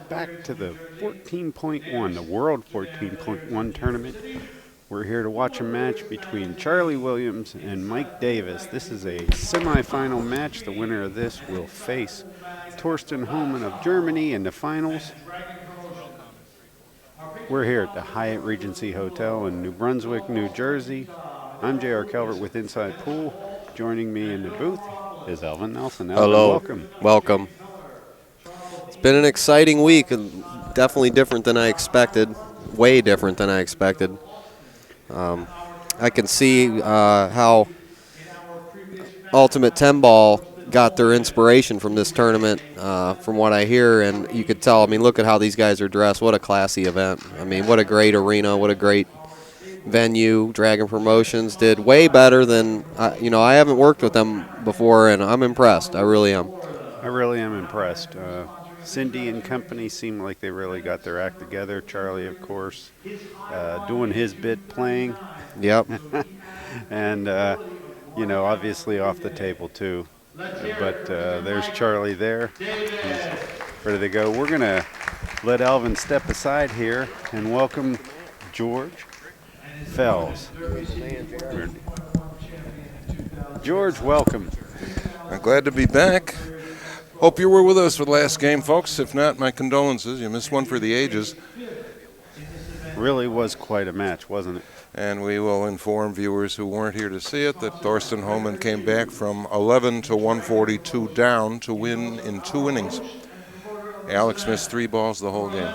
back to the 14.1, the World 14.1 tournament. We're here to watch a match between Charlie Williams and Mike Davis. This is a semifinal match. The winner of this will face Torsten Homan of Germany in the finals. We're here at the Hyatt Regency Hotel in New Brunswick, New Jersey. I'm J.R. Calvert with Inside Pool. Joining me in the booth is Elvin Nelson. Elvin, Hello. welcome. Welcome. It's been an exciting week, and definitely different than I expected. Way different than I expected. I can see how Ultimate 10 Ball got their inspiration from this tournament, from what I hear, and you could tell. I mean, look at how these guys are dressed. What a classy event. I mean, what a great arena. What a great venue. Dragon Promotions did way better than, I haven't worked with them before, and I'm impressed. I really am. I really am impressed. Cindy and company seem like they really got their act together. Charlie, of course, doing his bit playing. Yep. And, obviously off the table too. But there's Charlie there. He's ready to go. We're going to let Elvin step aside here and welcome George Fells. George, welcome. I'm glad to be back. Hope you were with us for the last game, folks. If not, my condolences. You missed one for the ages. Really was quite a match, wasn't it? And we will inform viewers who weren't here to see it that Torsten Homan came back from 11 to 142 down to win in 2 innings. Alex missed 3 balls the whole game.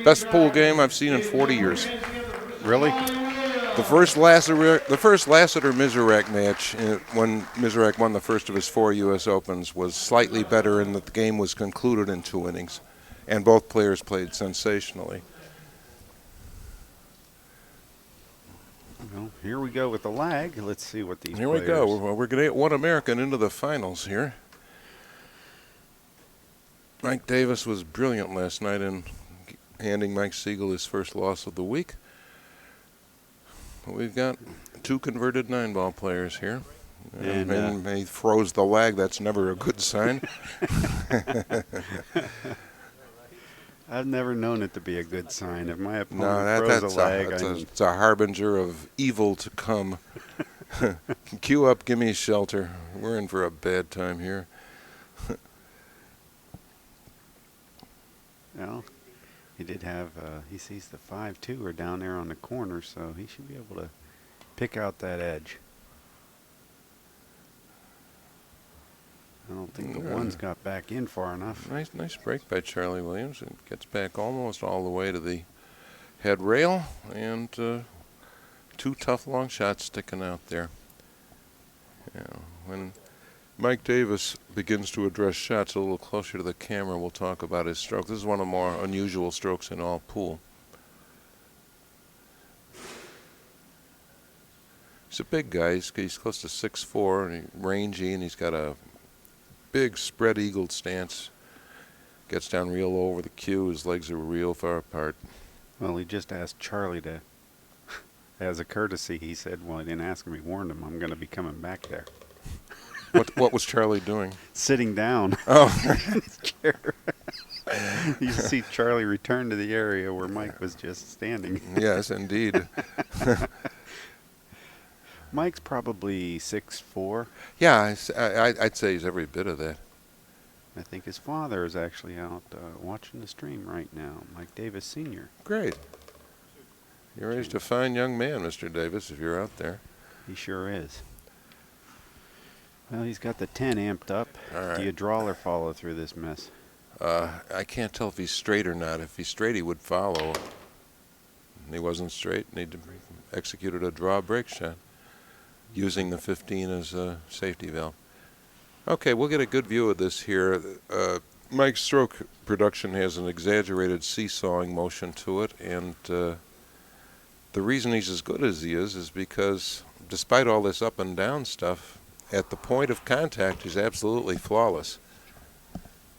Best pool game I've seen in 40 years. Really? The first Lassiter-Mizurak match, when Mizurak won the first of his 4 U.S. Opens, was slightly better in that the game was concluded in 2 innings, and both players played sensationally. Well, here we go with the lag. Let's see what these Here players... we go. We're going to get one American into the finals here. Mike Davis was brilliant last night in handing Mike Siegel his first loss of the week. We've got 2 converted 9-ball players here. And he froze the lag. That's never a good sign. I've never known it to be a good sign. If my opponent froze a lag, it's a harbinger of evil to come. Cue up, give me shelter. We're in for a bad time here. Well, he did have, he sees the 5-2 are down there on the corner, so he should be able to pick out that edge. I don't think the one's got back in far enough. Nice break by Charlie Williams. It gets back almost all the way to the head rail, and 2 tough long shots sticking out there. When Mike Davis begins to address shots a little closer to the camera, we'll talk about his stroke. This is one of the more unusual strokes in all pool. He's a big guy. He's close to 6'4", and he's rangy, and he's got a big spread eagled stance. Gets down real low over the cue. His legs are real far apart. Well, he just asked Charlie to, as a courtesy, he said, well, he didn't ask him, he warned him, I'm going to be coming back there. What was Charlie doing? Sitting down. Oh. In his chair. You see Charlie return to the area where Mike was just standing. Yes, indeed. Mike's probably 6'4". Yeah, I'd say he's every bit of that. I think his father is actually out watching the stream right now, Mike Davis Sr. Great. You raised a fine young man, Mr. Davis, if you're out there. He sure is. Well, he's got the 10 amped up. All right. Do you draw or follow through this mess? I can't tell if he's straight or not. If he's straight, he would follow. He wasn't straight, and he executed a draw break shot using the 15 as a safety valve. Okay, we'll get a good view of this here. Mike's stroke production has an exaggerated seesawing motion to it, and the reason he's as good as he is because despite all this up and down stuff, at the point of contact, he's absolutely flawless.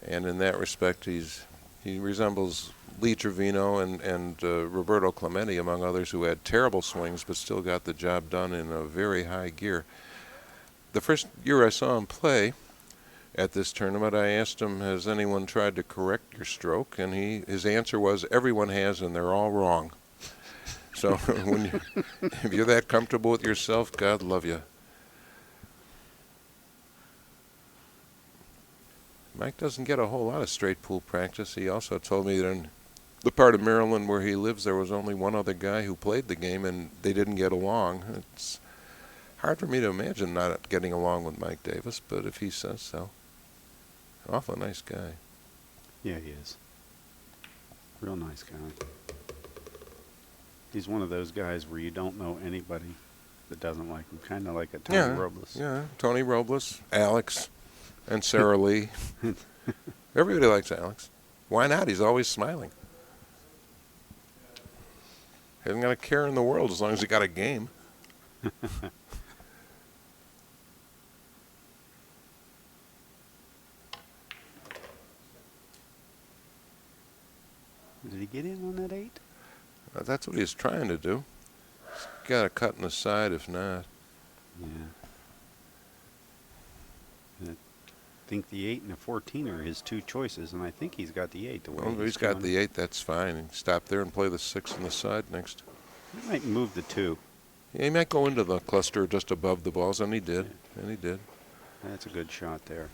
And in that respect, he resembles Lee Trevino and Roberto Clemente, among others, who had terrible swings but still got the job done in a very high gear. The first year I saw him play, at this tournament. I asked him, has anyone tried to correct your stroke? And his answer was, everyone has, and they're all wrong. So if you're that comfortable with yourself, God love you. Mike doesn't get a whole lot of straight pool practice. He also told me that in the part of Maryland where he lives, there was only one other guy who played the game, and they didn't get along. It's hard for me to imagine not getting along with Mike Davis, but if he says so. Awful nice guy. Yeah, he is. Real nice guy. He's one of those guys where you don't know anybody that doesn't like him. Kind of like a Tony Robles. Yeah, Tony Robles, Alex, and Sarah Lee. Everybody likes Alex. Why not? He's always smiling. Hasn't got a care in the world as long as he got a game. Did he get in on that 8? That's what he's trying to do. He's got a cut in the side if not. Yeah. I think the 8 and the 14 are his two choices, and I think he's got the 8. Well, he's got the 8, that's fine. And stop there and play the 6 on the side next. He might move the 2. Yeah, he might go into the cluster just above the balls, and he did. Yeah. And he did. That's a good shot there.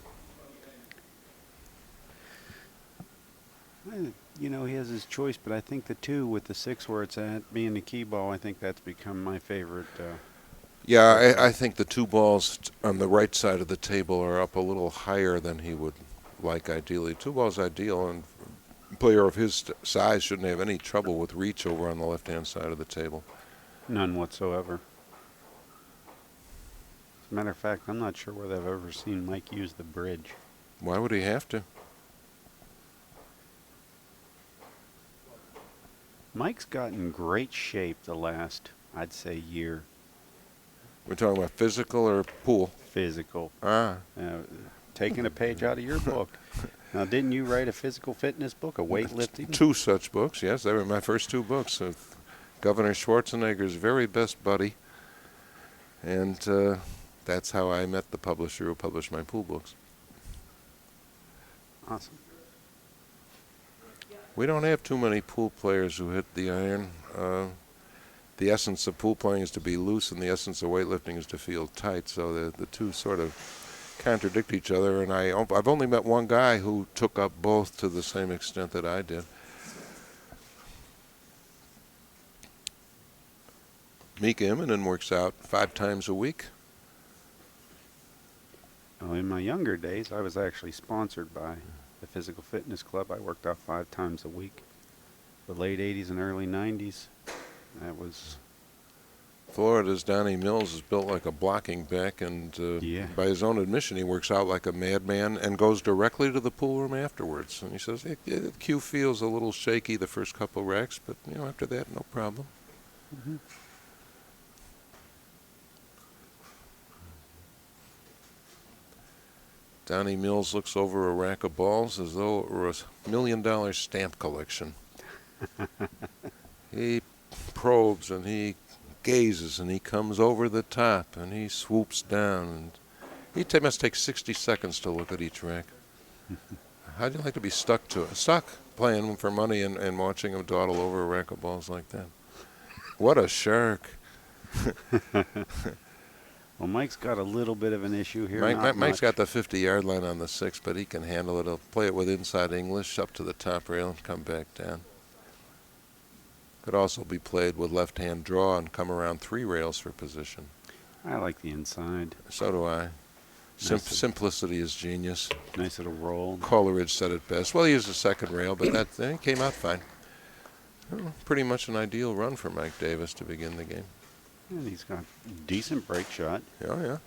You know, he has his choice, but I think the 2 with the 6 where it's at, being the key ball, I think that's become my favorite. Yeah, I think the 2 balls on the right side of the table are up a little higher than he would like ideally. 2 balls ideal, and a player of his size shouldn't have any trouble with reach over on the left-hand side of the table. None whatsoever. As a matter of fact, I'm not sure whether I've ever seen Mike use the bridge. Why would he have to? Mike's gotten great shape the last, I'd say, year. We're talking about physical or pool? Physical. Ah. Taking a page out of your book. Now, didn't you write a physical fitness book, a weightlifting? 2 such books, yes. They were my first 2 books. Governor Schwarzenegger's very best buddy. And that's how I met the publisher who published my pool books. Awesome. We don't have too many pool players who hit the iron. The essence of pool playing is to be loose, and the essence of weightlifting is to feel tight. So the 2 sort of contradict each other. And I've only met one guy who took up both to the same extent that I did. Mika Immonen works out 5 times a week. Well, in my younger days, I was actually sponsored by the Physical Fitness Club. I worked out 5 times a week. The late 80s and early 90s, that was... Florida's Donnie Mills is built like a blocking back, and Yeah. by his own admission, he works out like a madman and goes directly to the pool room afterwards. And he says, the cue feels a little shaky the first couple racks, but after that, no problem. Mm-hmm. Donnie Mills looks over a rack of balls as though it were a $1 million stamp collection. He probes and he gazes and he comes over the top and he swoops down. And he must take 60 seconds to look at each rack. How'd you like to be stuck playing for money and watching him dawdle over a rack of balls like that? What a shark. Well, Mike's got a little bit of an issue here. Mike's got the 50-yard line on the 6, but he can handle it. He'll play it with inside English up to the top rail and come back down. Could also be played with left-hand draw and come around 3 rails for position. I like the inside. So do I. Simplicity is genius. Nice little roll. Coleridge said it best. Well, he used a second rail, but that came out fine. Well, pretty much an ideal run for Mike Davis to begin the game. And he's got decent break shot. Oh, yeah.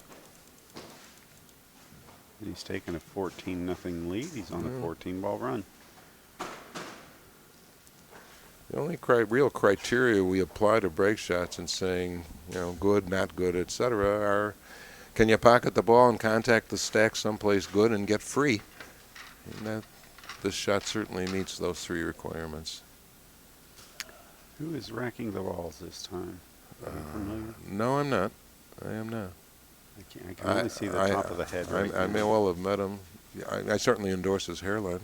And he's taking a 14-0 lead. He's on a 14-ball run. The only real criteria we apply to break shots and saying, good, not good, etc., are can you pocket the ball and contact the stack someplace good and get free? And this shot certainly meets those 3 requirements. Who is racking the balls this time? Are you familiar? No, I'm not. I am not. I can only see the top of the head right I may well have met him. I certainly endorse his hairline.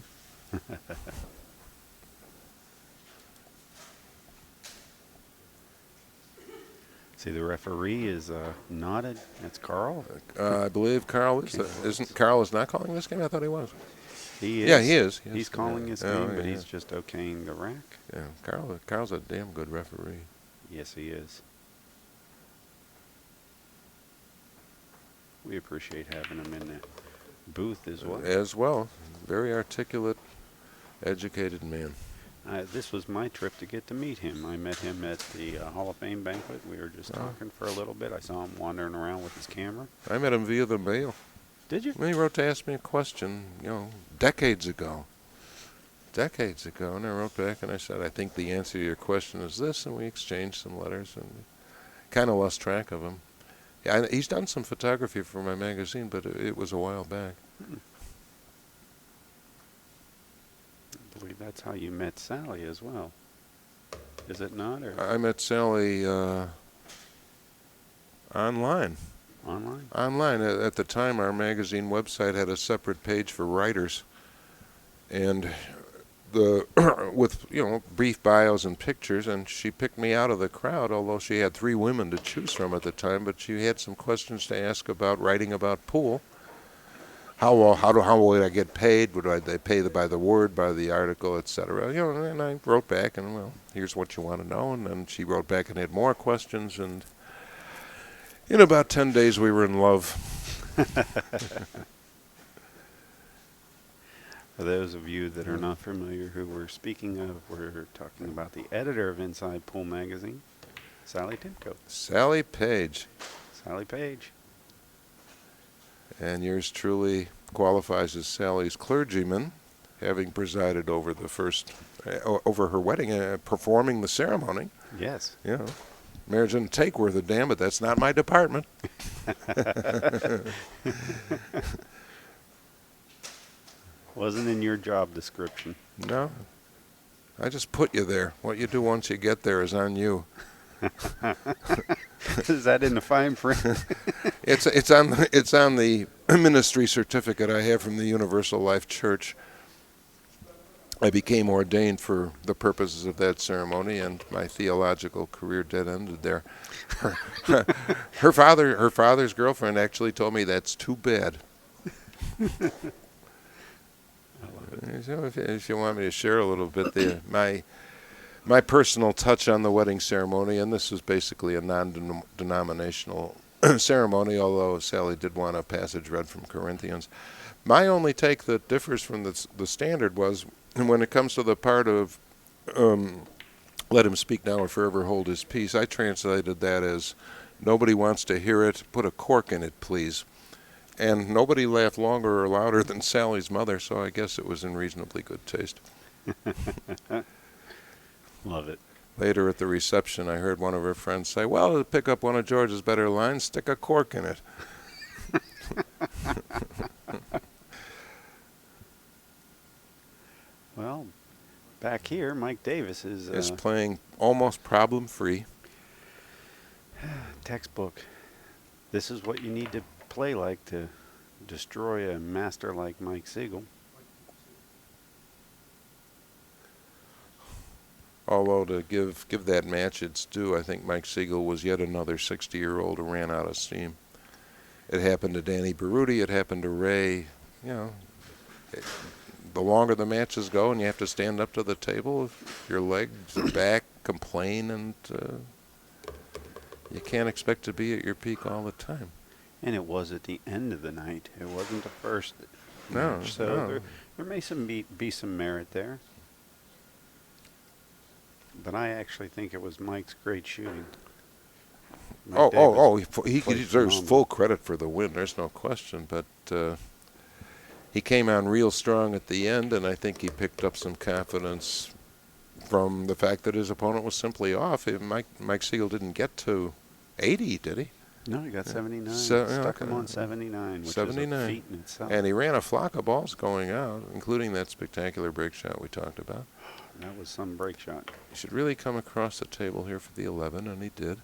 See, the referee is nodded. That's Carl. I believe Carl is. Isn't Carl is not calling this game? I thought he was. He is. Yeah, he is. He's calling his Oh, game, but yeah, he's just okaying the rack. Yeah, Carl's a damn good referee. Yes, he is. We appreciate having him in the booth as well. As well, very articulate, educated man. This was my trip to get to meet him. I met him at the Hall of Fame banquet. We were just talking for a little bit. I saw him wandering around with his camera. I met him via the mail. Did you? When he wrote to ask me a question, decades ago. And I wrote back and I said, I think the answer to your question is this, and we exchanged some letters and kind of lost track of him. Yeah, he's done some photography for my magazine, but it was a while back. I believe that's how you met Sally as well. Is it not? Or I met Sally online. online? Online. At the time, our magazine website had a separate page for writers, and with brief bios and pictures. And she picked me out of the crowd, although she had 3 women to choose from at the time. But she had some questions to ask about writing about pool. How would I get paid? Would they pay by the word, by the article, etc.? And I wrote back, and well, here's what you want to know. And then she wrote back and had more questions, and in about 10 days we were in love. For those of you that are not familiar who we're speaking of, we're talking about the editor of Inside Pool Magazine, Sally Timko. Sally Page. Sally Page. And yours truly qualifies as Sally's clergyman, having presided over the first, over her wedding, performing the ceremony. Yes. Marriage didn't take worth a damn, but that's not my department. Wasn't in your job description. No. I just put you there. What you do once you get there is on you. Is that in the fine print? It's on the ministry certificate I have from the Universal Life Church. I became ordained for the purposes of that ceremony, and my theological career dead ended there. Her father's girlfriend actually told me that's too bad. So if you want me to share a little bit, my personal touch on the wedding ceremony, and this is basically a non-denominational ceremony, although Sally did want a passage read from Corinthians. My only take that differs from the standard was, when it comes to the part of let him speak now or forever hold his peace, I translated that as, nobody wants to hear it, put a cork in it, please. And nobody laughed longer or louder than Sally's mother, so I guess it was in reasonably good taste. Love it. Later at the reception, I heard one of her friends say, well, to pick up one of George's better lines, stick a cork in it. Well, back here, Mike Davis Is playing almost problem-free. textbook. This is what you need to play like to destroy a master like Mike Siegel. Although to give that match its due, I think Mike Siegel was yet another 60-year-old who ran out of steam. It happened to Danny Berruti. It happened to Ray. The longer the matches go and you have to stand up to the table, your legs and back complain, and you can't expect to be at your peak all the time. And it was at the end of the night. It wasn't the first No, match. So no. there may be some merit there. But I actually think it was Mike's great shooting. Mike Davis He played deserves phenomenal. full credit for the win. There's no question. But he came on real strong at the end, and I think he picked up some confidence from the fact that his opponent was simply off. Mike Siegel didn't get to 80, did he? No, he got 79. So, Stuck him on 79, which 79. is a feat in itself. And he ran a flock of balls going out, including that spectacular break shot we talked about. That was some break shot. He should really come across the table here for the 11, and he did.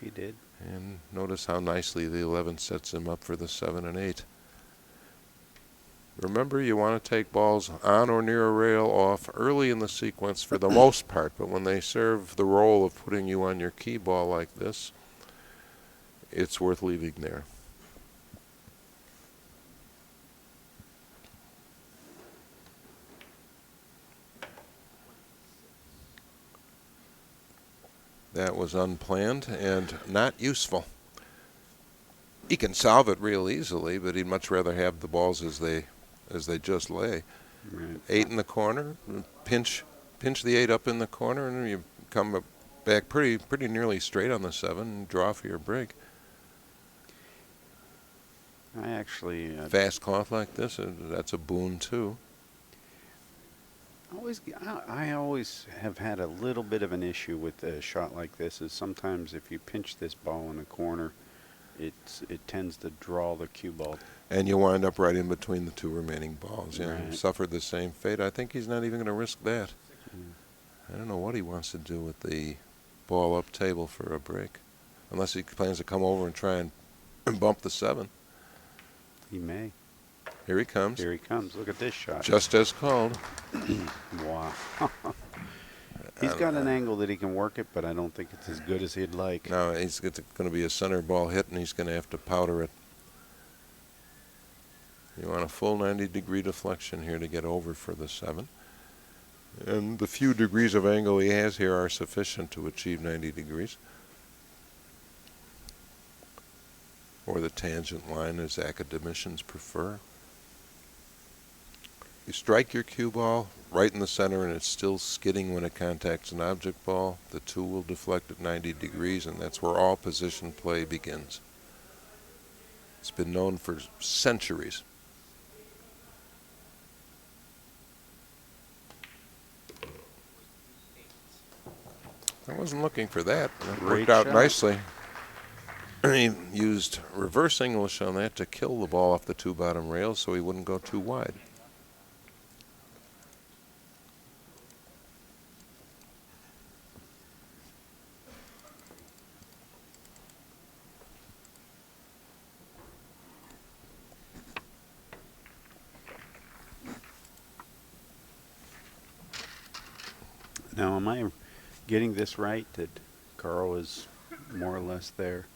He did. And notice how nicely the 11 sets him up for the 7 and 8. Remember, you want to take balls on or near a rail off early in the sequence for the most part, but when they serve the role of putting you on your key ball like this, it's worth leaving there. That was unplanned and not useful. He can solve it real easily, but he'd much rather have the balls as they just lay. Right. 8 in the corner, pinch the 8 up in the corner, and you come back pretty nearly straight on the 7 and draw for your break. I actually Fast cloth like this, that's a boon too. I always have had a little bit of an issue with a shot like this. Is sometimes if you pinch this ball in a corner, it tends to draw the cue ball. And you wind up right in between the 2 remaining balls. You know, Right. suffered the same fate. I think he's not even going to risk that. I don't know what he wants to do with the ball up table for a break, unless he plans to come over and try and bump the 7. He may. Here he comes. Here he comes. Look at this shot. Just as called. Wow. He's got an angle that he can work it, but I don't think it's as good as he'd like. Now it's going to be a center ball hit, and he's going to have to powder it. You want a full 90-degree deflection here to get over for the 7. And the few degrees of angle he has here are sufficient to achieve 90 degrees. Or the tangent line, as academicians prefer. You strike your cue ball right in the center, and it's still skidding when it contacts an object ball. The 2 will deflect at 90 degrees, and that's where all position play begins. It's been known for centuries. I wasn't looking for that. It Great worked out shot. nicely. He used reverse English on that to kill the ball off the 2 bottom rails so he wouldn't go too wide. Now, am I getting this right, that Carl is more or less there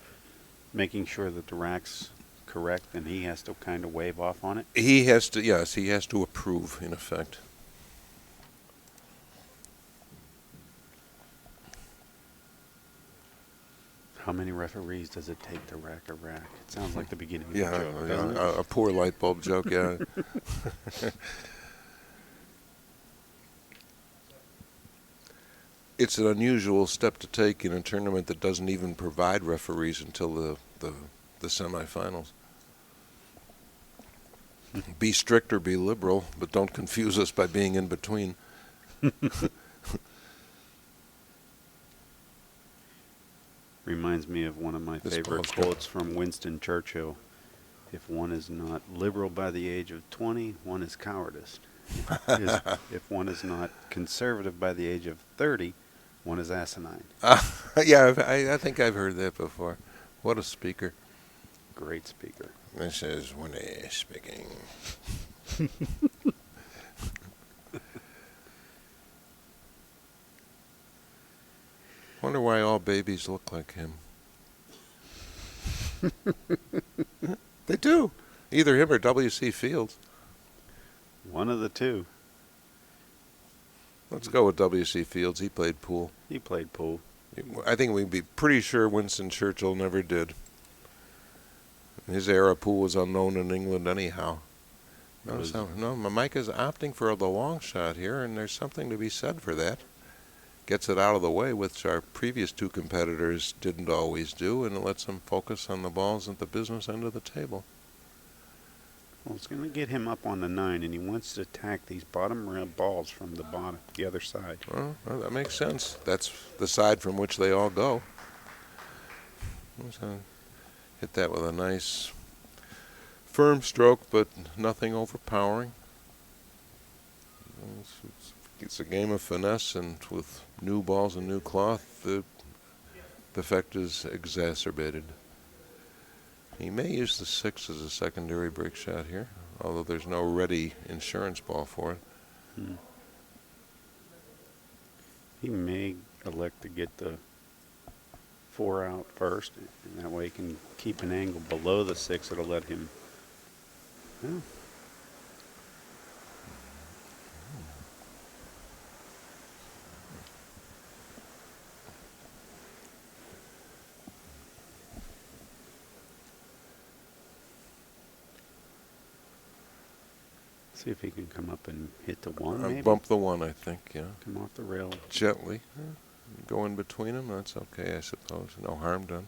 making sure that the rack's correct and he has to kind of wave off on it? He has to, yes, he has to approve, in effect. How many referees does it take to rack a rack? It sounds like the beginning of Yeah, the joke, doesn't it? a poor light bulb joke, yeah. It's an unusual step to take in a tournament that doesn't even provide referees until the semifinals. Be strict or be liberal, but don't confuse us by being in between. Reminds me of one of my This favorite ball's good. quotes from Winston Churchill. If one is not liberal by the age of 20, one is cowardice. If one is not conservative by the age of 30, one is asinine. Yeah, I think I've heard that before. What a speaker. Great speaker. This is Winnie speaking. Wonder why all babies look like him. They do. Either him or W.C. Fields. One of the two. Let's go with W.C. Fields. He played pool. He played pool. I think we'd be pretty sure Winston Churchill never did. His era, pool was unknown in England anyhow. Notice how, no, Mike is opting for the long shot here, and there's something to be said for that. Gets it out of the way, which our previous 2 competitors didn't always do, and it lets them focus on the balls at the business end of the table. Well, it's going to get him up on the 9, and he wants to attack these bottom balls from the bottom, the other side. Well, that makes sense. That's the side from which they all go. So hit that with a nice firm stroke, but nothing overpowering. It's a game of finesse, and with new balls and new cloth, the effect is exacerbated. He may use the 6 as a secondary break shot here. although there's no ready insurance ball for it. He may elect to get the 4 out first, and that way he can keep an angle below the 6. It'll let him. Well, see if he can come up and hit the 1, maybe. Bump the 1, I think, yeah. Come off the rail. Gently. Go in between them, that's okay, I suppose. No harm done.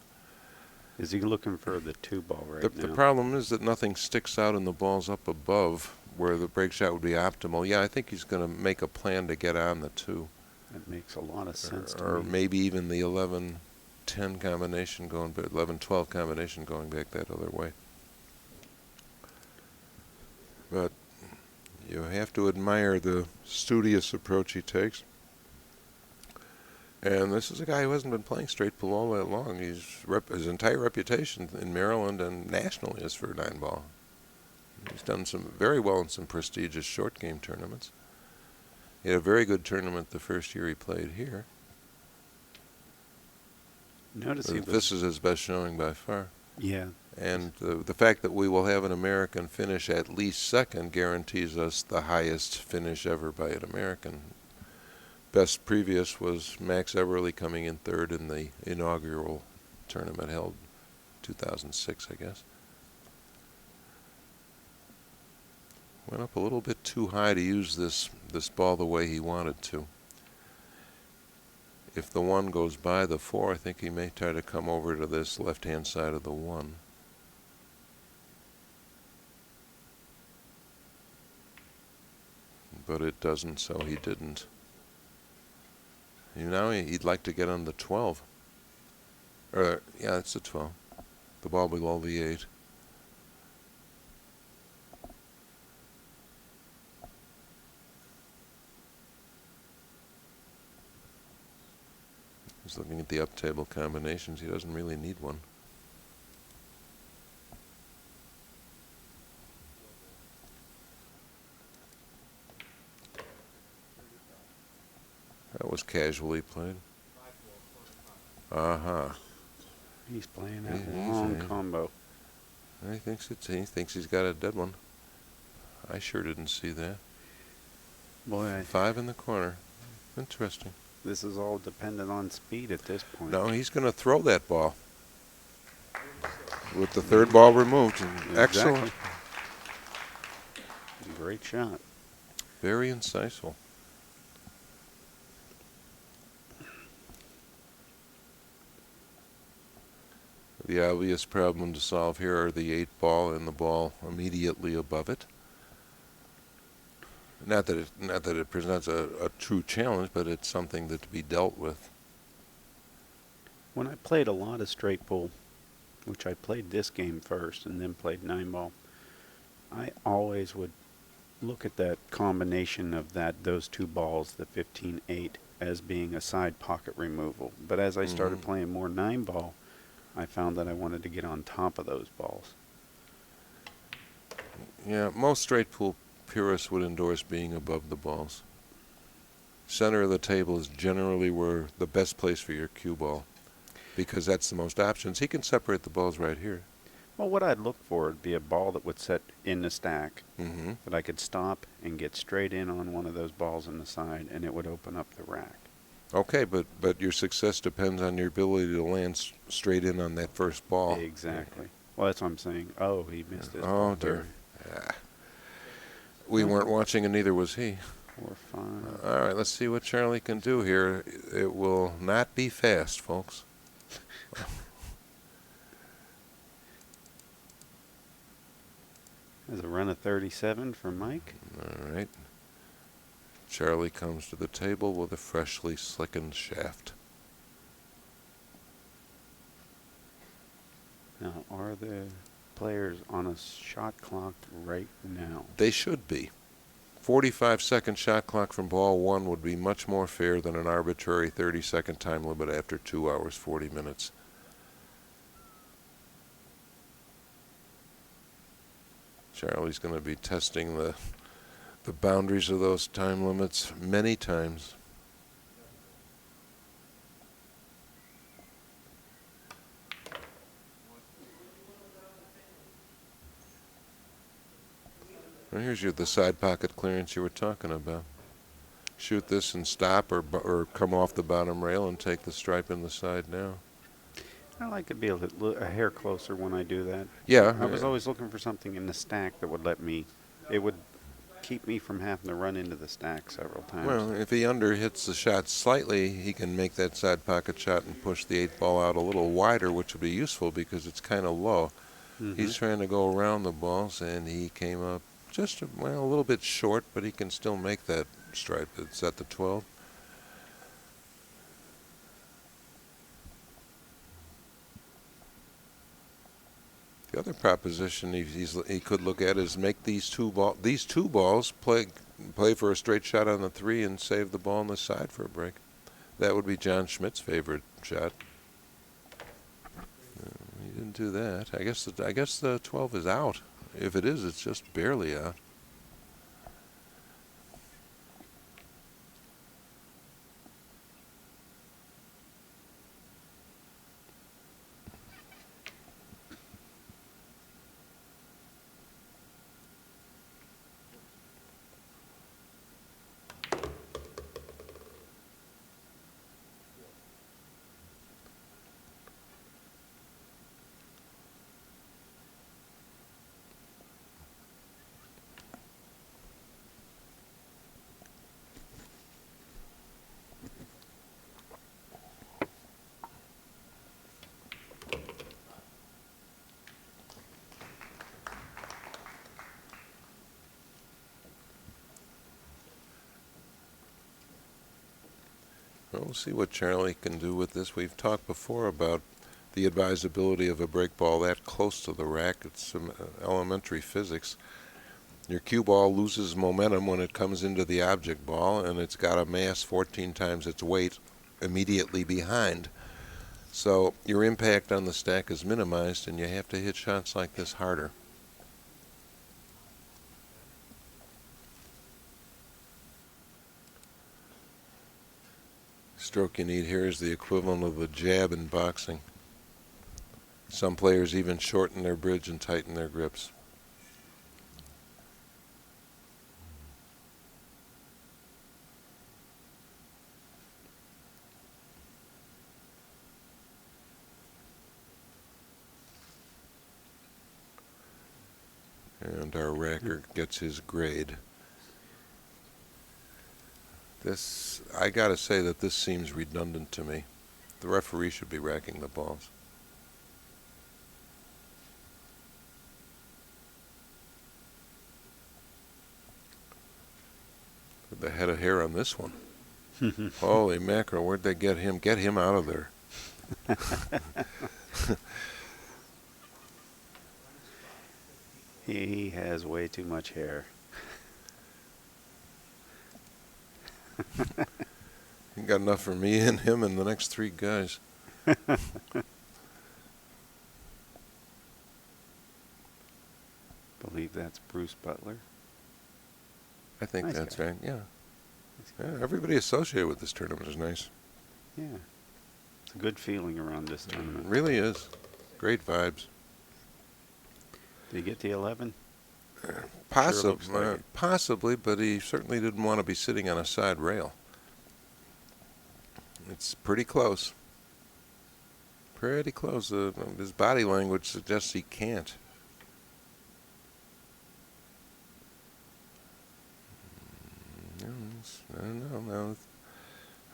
Is he looking for the 2 ball right now? The problem is that nothing sticks out in the balls up above where the break shot would be optimal. Yeah, I think he's going to make a plan to get on the 2. That makes a lot of sense to Or me. maybe even the 11-10 combination going, but 11-12 combination going back that other way. But you have to admire the studious approach he takes. And this is a guy who hasn't been playing straight pull all that long. His entire reputation in Maryland and nationally is for 9-ball. He's done very well in some prestigious short game tournaments. He had a very good tournament the first year he played here. Notice he was, This is his best showing by far. yeah. And the fact that we will have an American finish at least second guarantees us the highest finish ever by an American. Best previous was Max Everly coming in third in the inaugural tournament held 2006, I guess. Went up a little bit too high to use this ball the way he wanted to. If the 1 goes by the 4, I think he may try to come over to this left-hand side of the 1. But it doesn't, so he didn't. Now he'd like to get on the 12. Yeah, it's the 12. The ball below the 8. He's looking at the up-table combinations. He doesn't really need one. That was casually played. Uh-huh. He's playing that He's long a- combo. He thinks he's got a dead one. I sure didn't see that. Boy, 5 in the corner. Interesting. this is all dependent on speed at this point. No, he's going to throw that ball. With the 3rd ball removed. Excellent. Exactly. Great shot. Very insightful. The obvious problem to solve here are the 8 ball and the ball immediately above it. Not that it presents a true challenge, but it's something that to be dealt with. When I played a lot of straight pull, which I played this game first and then played 9-ball, I always would look at that combination of those 2 balls, the 15-8, as being a side pocket removal. But as I started playing more 9-ball, I found that I wanted to get on top of those balls. Yeah, most straight pool purists would endorse being above the balls. Center of the table is generally where the best place for your cue ball, because that's the most options. He can separate the balls right here. Well, what I'd look for would be a ball that would set in the stack, Mm-hmm. that I could stop and get straight in on one of those balls in the side, and it would open up the rack. Okay, but your success depends on your ability to land straight in on that first ball. Exactly. Well, that's what I'm saying. Oh, he missed it. Oh, dear. We weren't watching, and neither was he. 4-5. All right, let's see what Charlie can do here. It will not be fast, folks. There's a run of 37 for Mike. All right. Charlie comes to the table with a freshly slickened shaft. Now, are the players on a shot clock right now? They should be. 45-second shot clock from ball 1 would be much more fair than an arbitrary 30-second time limit after 2 hours, 40 minutes. Charlie's going to be testing the boundaries of those time limits many times. Well, here's the side pocket clearance you were talking about. Shoot this and stop, or come off the bottom rail and take the stripe in the side now. I like to be a hair closer when I do that. Yeah. I was always looking for something in the stack that would it would keep me from having to run into the stack several times. Well, if he underhits the shot slightly, he can make that side pocket shot and push the 8-ball out a little wider, which would be useful because it's kind of low. He's trying to go around the balls, and he came up just a little bit short, but he can still make that stripe. It's at the 12. The other proposition he could look at is make these two balls play for a straight shot on the 3 and save the ball on the side for a break. That would be John Schmidt's favorite shot. He didn't do that. I guess the 12 is out. If it is, it's just barely out. Well, we'll see what Charlie can do with this. We've talked before about the advisability of a break ball that close to the rack. It's some elementary physics. Your cue ball loses momentum when it comes into the object ball, and it's got a mass 14 times its weight immediately behind. So your impact on the stack is minimized, and you have to hit shots like this harder. Stroke you need here is the equivalent of a jab in boxing. Some players even shorten their bridge and tighten their grips. And our racker gets his grade. This, I gotta say that this seems redundant to me. The referee should be racking the balls. The head of hair on this one. Holy mackerel, where'd they get him? Get him out of there. He has way too much hair. You got enough for me and him and the next 3 guys. Believe that's Bruce Butler. I think Nice that's guy. right, yeah. Nice guy. Yeah. Everybody associated with this tournament is nice. Yeah. It's a good feeling around this It tournament. really is. Great vibes. Did he get the 11? Possibly, like it. possibly, but he certainly didn't want to be sitting on a side rail. It's pretty close. Pretty close. His body language suggests he can't. I don't know.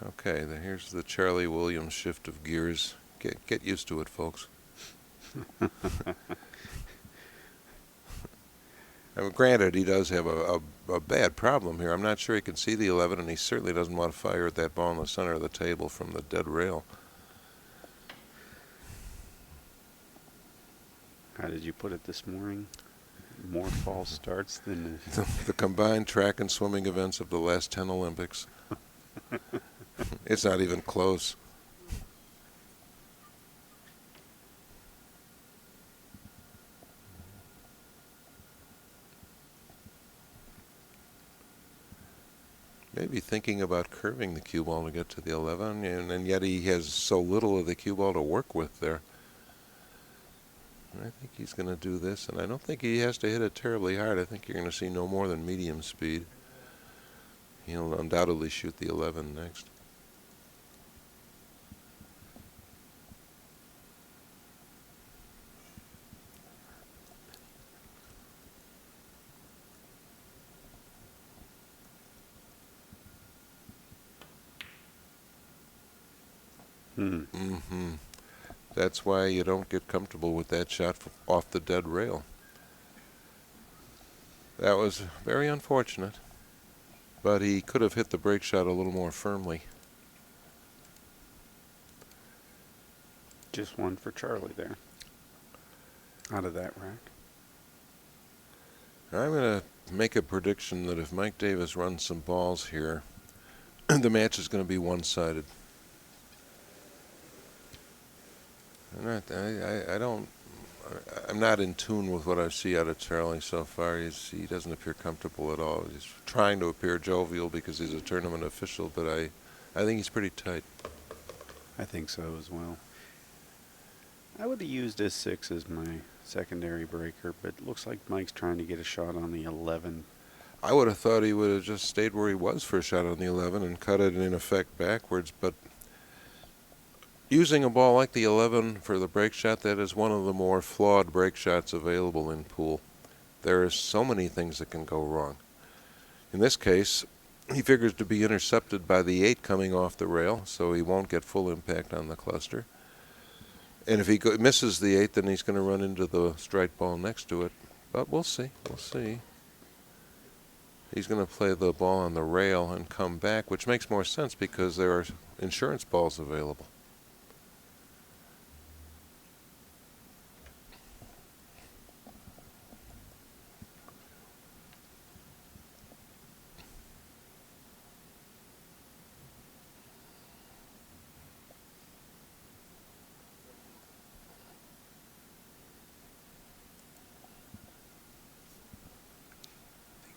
Okay, here's the Charlie Williams shift of gears. Get used to it, folks. I mean, granted, he does have a bad problem here. I'm not sure he can see the 11, and he certainly doesn't want to fire at that ball in the center of the table from the dead rail. How did you put it this morning? More false starts than... The combined track and swimming events of the last 10 Olympics. It's not even close. be thinking about curving the cue ball to get to the 11, and yet he has so little of the cue ball to work with there. I think he's going to do this, and I don't think he has to hit it terribly hard. I think you're going to see no more than medium speed. He'll undoubtedly shoot the 11 next. That's why you don't get comfortable with that shot off the dead rail. That was very unfortunate, but he could have hit the break shot a little more firmly. Just one for Charlie there. Out of that rack. I'm going to make a prediction that if Mike Davis runs some balls here, the match is going to be one-sided. I'm not in tune with what I see out of Charlie so far. He doesn't appear comfortable at all. He's trying to appear jovial because he's a tournament official, but I think he's pretty tight. I think so as well. I would have used this 6 as my secondary breaker, but it looks like Mike's trying to get a shot on the 11. I would have thought he would have just stayed where he was for a shot on the 11 and cut it in effect backwards, but using a ball like the 11 for the break shot, that is one of the more flawed break shots available in pool. There are so many things that can go wrong. In this case, he figures to be intercepted by the 8 coming off the rail, so he won't get full impact on the cluster. And if he misses the 8, then he's going to run into the strike ball next to it. But we'll see. We'll see. He's going to play the ball on the rail and come back, which makes more sense because there are insurance balls available.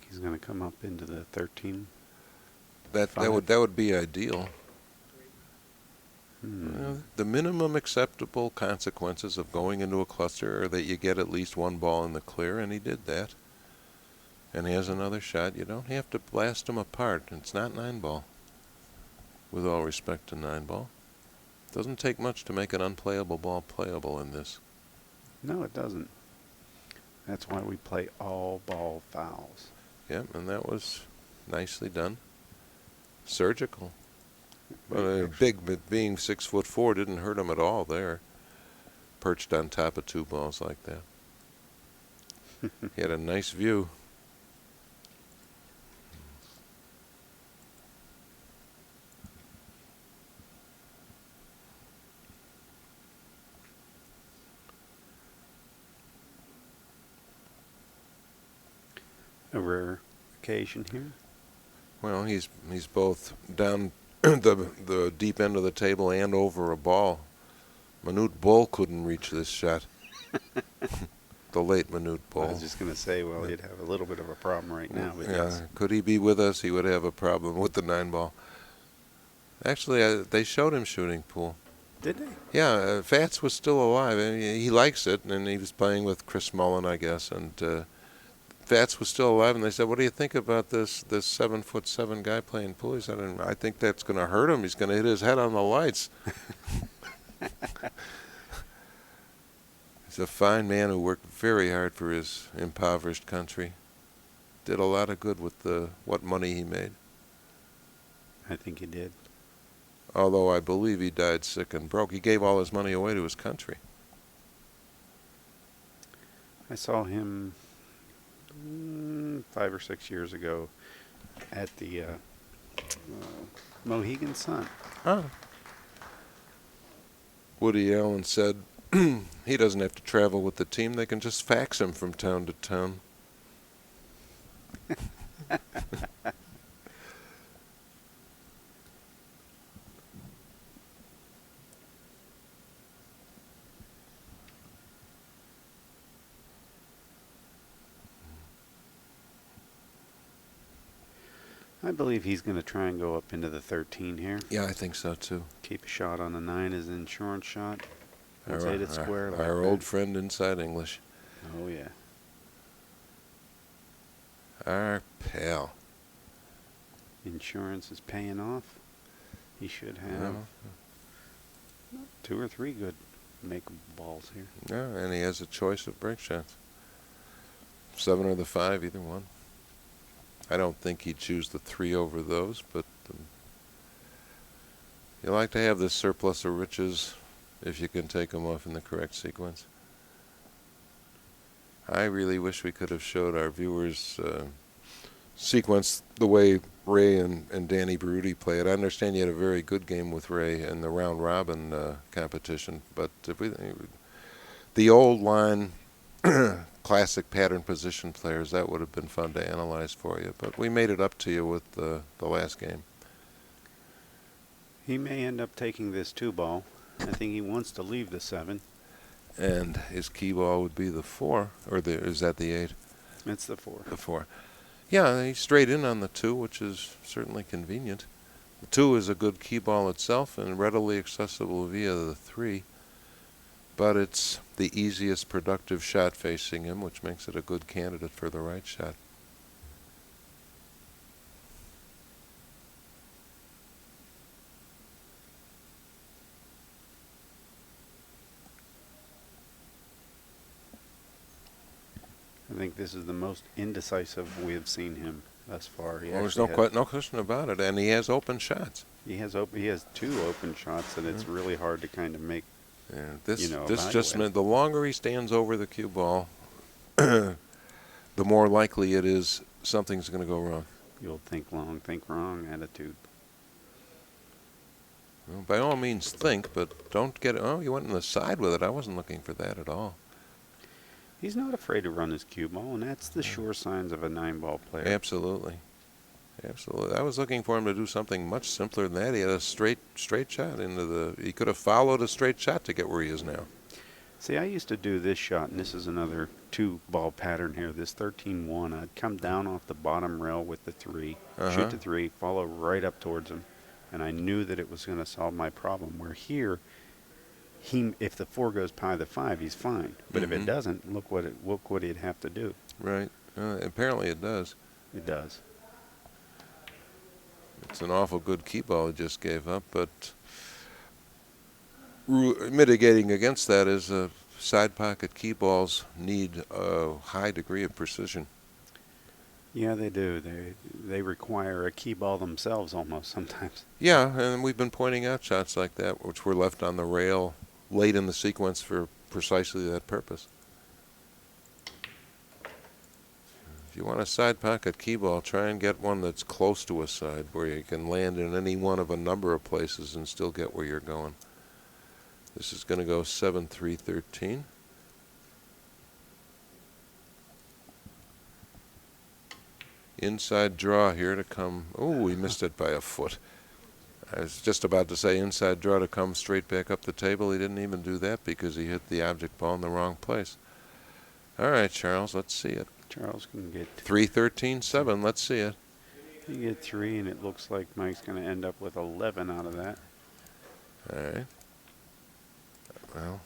He's going to come up into the 13. That would be ideal. Well, the minimum acceptable consequences of going into a cluster are that you get at least one ball in the clear, and he did that. And he has another shot. You don't have to blast him apart. It's not 9-ball. With all respect to 9-ball. It doesn't take much to make an unplayable ball playable in this. No, it doesn't. That's why we play all ball fouls. Yep, and that was nicely done. Surgical. But being 6'4" didn't hurt him at all there. Perched on top of 2 balls like that. He had a nice view. A rare occasion here. Well, he's both down the deep end of the table and over a ball. Manute Bol couldn't reach this shot. The late Manute Bol. I was just going to say, well, he'd have a little bit of a problem right now. But yeah, yes. Could he be with us? He would have a problem with the 9-ball. Actually, they showed him shooting pool. Did they? Yeah, Fats was still alive. I mean, he likes it, and he was playing with Chris Mullen, I guess, and Fats was still alive, and they said, "What do you think about this 7'7" guy playing pool?" He said, "I think that's going to hurt him. He's going to hit his head on the lights." He's a fine man who worked very hard for his impoverished country. Did a lot of good with what money he made. I think he did. Although I believe he died sick and broke. He gave all his money away to his country. I saw him 5 or 6 years ago at the Mohegan Sun. Huh. Woody Allen said he doesn't have to travel with the team. They can just fax him from town to town. I believe he's going to try and go up into the 13 here. Yeah, I think so too. Keep a shot on the 9 as an insurance shot. Let's Our, hit it square. like our that. old friend Inside English. Oh, yeah. Our pal. Insurance is paying off. He should have Well, 2 or 3 good make balls here. yeah, and he has a choice of break shots. 7 or the 5, either one. I don't think he'd choose the 3 over those, but you like to have this surplus of riches if you can take them off in the correct sequence. I really wish we could have showed our viewers sequence the way Ray and Danny Berruti play it. I understand you had a very good game with Ray in the round robin competition, but if the old line classic pattern position players, that would have been fun to analyze for you. But we made it up to you with the last game. He may end up taking this 2 ball. I think he wants to leave the 7. And his key ball would be the 4, or is that the 8? It's the 4. The 4. Yeah, he's straight in on the 2, which is certainly convenient. The 2 is a good key ball itself and readily accessible via the 3. But it's the easiest productive shot facing him, which makes it a good candidate for the right shot. I think this is the most indecisive we have seen him thus far. Well, there's no question about it, and he has open shots. He has 2 open shots, and it's really hard to kind of make. Yeah, this evaluate. just meant the longer he stands over the cue ball, the more likely it is something's going to go wrong. You'll think long, think wrong attitude. Well, by all means think, but don't get it. Oh, you went in the side with it. I wasn't looking for that at all. He's not afraid to run his cue ball, and that's the sure signs of a 9-ball player. Absolutely. Absolutely. I was looking for him to do something much simpler than that. He had a straight shot into the. He could have followed a straight shot to get where he is now. See, I used to do this shot, and this is another 2-ball pattern here. This 13-1, I'd come down off the bottom rail with the 3, shoot the 3, follow right up towards him, and I knew that it was going to solve my problem. Where here, if the 4 goes by the 5, he's fine. But if it doesn't, look what he'd have to do. Right. Apparently it does. It does. It's an awful good key ball he just gave up, but mitigating against that is side pocket key balls need a high degree of precision. Yeah, they do. They require a key ball themselves almost sometimes. Yeah, and we've been pointing out shots like that which were left on the rail late in the sequence for precisely that purpose. If you want a side pocket key ball, try and get one that's close to a side where you can land in any one of a number of places and still get where you're going. This is going to go 7-3-13. Inside draw here to come. Oh, he missed it by a foot. I was just about to say inside draw to come straight back up the table. He didn't even do that because he hit the object ball in the wrong place. All right, Charles, let's see it. Charles can get 3-13-7. Let's see it. You get 3, and it looks like Mike's going to end up with 11 out of that. All right. Well,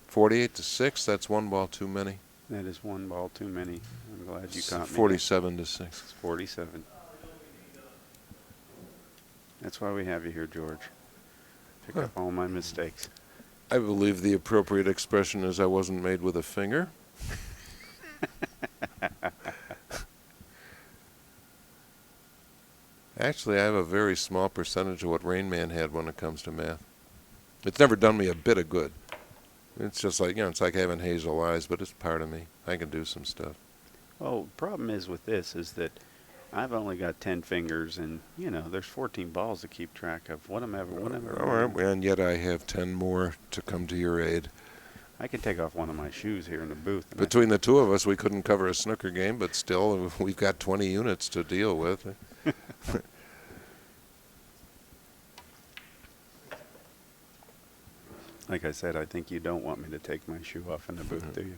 48-6. That's 1 ball too many. That is 1 ball too many. I'm glad you caught me. 47-6. It's 47. That's why we have you here, George. Pick up all my mistakes. I believe the appropriate expression is I wasn't made with a finger. Actually, I have a very small percentage of what Rain Man had when it comes to math. It's never done me a bit of good. It's just like, it's like having hazel eyes, but it's part of me. I can do some stuff. Oh, the problem is with this is that I've only got 10 fingers, and, there's 14 balls to keep track of. All right, and yet I have 10 more to come to your aid. I can take off one of my shoes here in the booth. Between the two of us, we couldn't cover a snooker game, but still, we've got 20 units to deal with. Like I said, I think you don't want me to take my shoe off in the booth, do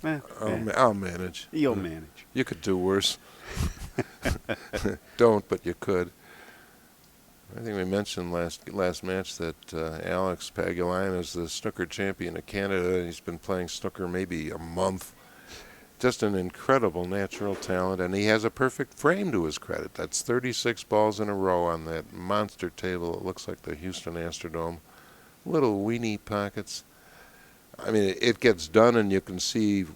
you? I'll manage. You'll manage. You could do worse. Don't, but you could. I think we mentioned last match that Alex Pagulayan is the snooker champion of Canada. He's been playing snooker maybe a month. Just an incredible natural talent, and he has a perfect frame to his credit. That's 36 balls in a row on that monster table. It looks like the Houston Astrodome. Little weeny pockets. I mean, it gets done, and you can see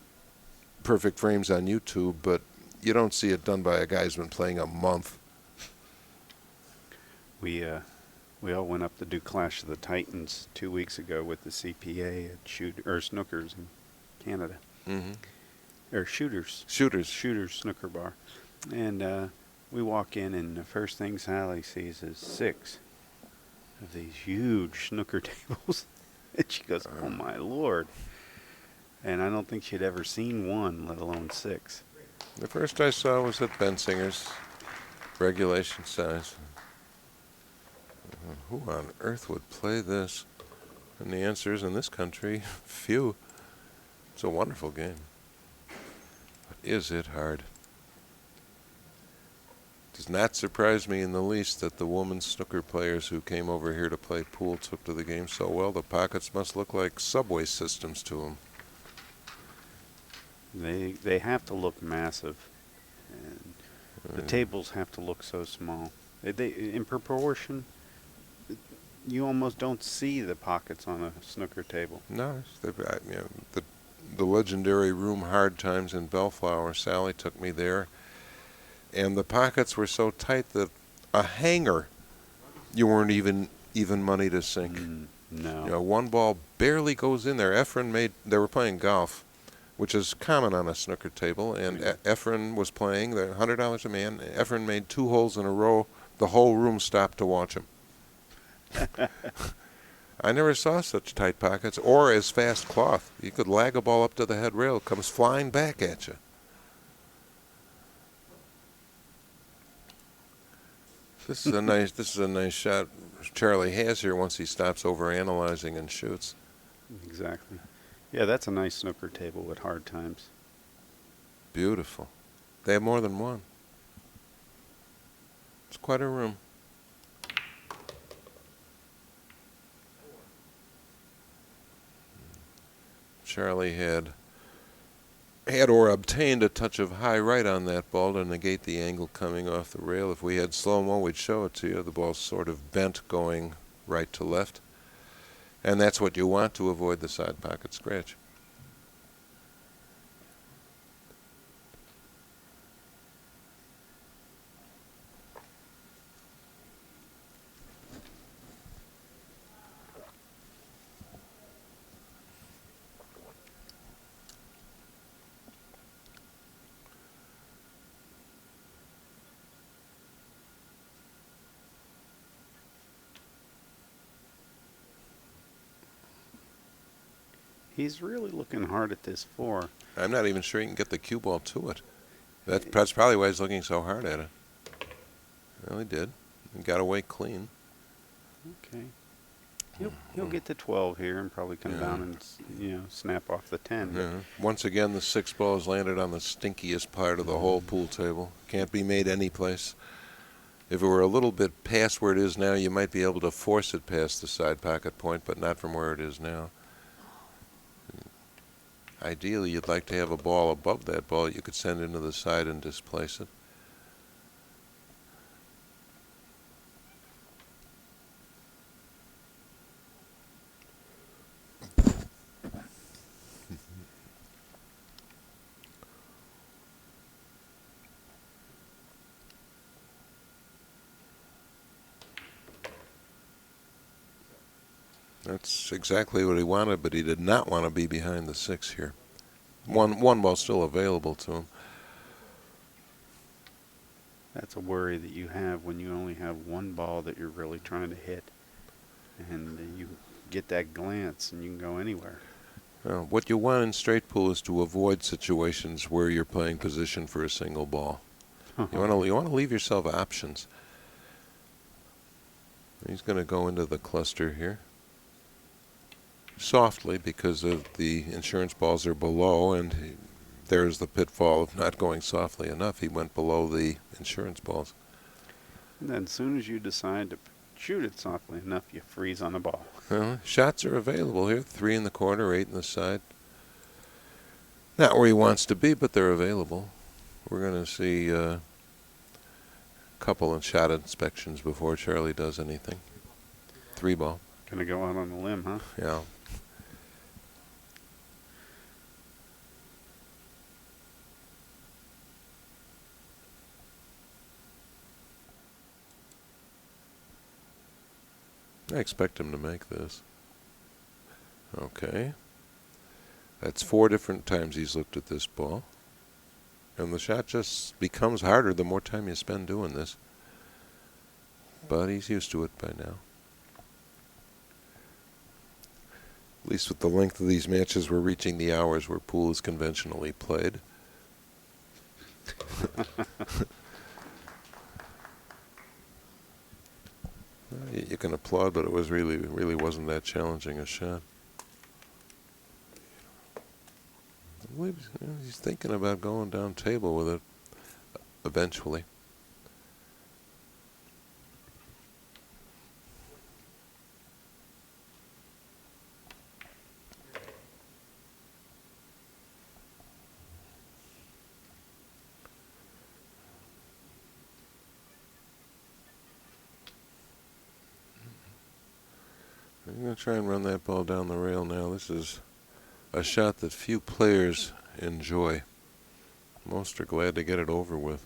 perfect frames on YouTube, but you don't see it done by a guy who's been playing a month. We all went up to do Clash of the Titans 2 weeks ago with the CPA at Snookers in Canada. Mm-hmm. Or Shooters Snooker Bar. And we walk in, and the first thing Sally sees is 6 of these huge snooker tables. And she goes, oh my Lord. And I don't think she'd ever seen one, let alone 6. The first I saw was at Bensinger's, regulation size. Who on earth would play this? And the answer is, in this country, few. It's a wonderful game. But is it hard? Does not surprise me in the least that the women's snooker players who came over here to play pool took to the game so well. The pockets must look like subway systems to them. They have to look massive, and the tables have to look so small. They in proportion, you almost don't see the pockets on a snooker table. No, the legendary room Hard Times in Bellflower, Sally took me there, and the pockets were so tight that a hanger, you weren't even money to sink. No. You know, one ball barely goes in there. They were playing golf, which is common on a snooker table, and Efren was playing, the $100 a man. Efren made 2 holes in a row. The whole room stopped to watch him. I never saw such tight pockets or as fast cloth. You could lag a ball up to the head rail, it comes flying back at you. This is a nice shot Charlie has here once he stops over analyzing and shoots. Exactly. Yeah, that's a nice snooker table with Hard Times. Beautiful. They have more than one. It's quite a room. Charlie had or obtained a touch of high right on that ball to negate the angle coming off the rail. If we had slow-mo, we'd show it to you. The ball's sort of bent going right to left. And that's what you want to avoid the side pocket scratch. He's really looking hard at this 4. I'm not even sure he can get the cue ball to it. That's probably why he's looking so hard at it. Well, he did. He got away clean. Okay. He'll get to 12 here and probably come down and snap off the 10. Yeah. Once again, the 6 ball has landed on the stinkiest part of the whole pool table. Can't be made any place. If it were a little bit past where it is now, you might be able to force it past the side pocket point, but not from where it is now. Ideally, you'd like to have a ball above that ball you could send into the side and displace it. That's exactly what he wanted, but he did not want to be behind the 6 here. One ball still available to him. That's a worry that you have when you only have one ball that you're really trying to hit. And you get that glance and you can go anywhere. Well, what you want in straight pool is to avoid situations where you're playing position for a single ball. You want to leave yourself options. He's going to go into the cluster here. Softly, because of the insurance balls are below, and there's the pitfall of not going softly enough. He went below the insurance balls. And then as soon as you decide to shoot it softly enough, you freeze on the ball. Shots are available here. 3 in the corner, 8 in the side. Not where he wants to be, but they're available. We're going to see a couple of shot inspections before Charlie does anything. 3 ball. Gonna go out on a limb, huh? Yeah. I expect him to make this. Okay. That's 4 different times he's looked at this ball. And the shot just becomes harder the more time you spend doing this. But he's used to it by now. At least with the length of these matches, we're reaching the hours where pool is conventionally played. You can applaud, but it was really wasn't that challenging a shot. I believe he's thinking about going down table with it eventually. I'm going to try and run that ball down the rail now. This is a shot that few players enjoy. Most are glad to get it over with.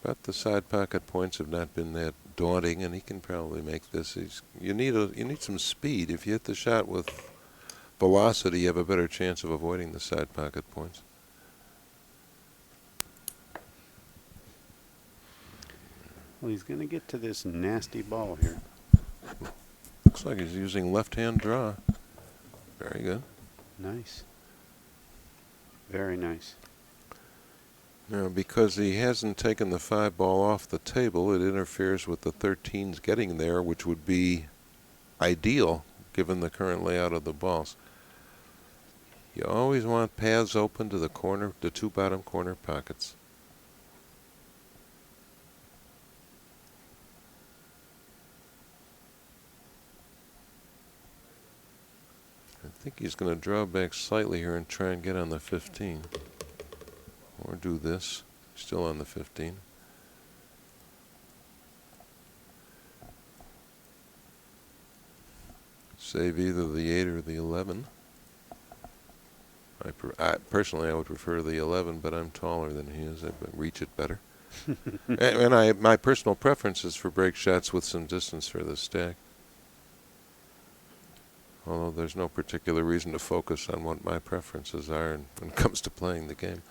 But the side pocket points have not been that daunting, and he can probably make this. You need some speed. If you hit the shot with velocity, you have a better chance of avoiding the side pocket points. Well, he's gonna get to this nasty ball here. Looks like he's using left-hand draw. Very good. Nice. Very nice. Now, because he hasn't taken the 5 ball off the table, it interferes with the 13s getting there, which would be ideal given the current layout of the balls. You always want paths open to the 2 bottom corner pockets. I think he's going to draw back slightly here and try and get on the 15. Or do this. Still on the 15. Save either the 8 or the 11. Personally, I would prefer the 11, but I'm taller than he is. I reach it better. and my personal preference is for break shots with some distance for the stack. Although there's no particular reason to focus on what my preferences are when it comes to playing the game.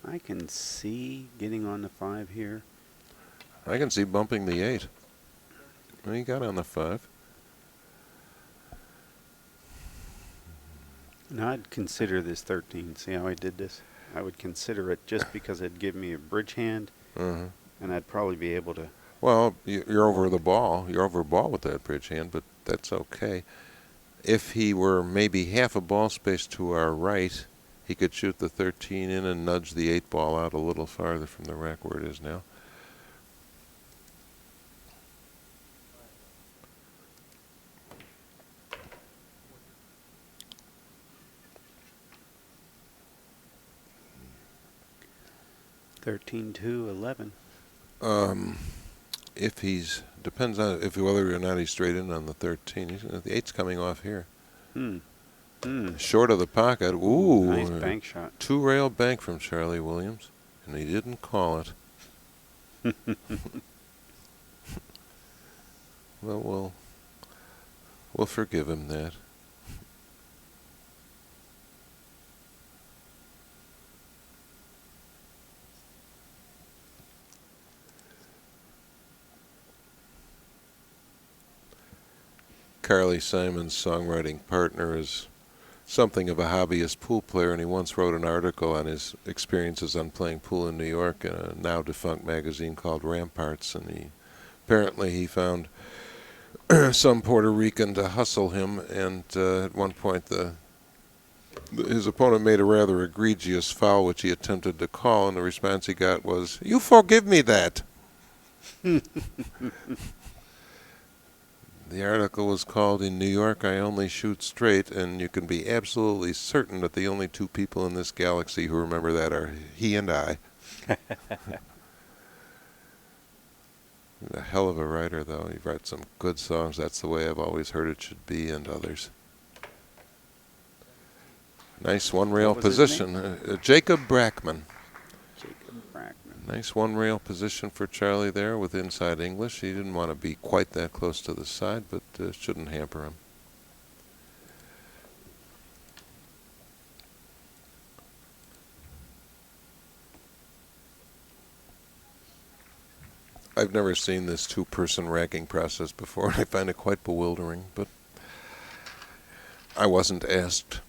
I can see getting on the 5 here. I can see bumping the 8. Well, he got on the 5. Now I'd consider this 13. See how I did this? I would consider it just because it'd give me a bridge hand, and I'd probably be able to. Well, you're over the ball. You're over ball with that bridge hand, but that's okay. If he were maybe half a ball space to our right, he could shoot the 13 in and nudge the 8 ball out a little farther from the rack where it is now. (13 to 11). If he's depends on whether or not he's straight in on the 13. The 8's coming off here. Short of the pocket. Ooh, nice bank shot. 2-rail bank from Charlie Williams, and he didn't call it. Well, we'll forgive him that. Carly Simon's songwriting partner is something of a hobbyist pool player, and he once wrote an article on his experiences on playing pool in New York in a now defunct magazine called Ramparts, and apparently he found some Puerto Rican to hustle him, and at one point his opponent made a rather egregious foul which he attempted to call, and the response he got was, "You forgive me that." The article was called "In New York I Only Shoot Straight," and you can be absolutely certain that the only two people in this galaxy who remember that are he and I. A hell of a writer, though. He writes some good songs. That's the way I've always heard it should be, and others. Nice one-rail What was his position. Jacob Brackman. Jacob Brackman. Nice one-rail position for Charlie there with inside English. He didn't want to be quite that close to the side, but shouldn't hamper him. I've never seen this two-person racking process before, and I find it quite bewildering, but I wasn't asked.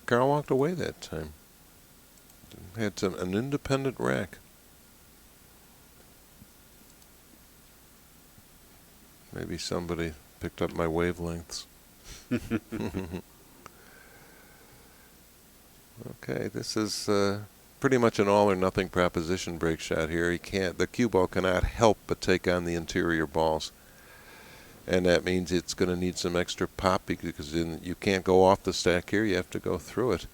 Carl walked away that time. Had an independent rack. Maybe somebody picked up my wavelengths. Okay, this is pretty much an all-or-nothing proposition break shot here. The cue ball cannot help but take on the interior balls. And that means it's going to need some extra pop because you can't go off the stack here. You have to go through it.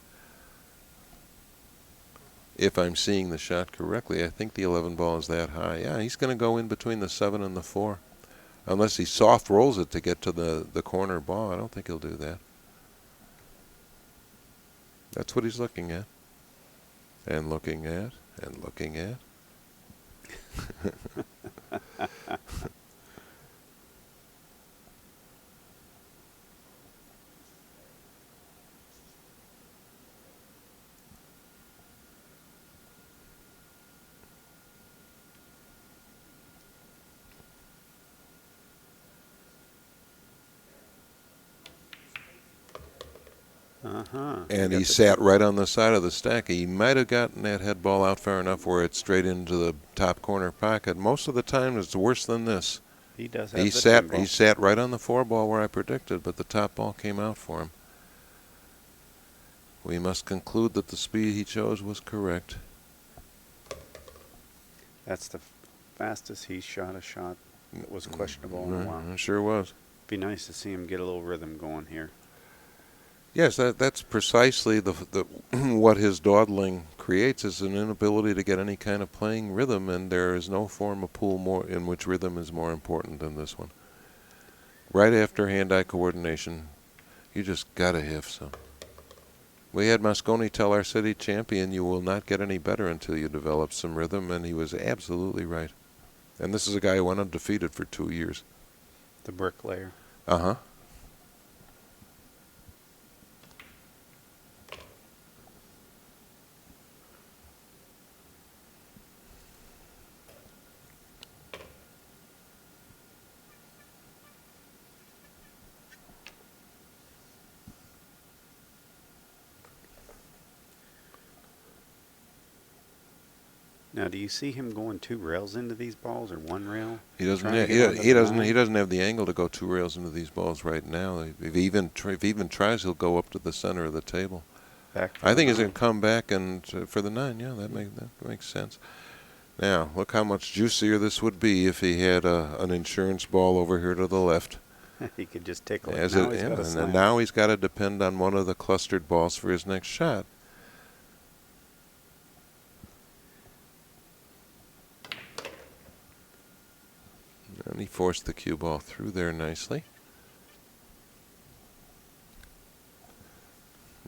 If I'm seeing the shot correctly, I think the 11 ball is that high. Yeah, he's going to go in between the 7 and the 4. Unless he soft rolls it to get to the corner ball. I don't think he'll do that. That's what he's looking at. And looking at. And looking at. And he sat right on the side of the stack. He might have gotten that head ball out far enough where it's straight into the top corner pocket. Most of the time it's worse than this. He does have He sat right on the 4 ball where I predicted, but the top ball came out for him. We must conclude that the speed he chose was correct. That's the fastest he shot a shot that was questionable in a while. It sure was. Be nice to see him get a little rhythm going here. Yes, that's precisely the what his dawdling creates is an inability to get any kind of playing rhythm, and there is no form of pool in which rhythm is more important than this one. Right after hand-eye coordination, you just gotta have some. We had Mosconi tell our city champion, "You will not get any better until you develop some rhythm," and he was absolutely right. And this is a guy who went undefeated for 2 years. The bricklayer. Uh-huh. Now, do you see him going 2 rails into these balls or 1 rail? He doesn't. Trying to He, get onto he the doesn't. line? He doesn't have the angle to go 2 rails into these balls right now. If he even tries, he'll go up to the center of the table. Back I think he's going going to come back and for the 9. Yeah, that makes sense. Now look how much juicier this would be if he had an insurance ball over here to the left. He could just tickle it. As Now it, he's yeah, got a and slam. then now he's got to depend on one of the clustered balls for his next shot. And he forced the cue ball through there nicely.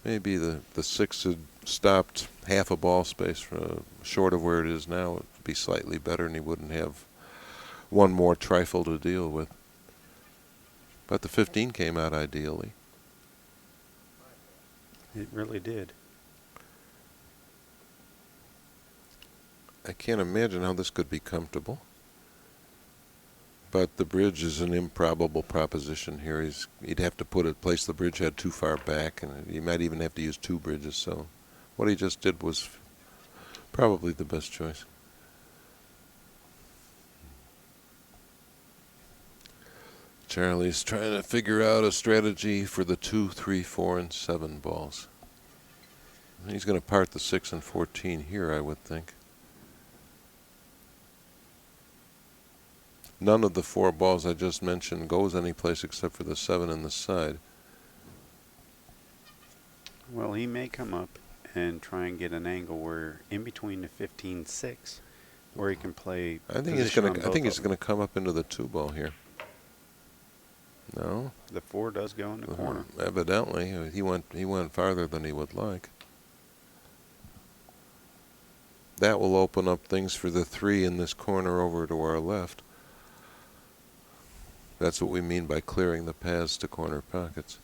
Maybe the 6 had stopped half a ball space short of where it is now. It would be slightly better, and he wouldn't have one more trifle to deal with. But the 15 came out ideally. It really did. I can't imagine how this could be comfortable. But the bridge is an improbable proposition here. He'd have to place the bridge head too far back, and he might even have to use two bridges. So what he just did was probably the best choice. Charlie's trying to figure out a strategy for the 2, 3, 4, and 7 balls. He's going to part the 6 and 14 here, I would think. None of the 4 balls I just mentioned goes any place except for the 7 and the side. Well, he may come up and try and get an angle where in between the 15-6, where he can play. I think he's going to come up into the 2 ball here. No, The 4 does go in the corner. Evidently, he went farther than he would like. That will open up things for the 3 in this corner over to our left. That's what we mean by clearing the paths to corner pockets.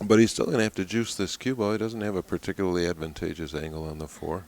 But he's still going to have to juice this cue ball. He doesn't have a particularly advantageous angle on the 4.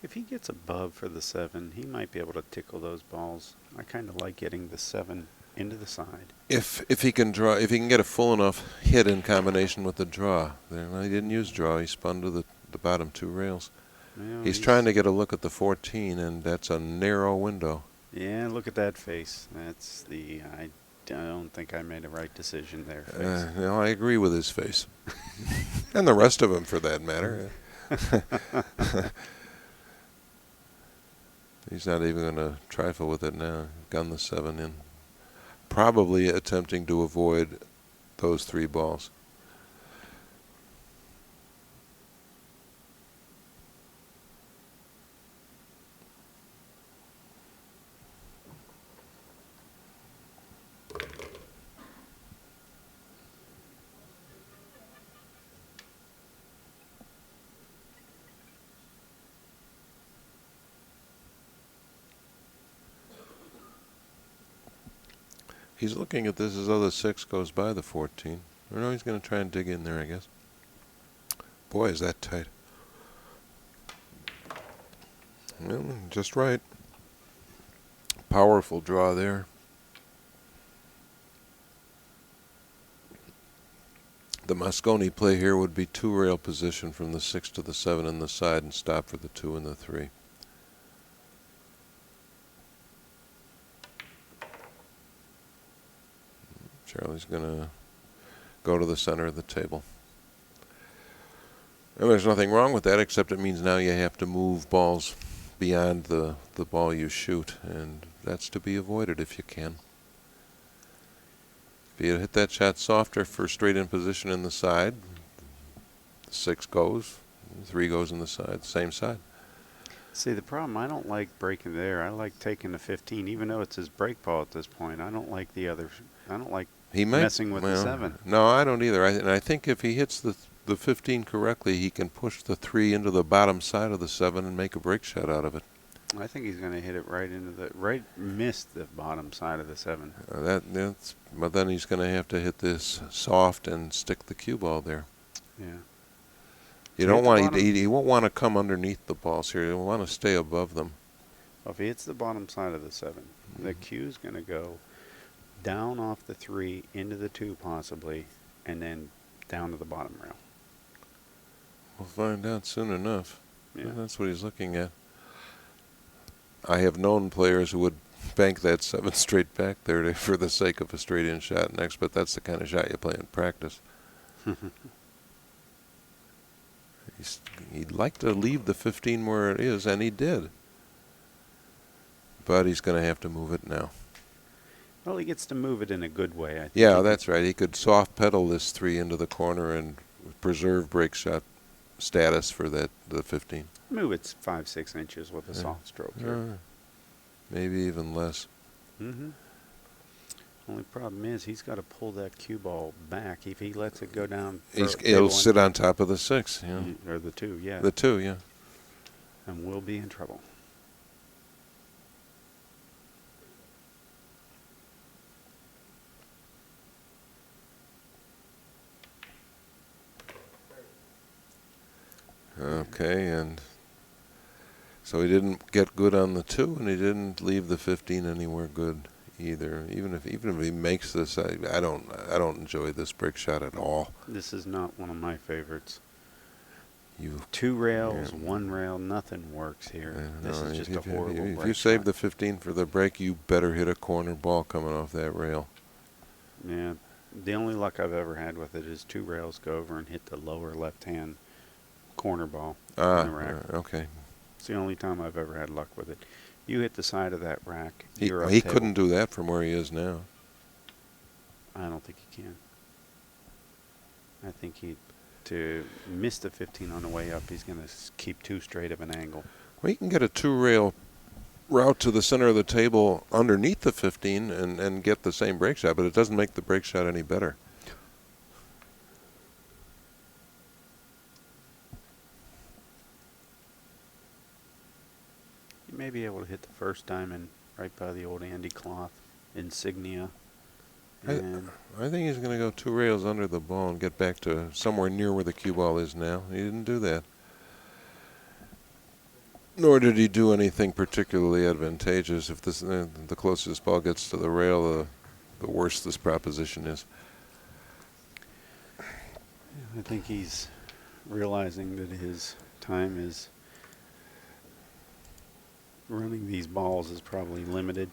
If he gets above for the 7, he might be able to tickle those balls. I kind of like getting the 7 into the side. If he can get a full enough hit in combination with the draw. Well, he didn't use draw. He spun to the bottom 2 rails. Well, He's trying to get a look at the 14, and that's a narrow window. Yeah, look at that face. That's the. I don't think I made a right decision there. Face. No, I agree with his face, and the rest of him, for that matter. He's not even going to trifle with it now. Gun the 7 in, probably attempting to avoid those 3 balls. He's looking at this as though the 6 goes by the 14. Or no, he's going to try and dig in there, I guess. Boy, is that tight. Well, just right. Powerful draw there. The Mosconi play here would be 2-rail position from the 6 to the 7 in the side and stop for the 2 and the 3. Charlie's going to go to the center of the table. And there's nothing wrong with that, except it means now you have to move balls beyond the ball you shoot, and that's to be avoided if you can. If you hit that shot softer for straight in position in the side, the 6 goes, the 3 goes in the side, same side. See, the problem, I don't like breaking there. I like taking the 15, even though it's his break ball at this point. I don't like the other. I don't like messing with the 7. No, I don't either. And I think if he hits the 15 correctly, he can push the 3 into the bottom side of the 7 and make a break shot out of it. I think he's going to hit it right into miss the bottom side of the 7. But then he's going to have to hit this soft and stick the cue ball there. Yeah. You don't want he won't want to come underneath the balls here. He'll want to stay above them. Well, if he hits the bottom side of the 7, the cue's going to go down off the 3 into the 2 possibly, and then down to the bottom rail. We'll find out soon enough. Yeah. That's what he's looking at. I have known players who would bank that 7 straight back there for the sake of a straight-in shot next, but that's the kind of shot you play in practice. He'd like to leave the 15 where it is, and he did. But he's going to have to move it now. Well, he gets to move it in a good way, I think. Yeah, that's right. He could soft pedal this 3 into the corner and preserve break shot status for the 15. Move it 5-6 inches with a soft stroke here. Maybe even less. Only problem is he's got to pull that cue ball back. If he lets it go down, It'll sit on top of the 6. Yeah. Or the 2, yeah. The 2, yeah. And we'll be in trouble. Okay, and so he didn't get good on the 2, and he didn't leave the 15 anywhere good either. Even if he makes this, I don't enjoy this break shot at all. This is not one of my favorites. You 2 rails, Yeah. 1 rail, nothing works here. This no, is just if a you- horrible If break you save shot. the 15 for the break, you better hit a corner ball coming off that rail. Yeah, the only luck I've ever had with it is 2 rails go over and hit the lower left-hand corner ball in the rack. Okay. It's the only time I've ever had luck with it. You hit the side of that rack, He you're up he table. couldn't do that from where he is now. I don't think he can. I think to miss the 15 on the way up, he's going to keep too straight of an angle. Well, he can get a 2-rail route to the center of the table underneath the 15 and get the same break shot, but it doesn't make the break shot any better. You may be able to hit the first diamond right by the old Andy Cloth insignia. And I think he's going to go 2 rails under the ball and get back to somewhere near where the cue ball is now. He didn't do that. Nor did he do anything particularly advantageous. If this the closer this ball gets to the rail, the worse this proposition is. I think he's realizing that his time is running these balls is probably limited.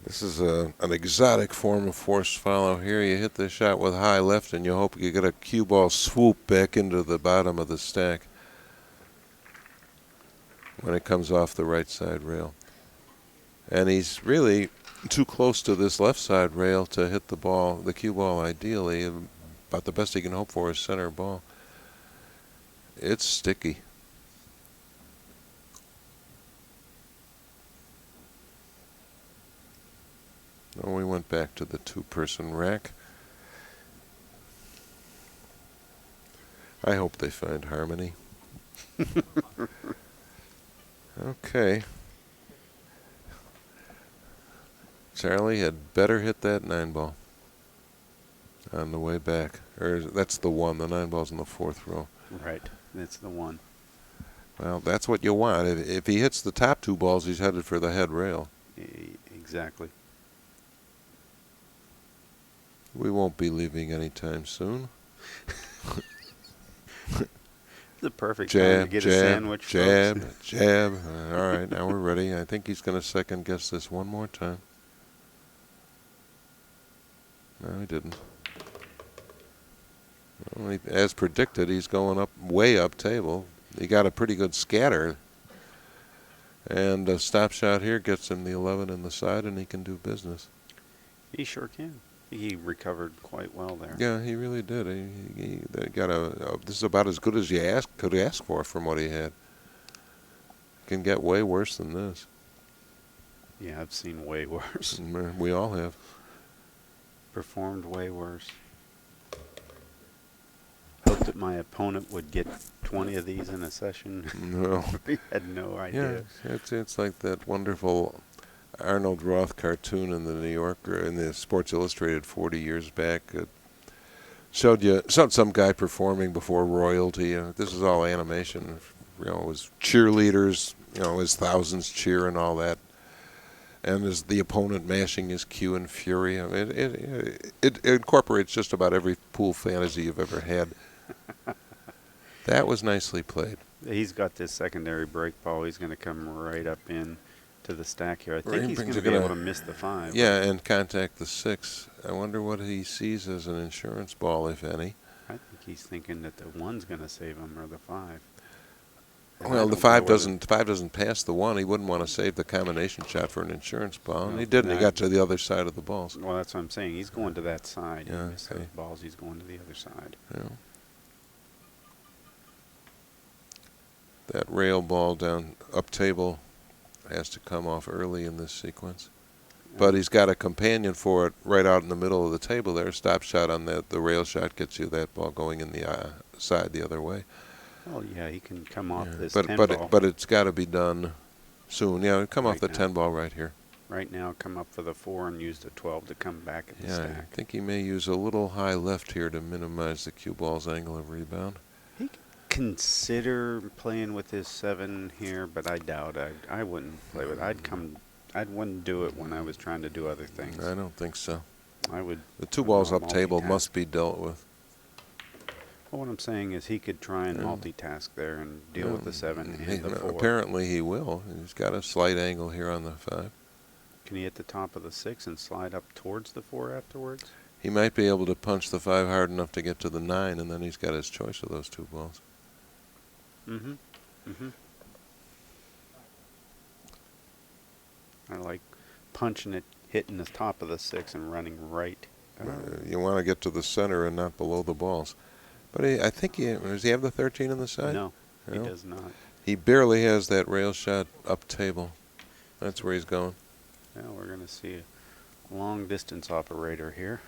This is an exotic form of forced follow here. You hit the shot with high left and you hope you get a cue ball swoop back into the bottom of the stack when it comes off the right side rail. And he's really too close to this left side rail to hit the ball, the cue ball ideally. About the best he can hope for is center ball. It's sticky. Oh, we went back to the 2-person rack. I hope they find harmony. Okay. Charlie had better hit that 9-ball on the way back. Or that's the 1. The 9-ball's in the 4th row. Right, that's the one. Well, that's what you want. If he hits the top 2 balls, he's headed for the head rail. Exactly. We won't be leaving anytime soon. The perfect time to get a sandwich. Jab, folks. jab. All right, now we're ready. I think he's going to second guess this one more time. No, he didn't. Well, as predicted, he's going up, way up table. He got a pretty good scatter. And a stop shot here gets him the 11 in the side, and he can do business. He sure can. He recovered quite well there. Yeah, he really did. He got this is about as good as you could ask for from what he had. Can get way worse than this. Yeah, I've seen way worse. We all have. Performed way worse. Hoped that my opponent would get 20 of these in a session. No. We had no idea. Yeah, it's like that wonderful Arnold Roth cartoon in the New Yorker, in the Sports Illustrated 40 years back. It showed some guy performing before royalty. This is all animation. It was cheerleaders, his thousands cheer and all that. And as the opponent mashing his cue in fury. It incorporates just about every pool fantasy you've ever had. That was nicely played. He's got this secondary break ball. He's going to come right up in to the stack here. I think Right, he's going he's to be gonna- able to miss the 5. Yeah, and contact the 6. I wonder what he sees as an insurance ball, if any. I think he's thinking that the 1's going to save him or the 5. And I Well, the don't know 5 whether- doesn't pass the 1. He wouldn't want to save the combination shot for an insurance ball, and No, he didn't. He no. got to the other side of the balls. Well, that's what I'm saying. He's going to that side. Yeah, He missed okay. those balls. He's going to the other side. Yeah. That rail ball down up table has to come off early in this sequence. But he's got a companion for it right out in the middle of the table there. Stop shot on the rail shot gets you that ball going in the side the other way. Well, yeah, he can come off Yeah, this but 10 but ball. but it's got to be done soon. Yeah, come off Right the now. 10 ball right here. Right now, come up for the 4 and use the 12 to come back at the Yeah, I stack. think he may use a little high left here to minimize the cue ball's angle of rebound. He consider playing with his 7 here, but I doubt I wouldn't play with. I wouldn't do it when I was trying to do other things. I don't think so. I would. The 2 balls up table multitask. must be dealt with. Well, what I'm saying is he could try and Yeah. multitask there and deal with the 7 He- and the 4. apparently he will. He's got a slight angle here on the 5. Can he hit the top of the 6 and slide up towards the 4 afterwards? He might be able to punch the 5 hard enough to get to the 9, and then he's got his choice of those 2 balls. Mm-hmm. Mm-hmm. I like punching it, hitting the top of the 6 and running right. You want to get to the center and not below the balls. But I think does he have the 13 on the side? No, he No? does not. He barely has that rail shot up table. That's where he's going. Now we're going to see a long distance operator here.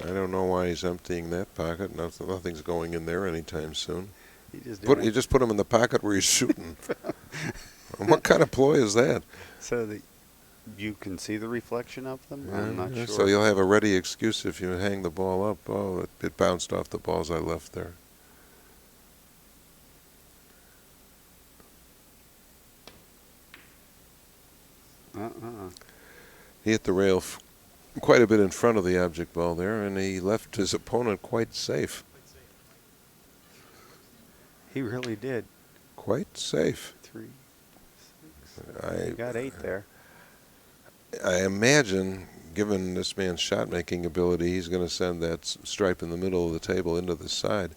I don't know why he's emptying that pocket. Nothing's going in there anytime soon. He just You just put him in the pocket where he's shooting. What kind of ploy is that? so that you can see the reflection of them. I'm not Yeah, sure. So you'll have a ready excuse if you hang the ball up. Oh, it bounced off the balls I left there. He hit the rail quite a bit in front of the object ball there, and he left his opponent quite safe. He really did. Quite safe. 3, 6. He got 8 there. I imagine, given this man's shot-making ability, he's going to send that stripe in the middle of the table into the side.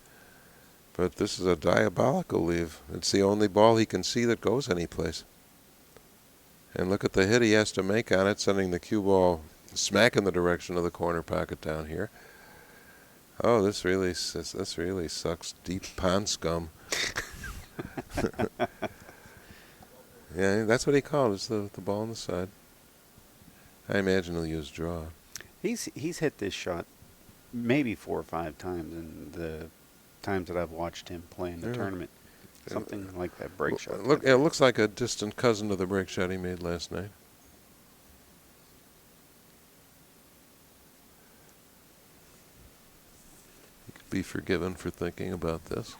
But this is a diabolical leave. It's the only ball he can see that goes anyplace. And look at the hit he has to make on it, sending the cue ball smack in the direction of the corner pocket down here. Oh, this really sucks deep pond scum. Yeah, that's what he called it, the ball on the side. I imagine he'll use draw. He's hit this shot maybe 4 or 5 times in the times that I've watched him play in the tournament. Something like that break shot. Look, it looks like a distant cousin to the break shot he made last night. He could be forgiven for thinking about this.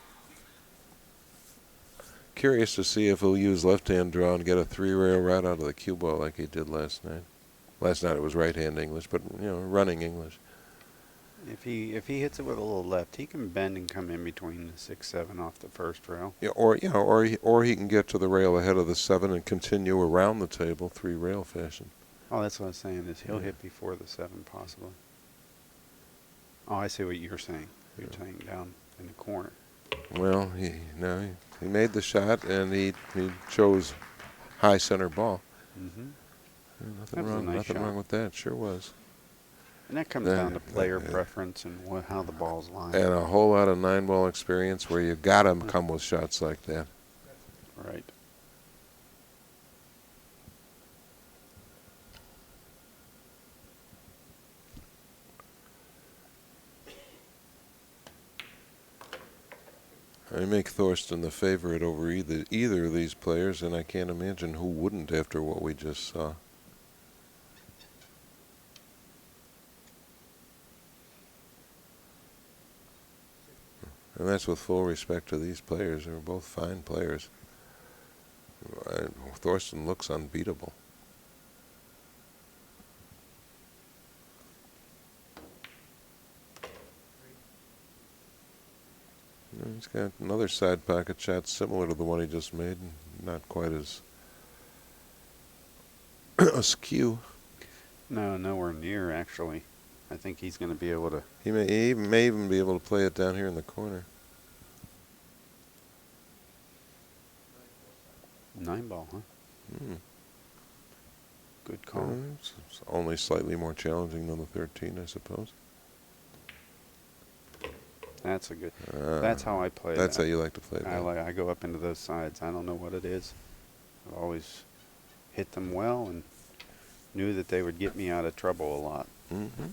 Curious to see if he'll use left-hand draw and get a 3-rail right out of the cue ball like he did last night. Last night it was right-hand English, but running English. If he hits it with a little left, he can bend and come in between the 6, 7 off the first rail. Yeah, or he can get to the rail ahead of the 7 and continue around the table 3-rail fashion. Oh, that's what I was saying, is he'll hit before the 7 possibly. Oh, I see what you're saying. You're saying down in the corner. Well, he made the shot and he chose high center ball. Mm-hmm. Nothing That was a wrong. nice Nothing shot. wrong with that. Sure was. And that comes down to player preference and how the ball's lined. And a whole lot of 9-ball experience where you gotta come with shots like that. Right. I make Thorsten the favorite over either of these players, and I can't imagine who wouldn't after what we just saw. And that's with full respect to these players. They're both fine players. Thorsten looks unbeatable. He's got another side pocket shot similar to the one he just made, not quite as askew. No, nowhere near, actually. I think he's going to be able to. He may even be able to play it down here in the corner. 9-ball, huh? Good call. It's only slightly more challenging than the 13, I suppose. That's a good. That's how I play. That's that. how you like to play that. I go up into those sides. I don't know what it is. I've always hit them well and knew that they would get me out of trouble a lot. Mm-hmm.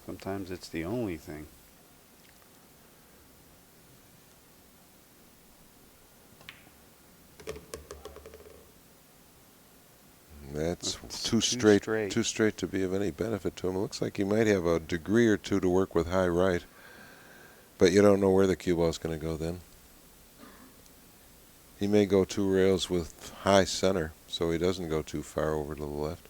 Sometimes it's the only thing. too straight to be of any benefit to him. It looks like he might have a degree or two to work with high right, but you don't know where the cue ball is going to go then. He may go 2 rails with high center, so he doesn't go too far over to the left.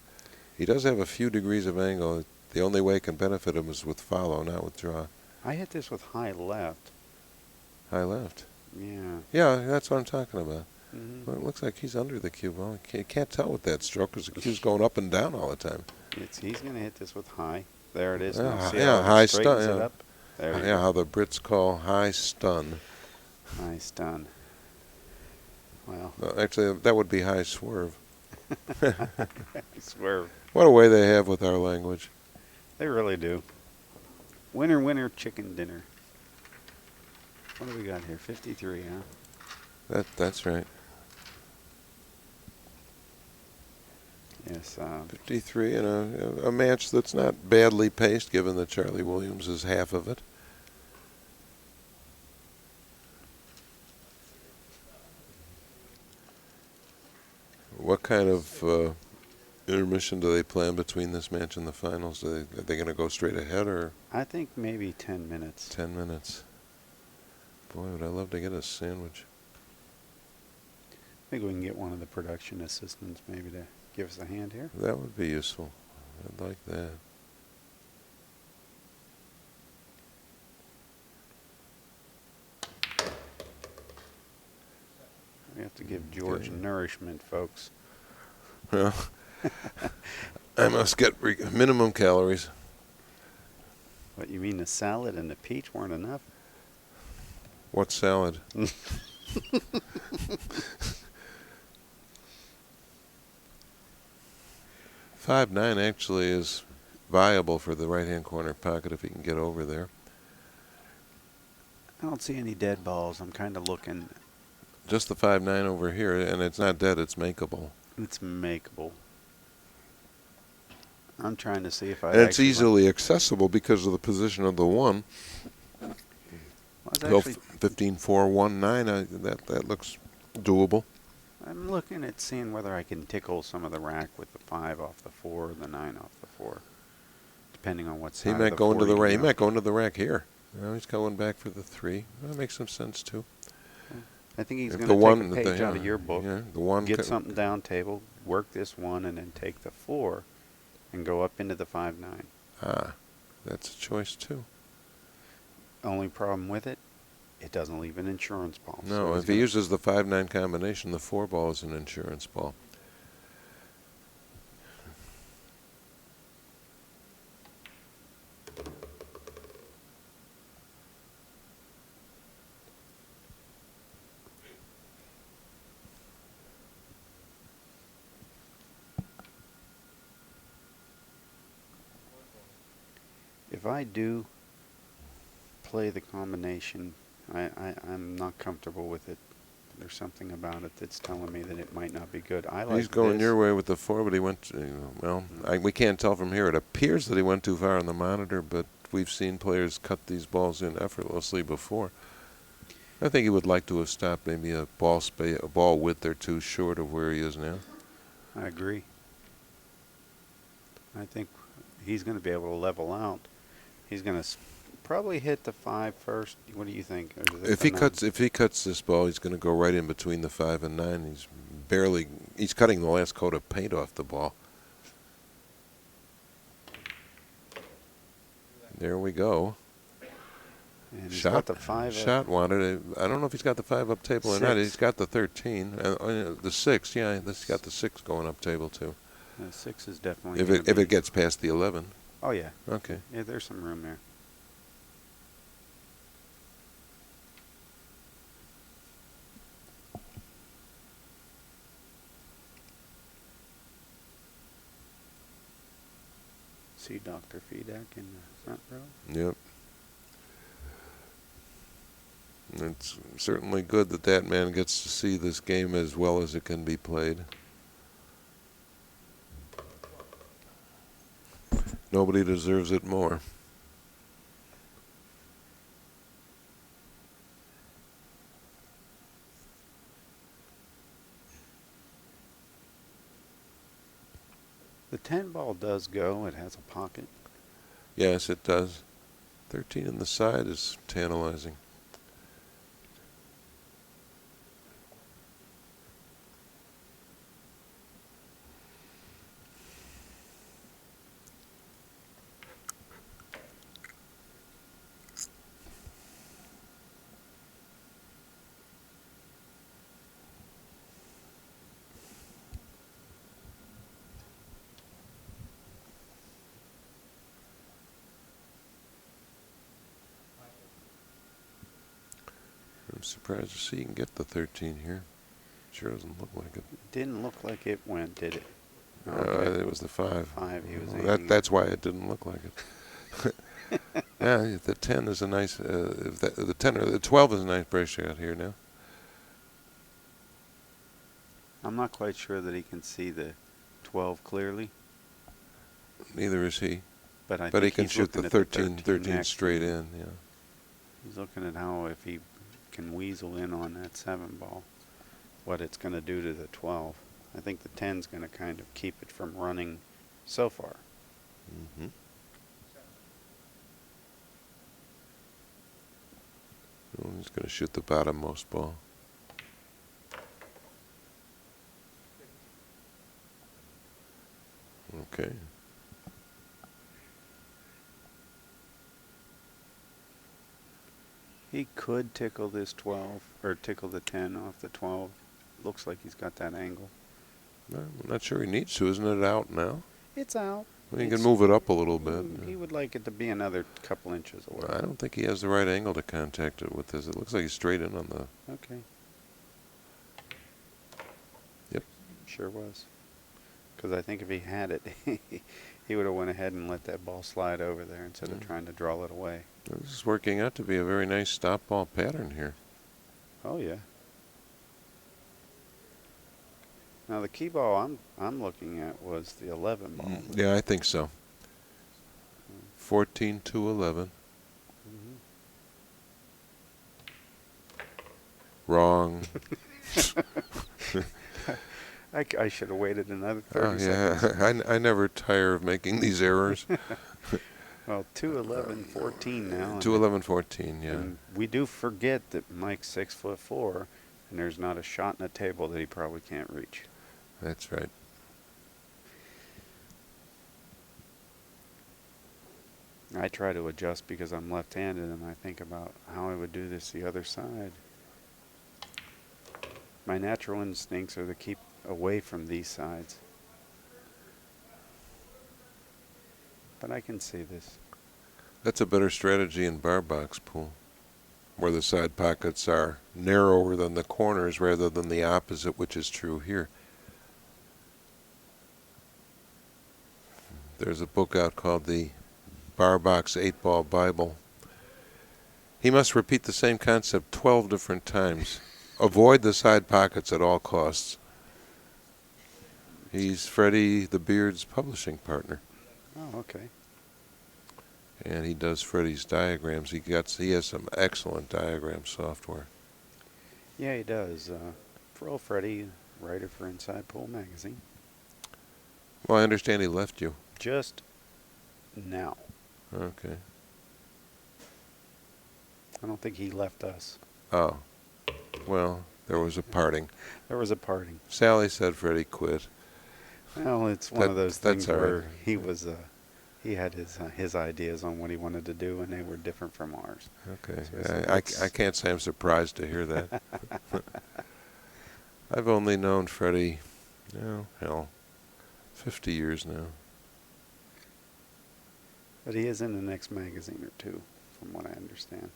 He does have a few degrees of angle. The only way it can benefit him is with follow, not with draw. I hit this with high left. High left. Yeah. Yeah, that's what I'm talking about. Mm-hmm. Well, it looks like he's under the cue ball. You can't tell with that stroke because the cue's going up and down all the time. He's going to hit this with high. There it is. Yeah, Now see yeah, how high it straightens stun. it Yeah, up? There you yeah, go. how the Brits call high stun. High stun. Well, Actually, that would be high swerve. I swear. What a way they have with our language. They really do. Winner, winner, chicken dinner. What do we got here? 53, huh? That's right. Yes. 53 in a match that's not badly paced, given that Charlie Williams is half of it. What kind of intermission do they plan between this match and the finals? Are they going to go straight ahead or I think maybe 10 minutes. 10 minutes? Boy, would I love to get a sandwich. I think we can get one of the production assistants maybe to give us a hand here. That would be useful. I'd like that. We have to give George Okay. nourishment, folks. Well, I must get minimum calories. What, you mean the salad and the peach weren't enough? What salad? 5'9" actually is viable for the right-hand corner pocket if he can get over there. I don't see any dead balls. I'm kind of looking. Just the 5'9" over here, and it's not dead, it's makeable. It's makeable. I'm trying to see if I. And it's actually easily accessible because of the position of the 1. I was actually, 15-4-1-9, that looks doable. I'm looking at seeing whether I can tickle some of the rack with the 5 off the 4 or the 9 off the 4, depending on what side He of might the go into 4 the you rack. He go. might go into the rack here. No, he's going back for the 3. That makes some sense too. I think he's If going the to one- take a the- page out of yeah, your book, yeah, the one get co- something down table, work this 1, and then take the 4 and go up into the 5-9. Ah, that's a choice too. Only problem with it, it doesn't leave an insurance ball. No, So if he's he gonna- uses the 5-9 combination, the 4 ball is an insurance ball. If I do play the combination, I'm not comfortable with it. There's something about it that's telling me that it might not be good. I like He's going this. your way with the 4, but he went, well, we can't tell from here. It appears that he went too far on the monitor, but we've seen players cut these balls in effortlessly before. I think he would like to have stopped maybe a ball width or 2 short of where he is now. I agree. I think he's going to be able to level out. He's going to probably hit the 5 first. What do you think? Or is it If the he 9? cuts this ball, he's going to go right in between the 5 and 9. He's cutting the last coat of paint off the ball. There we go. And he's got the 5 Shot wanted. I don't know if he's got the 5 up table or not. 6. He's got the 13. The 6, yeah. He's got the 6 going up table too. 6 is definitely. If gonna be- it gets past the 11. Oh yeah. Okay. Yeah, there's some room there. See Dr. Fedak in the front row. Yep. It's certainly good that that man gets to see this game as well as it can be played. Nobody deserves it more. The 10 ball does go. It has a pocket. Yes, it does. 13 in the side is tantalizing. I'm surprised to see you can get the 13 here. Sure doesn't look like it. Didn't look like it went, did it? It was the 5. 5 he was Well, aiming that's why it didn't look like it. Yeah, the 10 is a nice. The 10 or the 12 is a nice brace shot here now. I'm not quite sure that he can see the 12 clearly, Neither is he. but I But he think can he's shoot looking the at 13 next. straight in. Yeah. He's looking at how, if he can weasel in on that 7 ball, what it's going to do to the 12. I think the 10's going to kind of keep it from running so far. Mm-hmm. Well, he's going to shoot the bottommost ball. Okay. He could tickle this 12, or tickle the 10 off the 12. Looks like he's got that angle. I'm not sure he needs to. Isn't it out now? It's out. I mean, he It's- can move it up a little bit. He would like it to be another couple inches away. I don't think he has the right angle to contact it with this. It looks like he's straight in on the. Okay. Yep. Sure was. Because I think if he had it, he would have went ahead and let that ball slide over there instead of trying to draw it away. This is working out to be a very nice stop ball pattern here. Oh yeah. Now the key ball I'm looking at was the 11 ball. Yeah, I think so. 14 to 11. Wrong. I should have waited another 30 Oh, seconds. yeah, I never tire of making these errors. Well, 2-11-14 now. 2-11-14, yeah. And we do forget that Mike's 6'4", and there's not a shot in the table that he probably can't reach. That's right. I try to adjust because I'm left-handed, and I think about how I would do this the other side. My natural instincts are to keep away from these sides. But I can see this. That's a better strategy in bar box pool, where the side pockets are narrower than the corners rather than the opposite, which is true here. There's a book out called the Bar Box 8-Ball Bible. He must repeat the same concept 12 different times. Avoid the side pockets at all costs. He's Freddie the Beard's publishing partner, Oh, okay. and he does Freddie's diagrams. He has some excellent diagram software. Yeah, he does. For old Freddie, writer for Inside Pool Magazine. Well, I understand he left you. Just now. Okay. I don't think he left us. Oh. Well, there was a parting. There was a parting. Sally said Freddie quit. Well, it's one of those That's things all right. where he had his ideas on what he wanted to do, and they were different from ours. Okay. So I can't say I'm surprised to hear that. I've only known Freddie, 50 years now. But he is in the next magazine or two, from what I understand.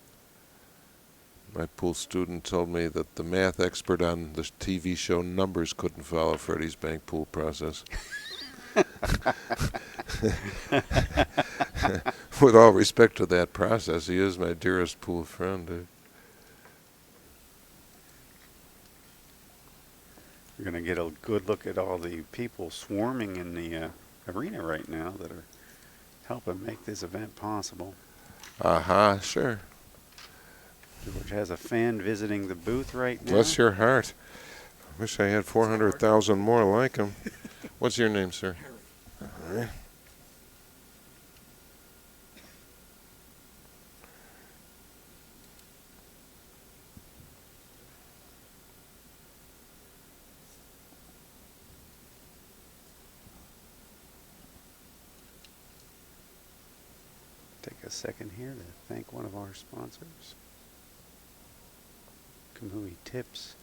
My pool student told me that the math expert on the TV show Numbers couldn't follow Freddie's bank pool process. With all respect to that process, he is my dearest pool friend. You're going to get a good look at all the people swarming in the arena right now that are helping make this event possible. Aha, sure. George has a fan visiting the booth right now. Bless your heart. Wish I had 400,000 more like him. What's your name, sir? All right. Take a second here to thank one of our sponsors. Kamui Tips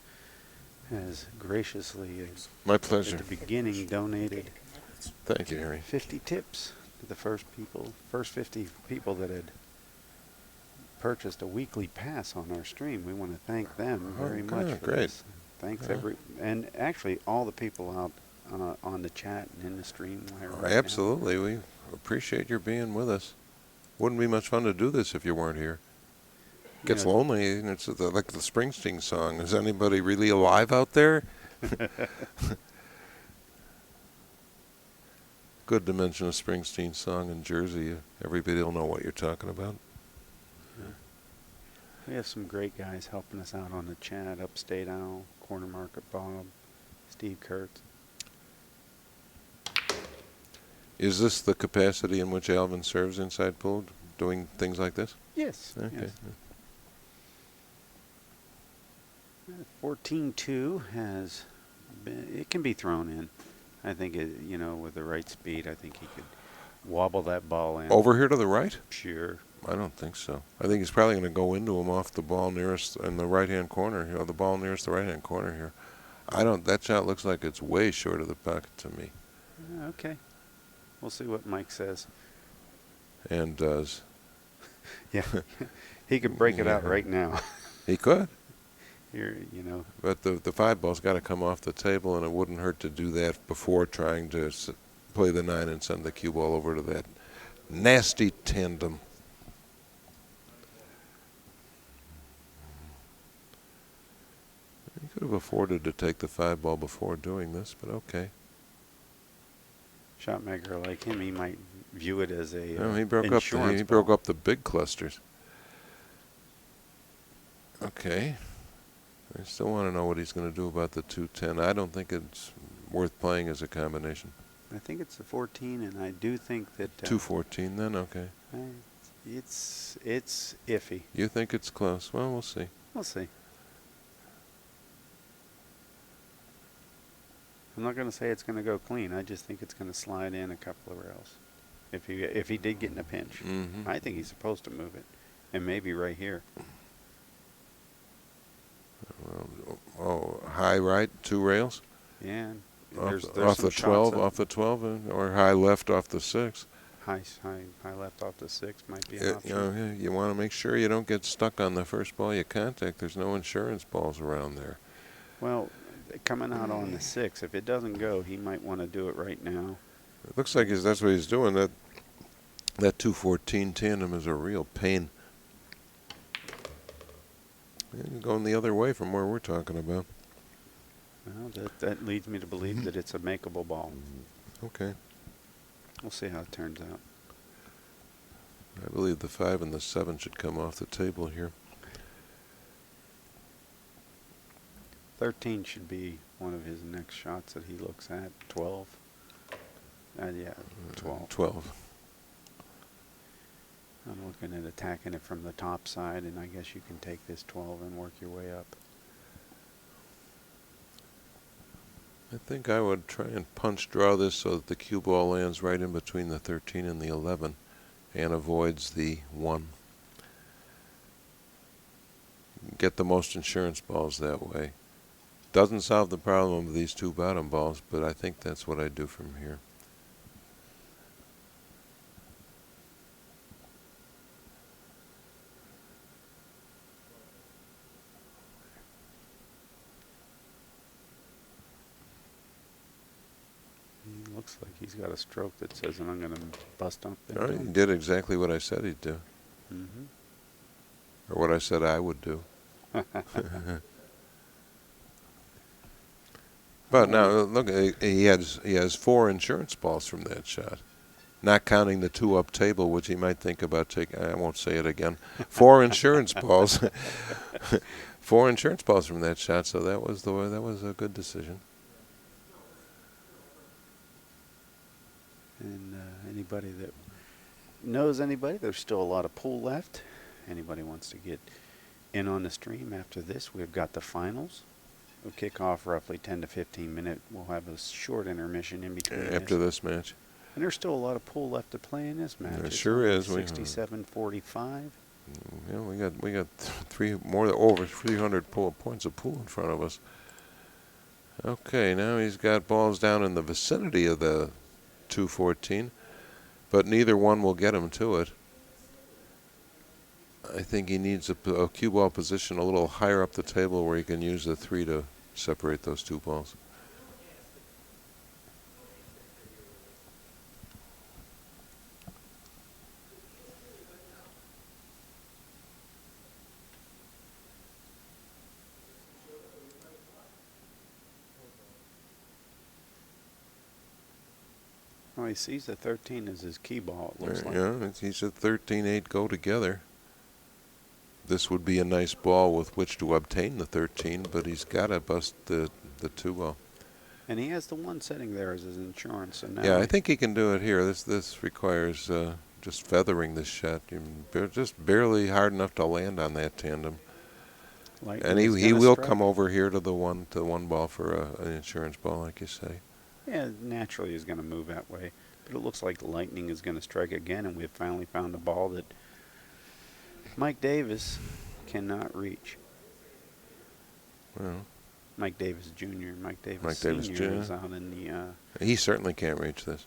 has graciously, My at pleasure. the beginning, donated Thank you, Harry. 50 tips to the first 50 people that had purchased a weekly pass on our stream. We want to thank them Oh, very good, much for great. this. Thanks Yeah. and actually all the people out on the chat and in the stream wire right now. Absolutely. We appreciate your being with us. Wouldn't be much fun to do this if you weren't here. Gets You know, lonely, and it's like the Springsteen song. Is anybody really alive out there? Good to mention a Springsteen song in Jersey. Everybody will know what you're talking about. We have some great guys helping us out on the chat. Upstate Owl, Corner Market Bob, Steve Kurtz. Is this the capacity in which Alvin serves inside pool, doing things like this? Yes. Okay. Yes. 14-2 has been, it can be thrown in. I think it, with the right speed, I think he could wobble that ball in. Over here to the right? Sure. I don't think so. I think he's probably going to go into him off the ball nearest in the right-hand corner. The ball nearest the right-hand corner here. That shot looks like it's way short of the pocket to me. Okay. We'll see what Mike says. And does. Yeah. He could break it out Yeah. right now. He could. Here, But the 5-ball's got to come off the table, and it wouldn't hurt to do that before trying to play the 9 and send the cue ball over to that nasty tandem. He could have afforded to take the 5-ball before doing this, but okay. shot maker like him, he might view it as a No, he broke up. insurance He broke ball. up the big clusters. Okay. I still want to know what he's going to do about the 210. I don't think it's worth playing as a combination. I think it's the 14, and I do think that 214 then, okay. it's iffy. You think it's close? Well, we'll see. We'll see. I'm not going to say it's going to go clean. I just think it's going to slide in a couple of rails. If he did get in a pinch, Mm-hmm. I think he's supposed to move it, and maybe right here. Oh, high right, 2 rails? Yeah. Off There's the some 12, shots off the 12, or high left off the 6. high left off the 6 might be an You option. you want to make sure you don't get stuck on the first ball you contact. There's no insurance balls around there. Well, coming out on the 6, if it doesn't go, he might want to do it right now. It looks like that's what he's doing. That 214 tandem is a real pain. And going the other way from where we're talking about. Well, that leads me to believe that it's a makeable ball. Okay. We'll see how it turns out. I believe the 5 and the 7 should come off the table here. 13 should be one of his next shots that he looks at. 12. Yeah, 12. 12. I'm looking at attacking it from the top side, and I guess you can take this 12 and work your way up. I think I would try and punch draw this so that the cue ball lands right in between the 13 and the 11 and avoids the 1. Get the most insurance balls that way. Doesn't solve the problem of these 2 bottom balls, but I think that's what I do from here. Looks like he's got a stroke that says, and I'm going to bust up All there. right, he did exactly what I said he'd do, Mm-hmm. or what I said I would do. But now look, he has 4 insurance balls from that shot, not counting the 2 up table, which he might think about taking. I won't say it again. 4 insurance balls, 4 insurance balls from that shot. So that was a good decision. And anybody that knows anybody, there's still a lot of pool left. Anybody wants to get in on the stream after this, we've got the finals. We'll kick off roughly 10 to 15 minutes. We'll have a short intermission in between After this match. And there's still a lot of pool left to play in this match. There It's sure only is. 67-45. Yeah, we got over 300 points of pool in front of us. Okay, now he's got balls down in the vicinity of the 214, but neither one will get him to it. I think he needs a cue ball position a little higher up the table where he can use the 3 to separate those two balls. Oh, he sees the 13 as his key ball, it looks like. Yeah, he's a 13-8 go together. This would be a nice ball with which to obtain the 13, but he's got to bust the 2 ball. And he has the 1 sitting there as his insurance. So now Yeah, I think he can do it here. This requires just feathering this shot. Just barely hard enough to land on that tandem. And he will come over here to the one ball for an insurance ball, like you say. Yeah, naturally he's going to move that way. But it looks like lightning is going to strike again, and we've finally found a ball that Mike Davis cannot reach. Well, Mike Davis Jr. Mike Davis Mike Davis Sr. Jr. is out in the... he certainly can't reach this.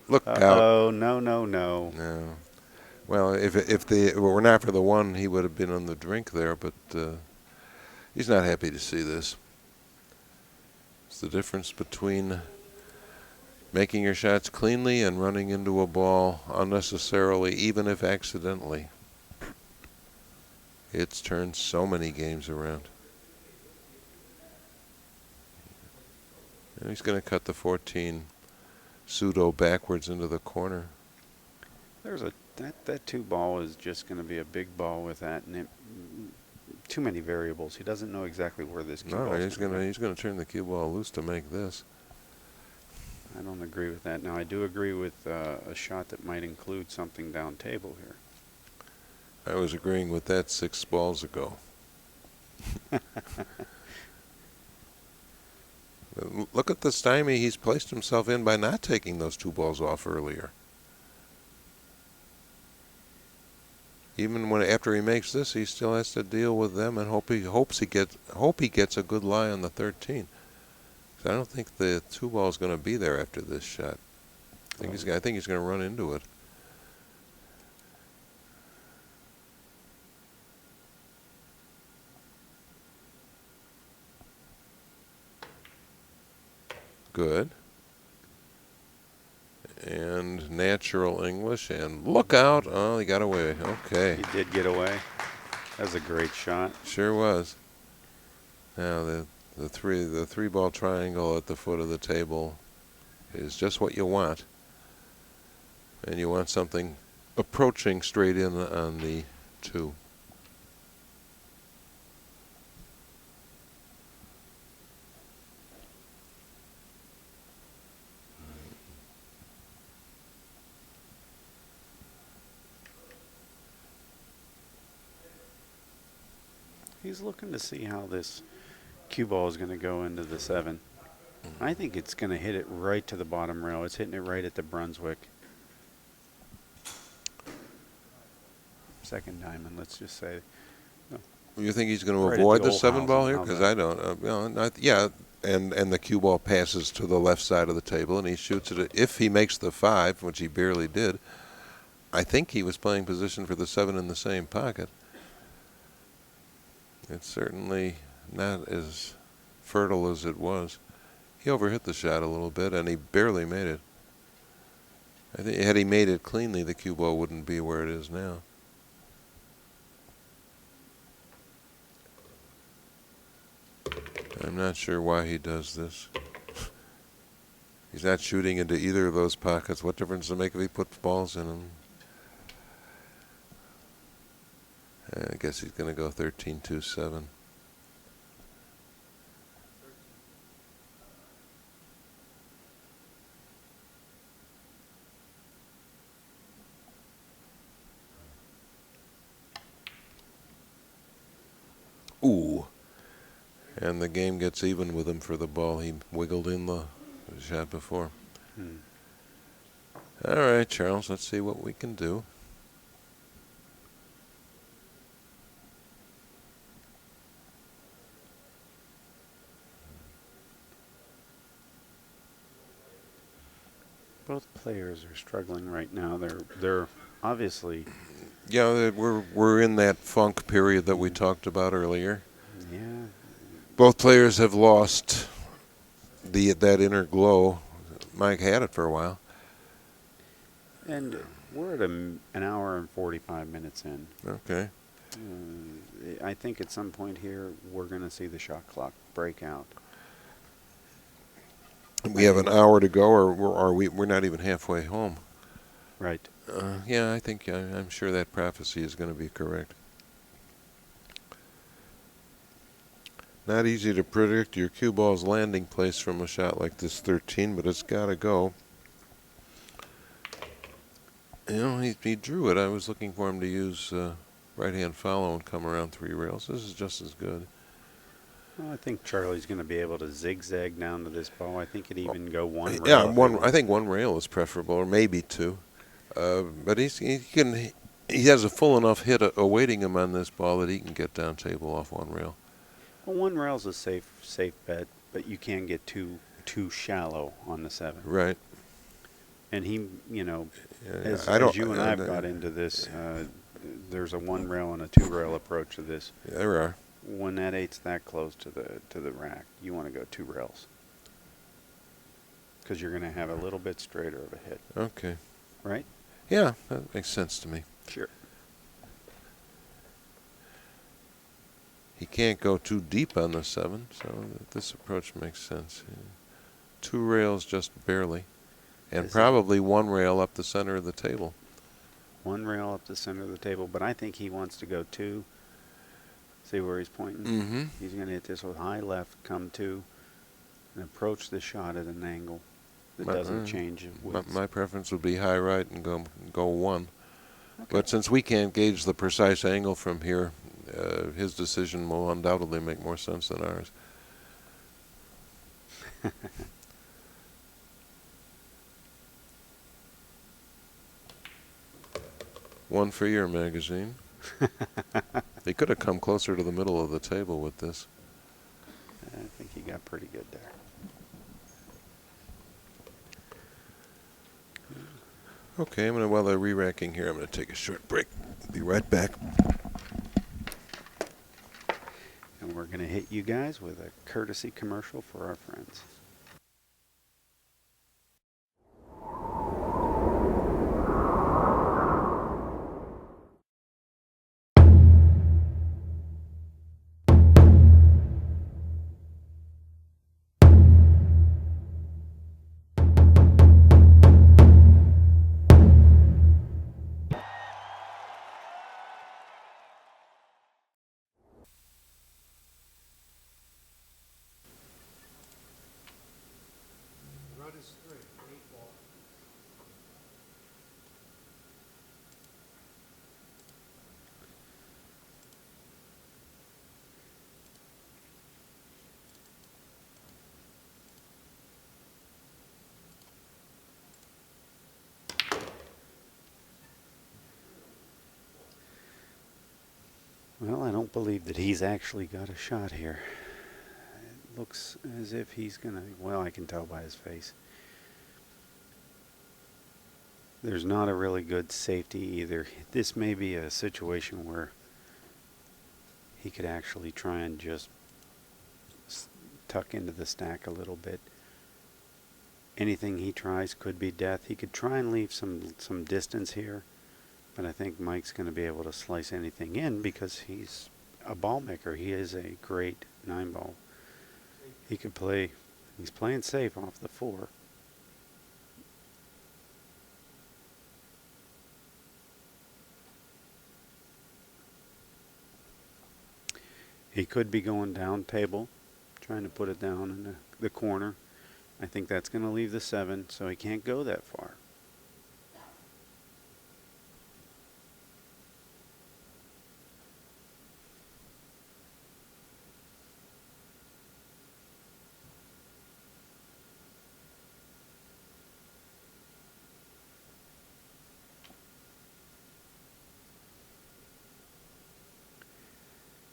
Look out. Oh, no. No. Well, if it were not for the 1, he would have been on the drink there, but he's not happy to see this. It's the difference between making your shots cleanly and running into a ball unnecessarily, even if accidentally. It's turned so many games around. And he's going to cut the 14 pseudo backwards into the corner. There's that 2 ball is just going to be a big ball with that, and too many variables. He doesn't know exactly where this cue ball is. He's going to turn the cue ball loose to make this. I don't agree with that. Now, I do agree with a shot that might include something down table here. I was agreeing with that 6 balls ago. Look at the stymie he's placed himself in by not taking those 2 balls off earlier. Even after he makes this, he still has to deal with them and hope he gets a good lie on the 13. I don't think the 2 ball is going to be there after this shot. I think he's going to run into it. Good. And natural English, and look out. Oh, he got away. Okay. He did get away. That was a great shot. Sure was. Now the 3 ball triangle at the foot of the table is just what you want. And you want something approaching straight in on the 2. He's looking to see how this cue ball is going to go into the 7. I think it's going to hit it right to the bottom rail. It's hitting it right at the Brunswick. Second diamond, let's just say. You think he's going to Right at avoid the the 7 ball here? Olshausen, Because I don't. Yeah, and the cue ball passes to the left side of the table, and he shoots it. If he makes the 5, which he barely did, I think he was playing position for the 7 in the same pocket. It's certainly not as fertile as it was. He overhit the shot a little bit, and he barely made it. I think had he made it cleanly, the cue ball wouldn't be where it is now. I'm not sure why he does this. He's not shooting into either of those pockets. What difference does it make if he puts balls in them? I guess he's going to go 13-2-7. Ooh. And the game gets even with him for the ball. He wiggled in the shot before. All right, Charles, let's see what we can do. Both players are struggling right now. They're obviously. Yeah, we're in that funk period that we talked about earlier. Yeah. Both players have lost that inner glow. Mike had it for a while. And we're at an hour and 45 minutes in. Okay. I think at some point here we're going to see the shot clock break out. We have an hour to go, or are we? We're not even halfway home. Right. Yeah, I think I'm sure that prophecy is going to be correct. Not easy to predict your cue ball's landing place from a shot like this 13, but it's got to go. You know, he drew it. I was looking for him to use right-hand follow and come around 3 rails. This is just as good. Well, I think Charlie's going to be able to zigzag down to this ball. I think it'd even go one rail. Yeah, I think 1 rail is preferable, or maybe 2. But he has a full enough hit awaiting him on this ball that he can get down table off 1 rail. Well, 1 rail's a safe bet, but you can't get too shallow on the 7. Right. And he, you know, Yeah, as you and I've got into this, there's a 1 rail and a 2 rail approach to this. There are. When that 8's that close to the rack, you want to go 2 rails because you're going to have a little bit straighter of a hit. Okay. Right? Yeah, that makes sense to me. Sure. He can't go too deep on the 7, so this approach makes sense. 2 rails just barely, and probably 1 rail up the center of the table. 1 rail up the center of the table, but I think he wants to go 2. See where he's pointing? Mm-hmm. He's going to hit this with high left, come 2, and approach the shot at an angle that doesn't change. My preference would be high right and go 1. Okay. But since we can't gauge the precise angle from here, his decision will undoubtedly make more sense than ours. One for your magazine. He could have come closer to the middle of the table with this. I think he got pretty good there. Okay, while they're re-racking here, I'm going to take a short break. Be right back. And we're going to hit you guys with a courtesy commercial for our friends. Well, I don't believe that he's actually got a shot here. It looks as if he's going to, well, I can tell by his face. There's not a really good safety either. This may be a situation where he could actually try and just tuck into the stack a little bit. Anything he tries could be death. He could try and leave some distance here. But I think Mike's going to be able to slice anything in because he's a ball maker. He is a great 9-ball. He could play. He's playing safe off the 4. He could be going down table, trying to put it down in the corner. I think that's going to leave the 7, so he can't go that far.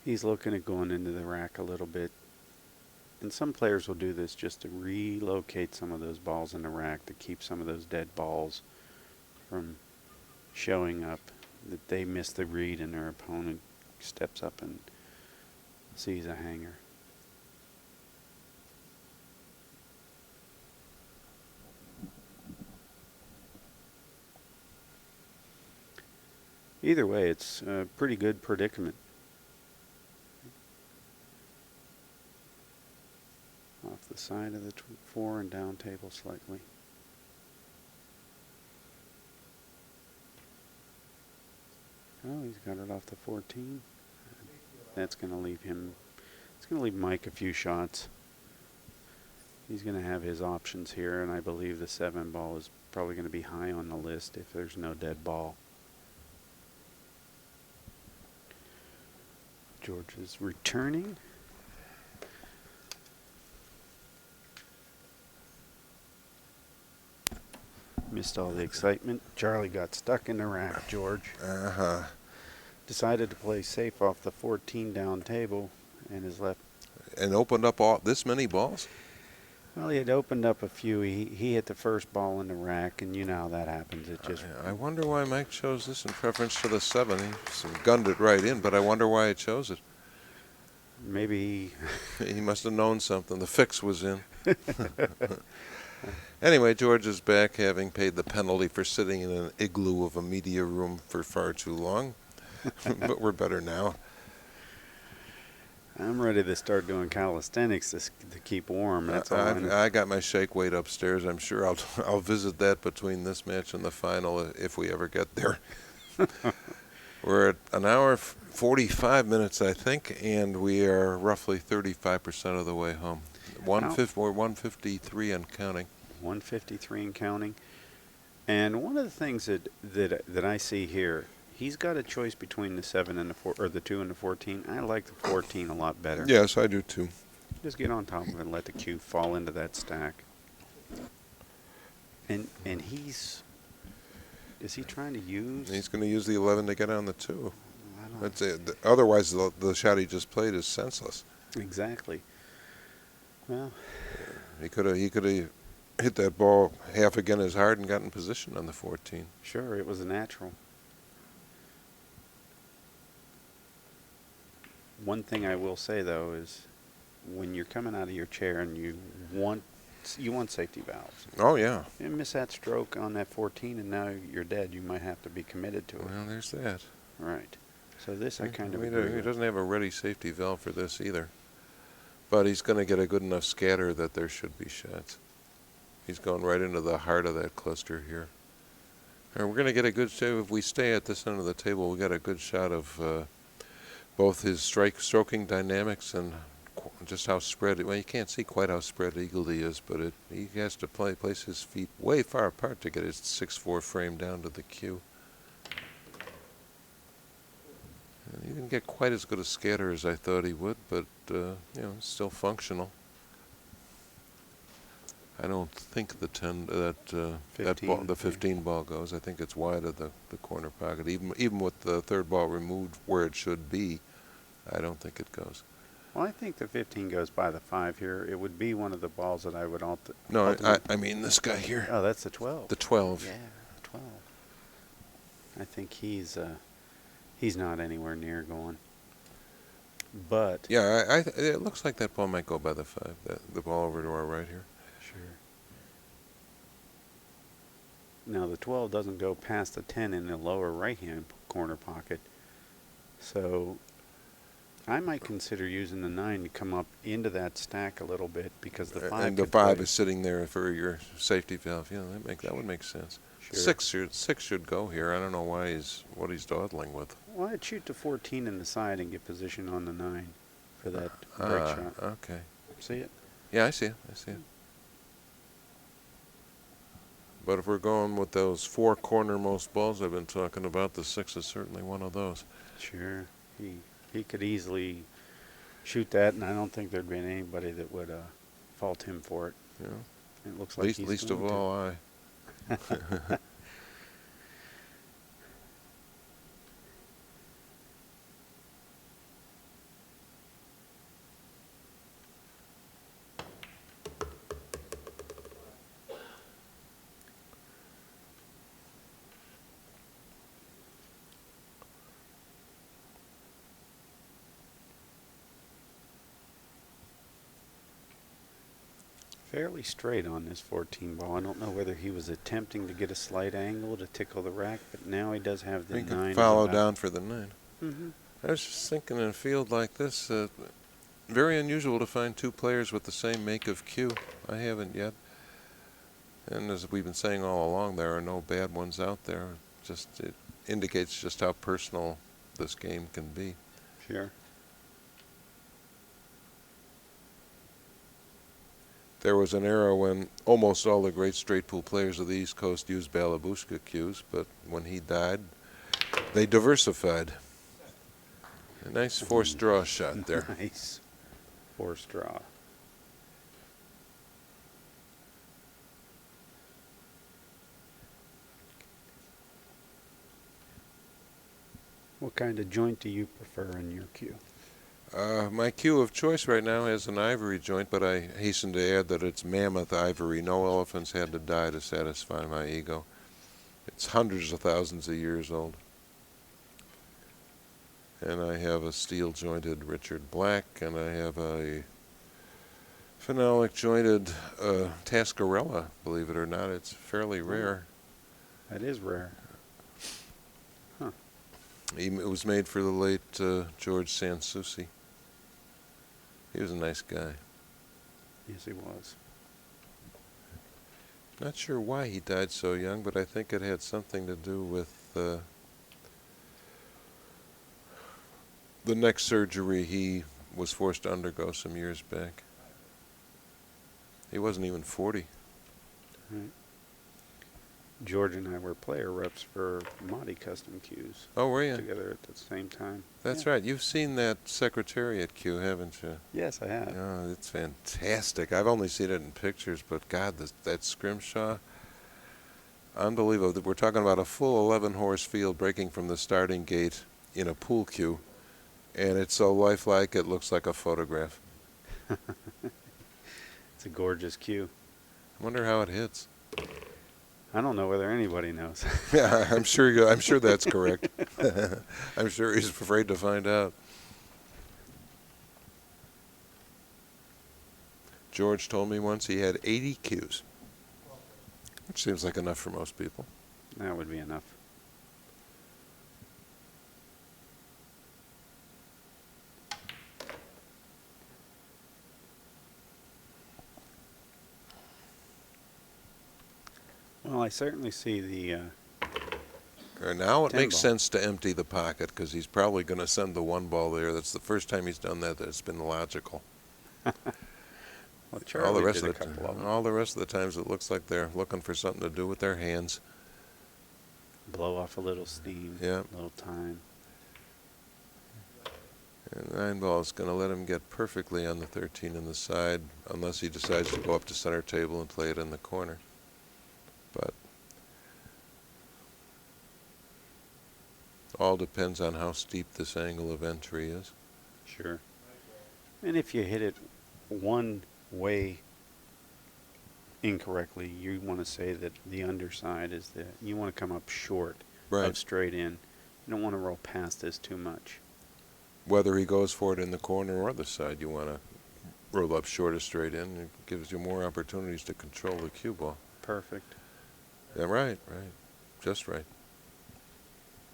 He's looking at going into the rack a little bit. And some players will do this just to relocate some of those balls in the rack to keep some of those dead balls from showing up, that they miss the read and their opponent steps up and sees a hanger. Either way, it's a pretty good predicament. Off the side of the 4 and down table slightly. Oh, he's got it off the 14. That's going to leave him, it's going to leave Mike a few shots. He's going to have his options here, and I believe the 7 ball is probably going to be high on the list if there's no dead ball. George is returning. Missed all the excitement. Charlie got stuck in the rack, George. Decided to play safe off the 14 down table and is left. And opened up all this many balls? Well, he had opened up a few. He hit the first ball in the rack, and you know how that happens. It just. I wonder why Mike chose this in preference to the 7. He gunned it right in, but I wonder why he chose it. Maybe he must have known something. The fix was in. Anyway, George is back, having paid the penalty for sitting in an igloo of a media room for far too long. But we're better now. I'm ready to start doing calisthenics to keep warm. That's all. I got my shake weight upstairs. I'm sure I'll visit that between this match and the final if we ever get there. We're at an hour 45 minutes, I think, and we are roughly 35% of the way home. We're 153 and counting. 153 and counting. And one of the things that I see here, he's got a choice between the 7 and the 4, or the 2 and the 14. I like the 14 a lot better. Yes, I do too. Just get on top of it and let the cue fall into that stack. And is he trying to use? He's going to use the 11 to get on the 2. I don't Otherwise, the shot he just played is senseless. Exactly. Well, he could have hit that ball half again as hard and got in position on the 14. sure, it was a natural. One thing I will say though is, when you're coming out of your chair and you want safety valves. Oh yeah. You miss that stroke on that 14 and now you're dead. You might have to be committed to it. Well, there's that. Right. So this I kind of He agree with. doesn't have a ready safety valve for this either. But he's going to get a good enough scatter that there should be shots. He's going right into the heart of that cluster here. And we're going to get a good shot. If we stay at this end of the table, we'll get a good shot of both his stroking dynamics and just how spread. Well, you can't see quite how spread eagled he is, but he has to place his feet way far apart to get his 6'4" frame down to the cue. And he didn't get quite as good a scatter as I thought he would, but it's still functional. I don't think the 15 ball goes. I think it's wide of the corner pocket. Even with the 3rd ball removed where it should be, I don't think it goes. Well, I think the 15 goes by the 5 here. It would be one of the balls that I would No, I mean this guy here. Oh, that's the 12. The 12. Yeah, 12. I think he's not anywhere near going. But yeah, it looks like that ball might go by the 5. The ball over to our right here. sure. Now the 12 doesn't go past the 10 in the lower right-hand corner pocket. So I might consider using the 9 to come up into that stack a little bit, because the 5 and the 5 is sitting there for your safety valve. Yeah, that would make sense. Sure. 6 should go here. I don't know what he's dawdling with. Well, I'd shoot the 14 in the side and get position on the 9 for that break shot. Okay. See it? Yeah, I see it. But if we're going with those 4 cornermost balls I've been talking about, the 6 is certainly one of those. Sure. He could easily shoot that, and I don't think there'd be anybody that would fault him for it. Yeah. It looks like he's least of going to. all I. fairly straight on this 14 ball. I don't know whether he was attempting to get a slight angle to tickle the rack, but now he does have the He 9. can as follow about- down for the 9. Mhm. I was just thinking in a field like this, very unusual to find two players with the same make of cue. I haven't yet. And as we've been saying all along, there are no bad ones out there. Just it indicates just how personal this game can be. Sure. There was an era when almost all the great straight pool players of the East Coast used Balabushka cues, but when he died, they diversified. A nice forced draw shot there. Nice. Forced draw. What kind of joint do you prefer in your cue? My cue of choice right now has an ivory joint, but I hasten to add that it's mammoth ivory. No elephants had to die to satisfy my ego. It's hundreds of thousands of years old. And I have a steel jointed Richard Black, and I have a phenolic jointed Tascarella, believe it or not. It's fairly rare. That is rare. It was made for the late George Sanssouci. He was a nice guy. Yes, he was. Not sure why he died so young, but I think it had something to do with the neck surgery he was forced to undergo some years back. He wasn't even 40. Right. George and I were player reps for Monty Custom Cues Oh, were you? together at the same time. That's Yeah. right. You've seen that Secretariat cue, haven't you? Yes, I have. Oh, it's fantastic. I've only seen it in pictures, but God, that scrimshaw, unbelievable. We're talking about a full 11-horse field breaking from the starting gate in a pool cue, and it's so lifelike it looks like a photograph. It's a gorgeous cue. I wonder how it hits. I don't know whether anybody knows. Yeah, I'm sure that's correct. I'm sure he's afraid to find out. George told me once he had 80 cues, which seems like enough for most people. That would be enough. Well, I certainly see the Now it 10 makes ball. sense to empty the pocket because he's probably going to send the 1 ball there. That's the first time he's done that. That's been logical. well, Charlie all the rest did a of the couple of them. all the rest of the times it looks like they're looking for something to do with their hands. Blow off a little steam, Yeah. a little time. And 9 ball is going to let him get perfectly on the 13 in the side unless he decides to go up to center table and play it in the corner. But all depends on how steep this angle of entry is. Sure. And if you hit it one way incorrectly, you want to say that the underside is you want to come up short Right. of straight in. You don't want to roll past this too much. Whether he goes for it in the corner or the side, you want to roll up short or straight in. It gives you more opportunities to control the cue ball. Perfect. Yeah, right. Just right.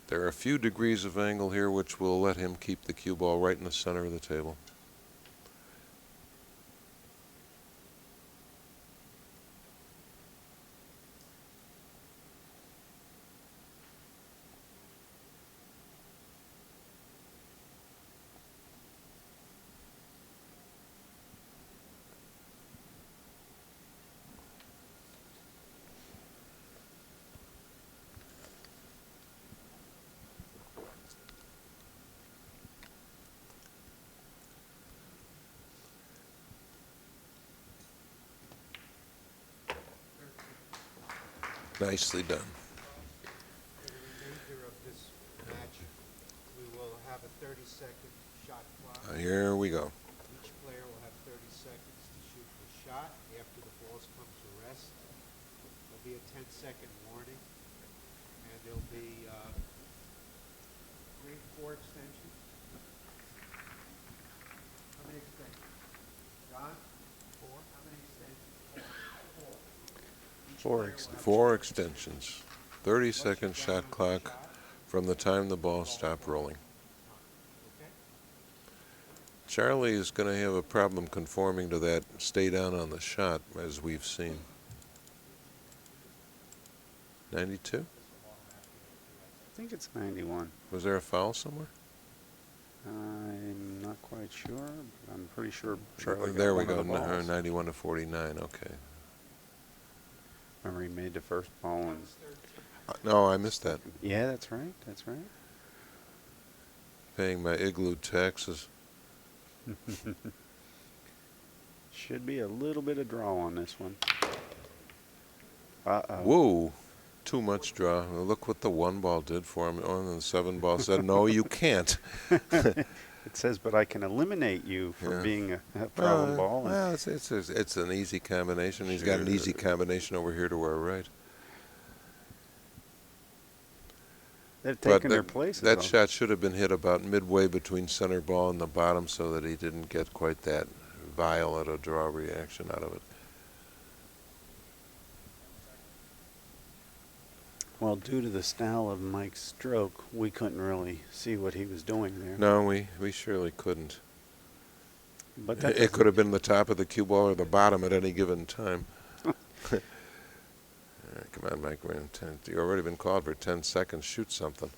There are a few degrees of angle here which will let him keep the cue ball right in the center of the table. Nicely done. For the remainder of this match, we will have a 30-second shot clock. Here we go. Each player will have 30 seconds to shoot the shot. After the balls come to rest, there'll be a 10-second warning, and there'll be grade 4 extension. How many extensions? John? 4. How many extensions? 4 extensions. 30-second shot clock from the time the ball stopped rolling. Charlie is going to have a problem conforming to that stay down on the shot, as we've seen. 92? I think it's 91. Was there a foul somewhere? I'm not quite sure. But I'm pretty sure Charlie got There we one of go. the balls. 91 to 49. Okay. Remember, he made the first ball. And No, I missed that. yeah, that's right. That's right. Paying my igloo taxes. Should be a little bit of draw on this one. Uh-oh. Whoa. Too much draw. Well, look what the 1 ball did for him. Oh, and the 7 ball said, no, you can't. It says, but I can eliminate you for Yeah. being a problem ball. And Well, it's an easy combination. He's got an easy combination over here to our right. they've But taken their places. that though. shot should have been hit about midway between center ball and the bottom so that he didn't get quite that violent a draw reaction out of it. Well, due to the style of Mike's stroke, we couldn't really see what he was doing there. No, we surely couldn't. But that It could have been the top of the cue ball or the bottom at any given time. All right, come on, Mike. We're in 10. You've already been called for 10 seconds. Shoot something.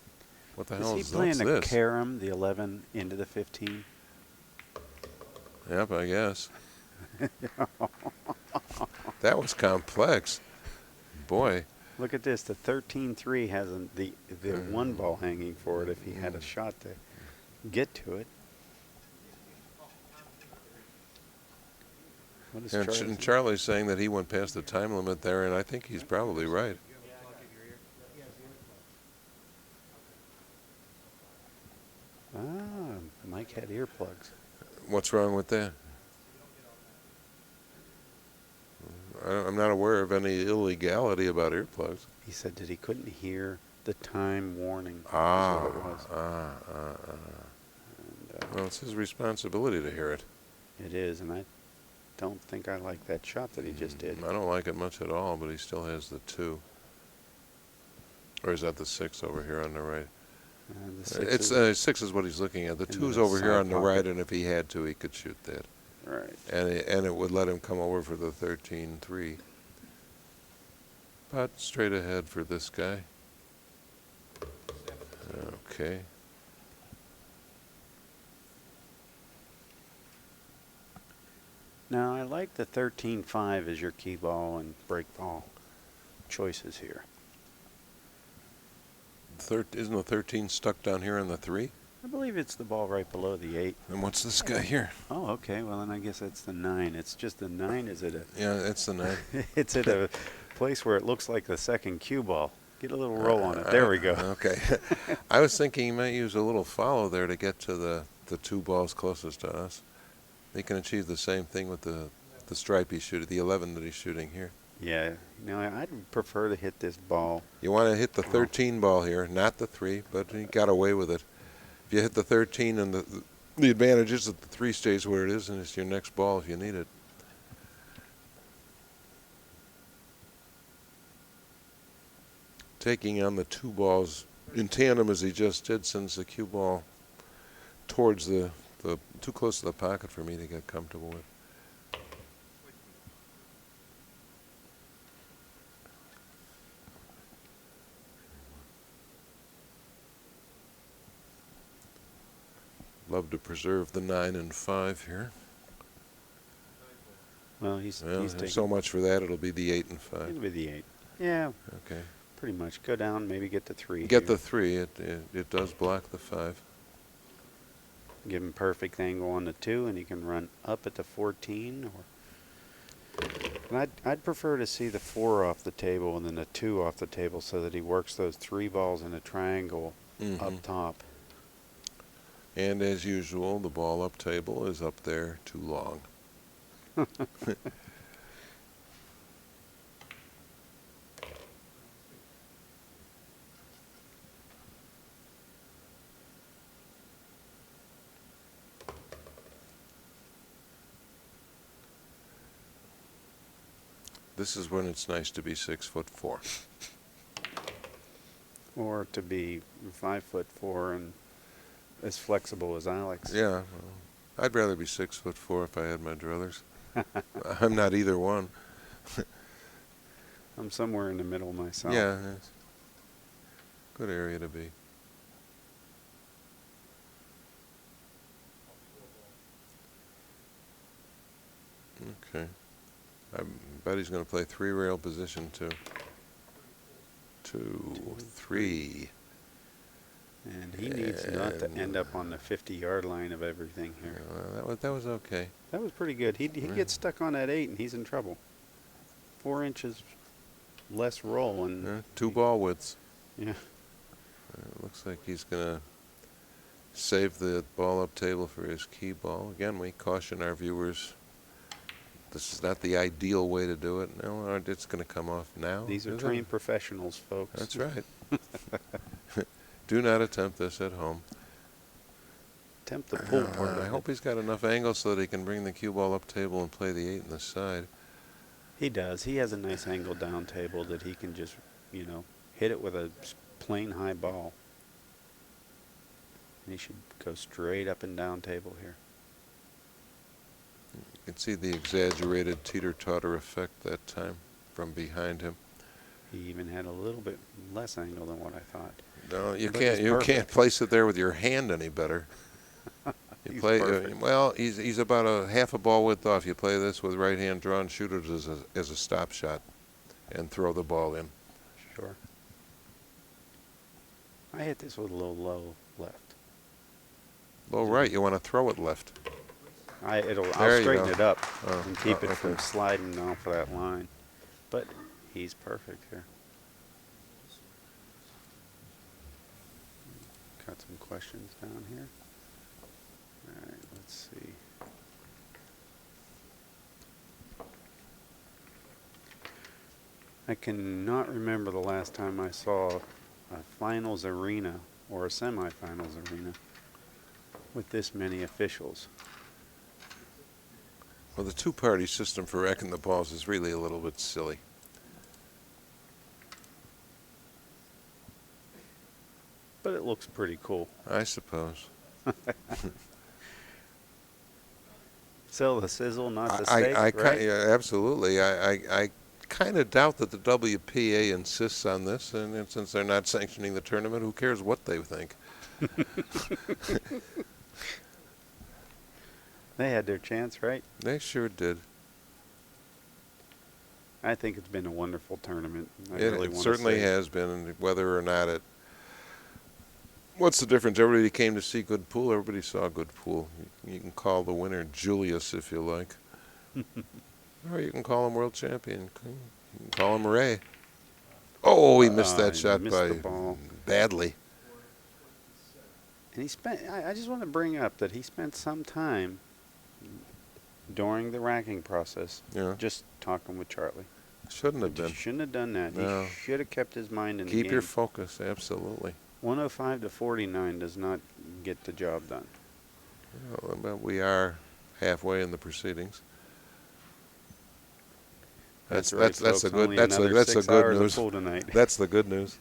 What the hell is is he playing what's the this? carom, the 11, into the 15? Yep, I guess. That was complex. Boy. Look at this. The 13-3 has the 1 ball hanging for it if he had a shot to get to it. What is And Charlie's- Charlie's saying that he went past the time limit there, and I think he's probably right. Ah, Mike had earplugs. What's wrong with that? I'm not aware of any illegality about earplugs. He said that he couldn't hear the time warning. is Ah, what it was. And, Well, it's his responsibility to hear it. it is, and I don't think I like that shot that he just did. I don't like it much at all, but he still has the 2. Or is that the 6 over here on the right? The six It's is- 6 is what he's looking at. The in 2's the over here side on the right, pocket. and if he had to, he could shoot that. right. And it would let him come over for the 13-3. But straight ahead for this guy. Okay. Now, I like the 13-5 as your key ball and break ball choices here. Isn't the 13 stuck down here on the 3? I believe it's the ball right below the 8. And what's this guy here? Oh, okay. Well, then I guess that's the 9. It's just the 9 is at a Yeah, that's the 9. it's at a place where it looks like the second cue ball. Get a little roll on it. There we go. Okay. I was thinking he might use a little follow there to get to the 2 balls closest to us. They can achieve the same thing with the stripe he's shooting, the 11 that he's shooting here. Yeah. No, I'd prefer to hit this ball. You want to hit the 13 ball here, not the 3, but he got away with it. If you hit the 13, and the advantage is that the 3 stays where it is, and it's your next ball if you need it. Taking on the 2 balls in tandem as he just did sends the cue ball towards the too close to the pocket for me to get comfortable with. Love to preserve the 9 and 5 here. Well, he's Well, taking. so much for that. It'll be the 8 and 5. It'll be the 8. Yeah, Okay. pretty much. Go down, maybe get the 3. Get here. the 3. It does block the 5. Give him perfect angle on the 2, and he can run up at the 14. And I'd prefer to see the 4 off the table and then the 2 off the table so that he works those 3 balls in a triangle Mhm. up top. And as usual, the ball up table is up there too long. This is when it's nice to be 6'4". Or to be 5'4" and as flexible as Alex. Yeah, well, I'd rather be 6'4" if I had my druthers. I'm not either one. I'm somewhere in the middle myself. Yeah, it's a good area to be. Okay. I bet he's going to play 3-rail position 2. 2, 3. And he needs not to end up on the 50-yard line of everything here. That was okay. That was pretty good. He gets stuck on that 8 and he's in trouble. 4 inches less roll and 2 ball widths. yeah. Looks like he's going to save the ball up table for his key ball. Again, we caution our viewers, this is not the ideal way to do it. No, it's going to come off now. These are isn't it? trained professionals, folks. That's right. Do not attempt this at home. Attempt the pull part. I hope he's got enough angle so that he can bring the cue ball up table and play the 8 in the side. He does. He has a nice angle down table that he can just, hit it with a plain high ball. And he should go straight up and down table here. You can see the exaggerated teeter-totter effect that time from behind him. He even had a little bit less angle than what I thought. No, you But can't. he's You can't perfect. place it there with your hand any better. You He's play perfect. well. He's about a half a ball width off. You play this with right hand drawn, shoot it as a stop shot, and throw the ball in. Sure. I hit this with a little low left. Low right. You want to throw it left. I'll There you straighten go. it up Oh, and keep it okay. from sliding off of that line. But he's perfect here. Got some questions down here. All right, let's see. I cannot remember the last time I saw a finals arena or a semifinals arena with this many officials. Well, the two-party system for wrecking the balls is really a little bit silly. But it looks pretty cool. I suppose. Sell the sizzle, not the steak, right? Yeah, absolutely. I kind of doubt that the WPA insists on this, and since they're not sanctioning the tournament, who cares what they think? They had their chance, right? They sure did. I think it's been a wonderful tournament. It certainly has been, and whether or not it. What's the difference? Everybody came to see good pool. Everybody saw good pool. You can call the winner Julius if you like. Or you can call him world champion. You can call him Ray. Oh, he missed that he shot missed by the ball. badly. And he spent, I just want to bring up that he spent some time during the racking process Yeah. just talking with Charlie. Shouldn't have He been. shouldn't have done that. No. He should have kept his mind in the Keep game. your focus, absolutely. 105 to 49 does not get the job done. Well, but we are halfway in the proceedings. That's right, the folks. good Only that's the another 6 good hours of news. pool tonight. That's the good news.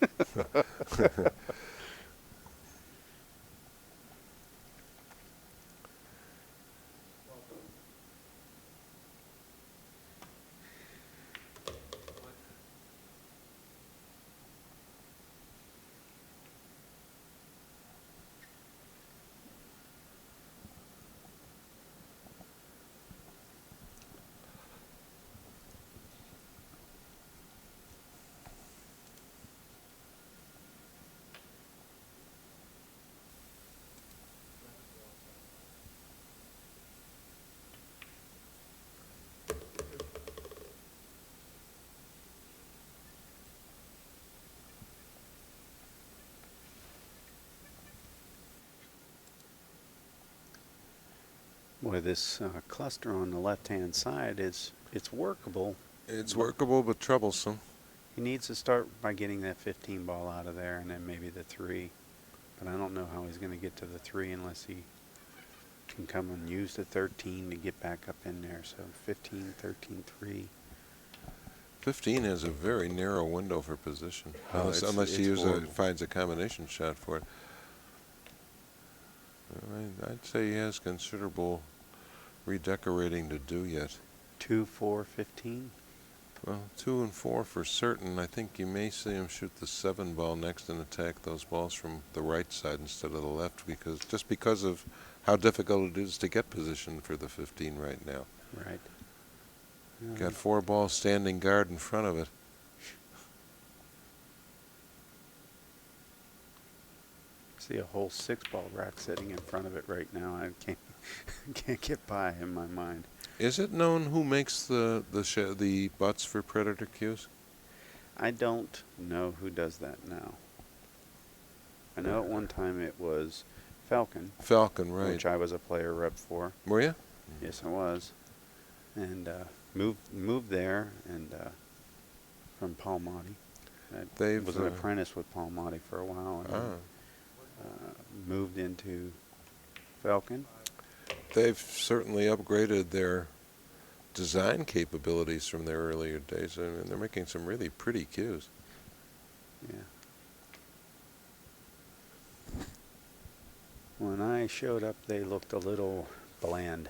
Boy, this cluster on the left-hand side it's workable. It's workable but troublesome. He needs to start by getting that 15 ball out of there and then maybe the 3. But I don't know how he's going to get to the 3 unless he can come and use the 13 to get back up in there. So 15, 13, 3. 15 has a very narrow window for position, Oh, unless it's horrible. finds a combination shot for it. I'd say he has considerable redecorating to do yet. 2, 4, 15. Well, 2 and 4 for certain. I think you may see him shoot the 7 ball next and attack those balls from the right side instead of the left, because of how difficult it is to get position for the 15 right now. Right. Got 4 balls standing guard in front of it. See a whole 6-ball rack sitting in front of it right now. I can't get by in my mind. Is it known who makes the butts for predator cues? I don't know who does that now. I know at one time it was Falcon, Falcon, right? which I was a player rep for. Were you? Yes, I was, and moved there and from Paul Motti. I was an apprentice with Paul Motti for a while, and then, moved into Falcon. They've certainly upgraded their design capabilities from their earlier days. I mean, they're making some really pretty cues. Yeah. When I showed up, they looked a little bland.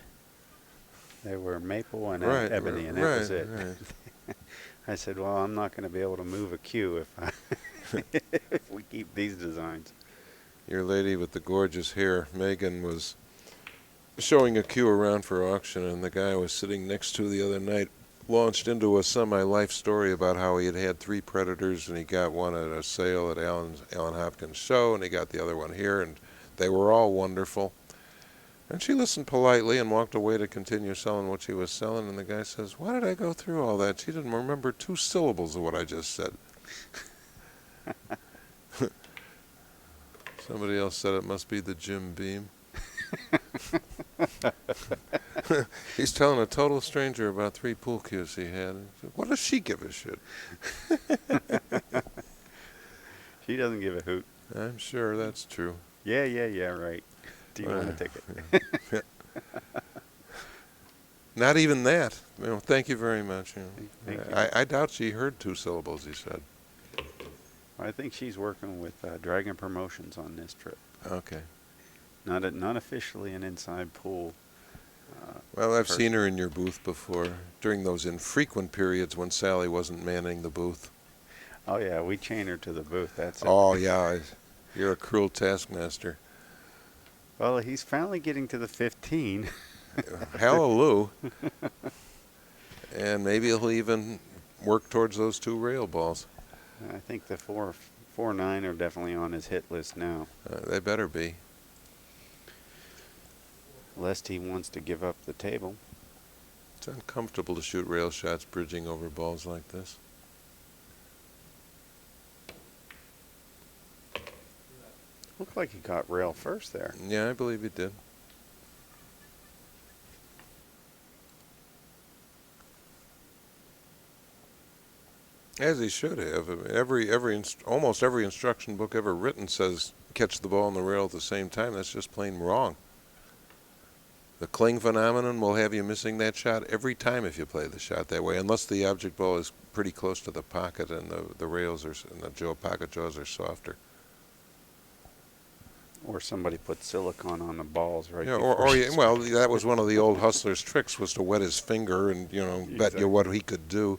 They were maple and ebony, and that was it. Right. I said, well, I'm not going to be able to move a cue if we keep these designs. Your lady with the gorgeous hair, Megan, was showing a cue around for auction, and the guy I was sitting next to the other night launched into a semi-life story about how he had 3 predators, and he got one at a sale at Alan Hopkins' show, and he got the other one here, and they were all wonderful. And she listened politely and walked away to continue selling what she was selling, and the guy says, why did I go through all that? She didn't remember 2 syllables of what I just said. Somebody else said it must be the Jim Beam. He's telling a total stranger about 3 pool cues he had. What does she give a shit? She doesn't give a hoot. I'm sure that's true. Yeah, right. Do you want a ticket? Not even that. Thank you very much. Thank you. I doubt she heard 2 syllables, he said. I think she's working with Dragon Promotions on this trip. Okay. Not officially an inside pool. Well, I've person. seen her in your booth before, during those infrequent periods when Sally wasn't manning the booth. Oh yeah, we chain her to the booth. That's it. Oh, yeah. You're a cruel taskmaster. Well, he's finally getting to the 15. Hallelujah. And maybe he'll even work towards those 2 rail balls. I think the 4-9 are definitely on his hit list now, They better be. lest he wants to give up the table. It's uncomfortable to shoot rail shots bridging over balls like this. Looked like he caught rail first there. Yeah, I believe he did. As he should have. I mean, almost every instruction book ever written says catch the ball on the rail at the same time. That's just plain wrong. The Kling phenomenon will have you missing that shot every time if you play the shot that way, unless the object ball is pretty close to the pocket and the rails and the pocket jaws are softer. Or somebody put silicone on the balls right Yeah, before or you well, that was one of the old hustler's tricks, was to wet his finger and bet you what he could do.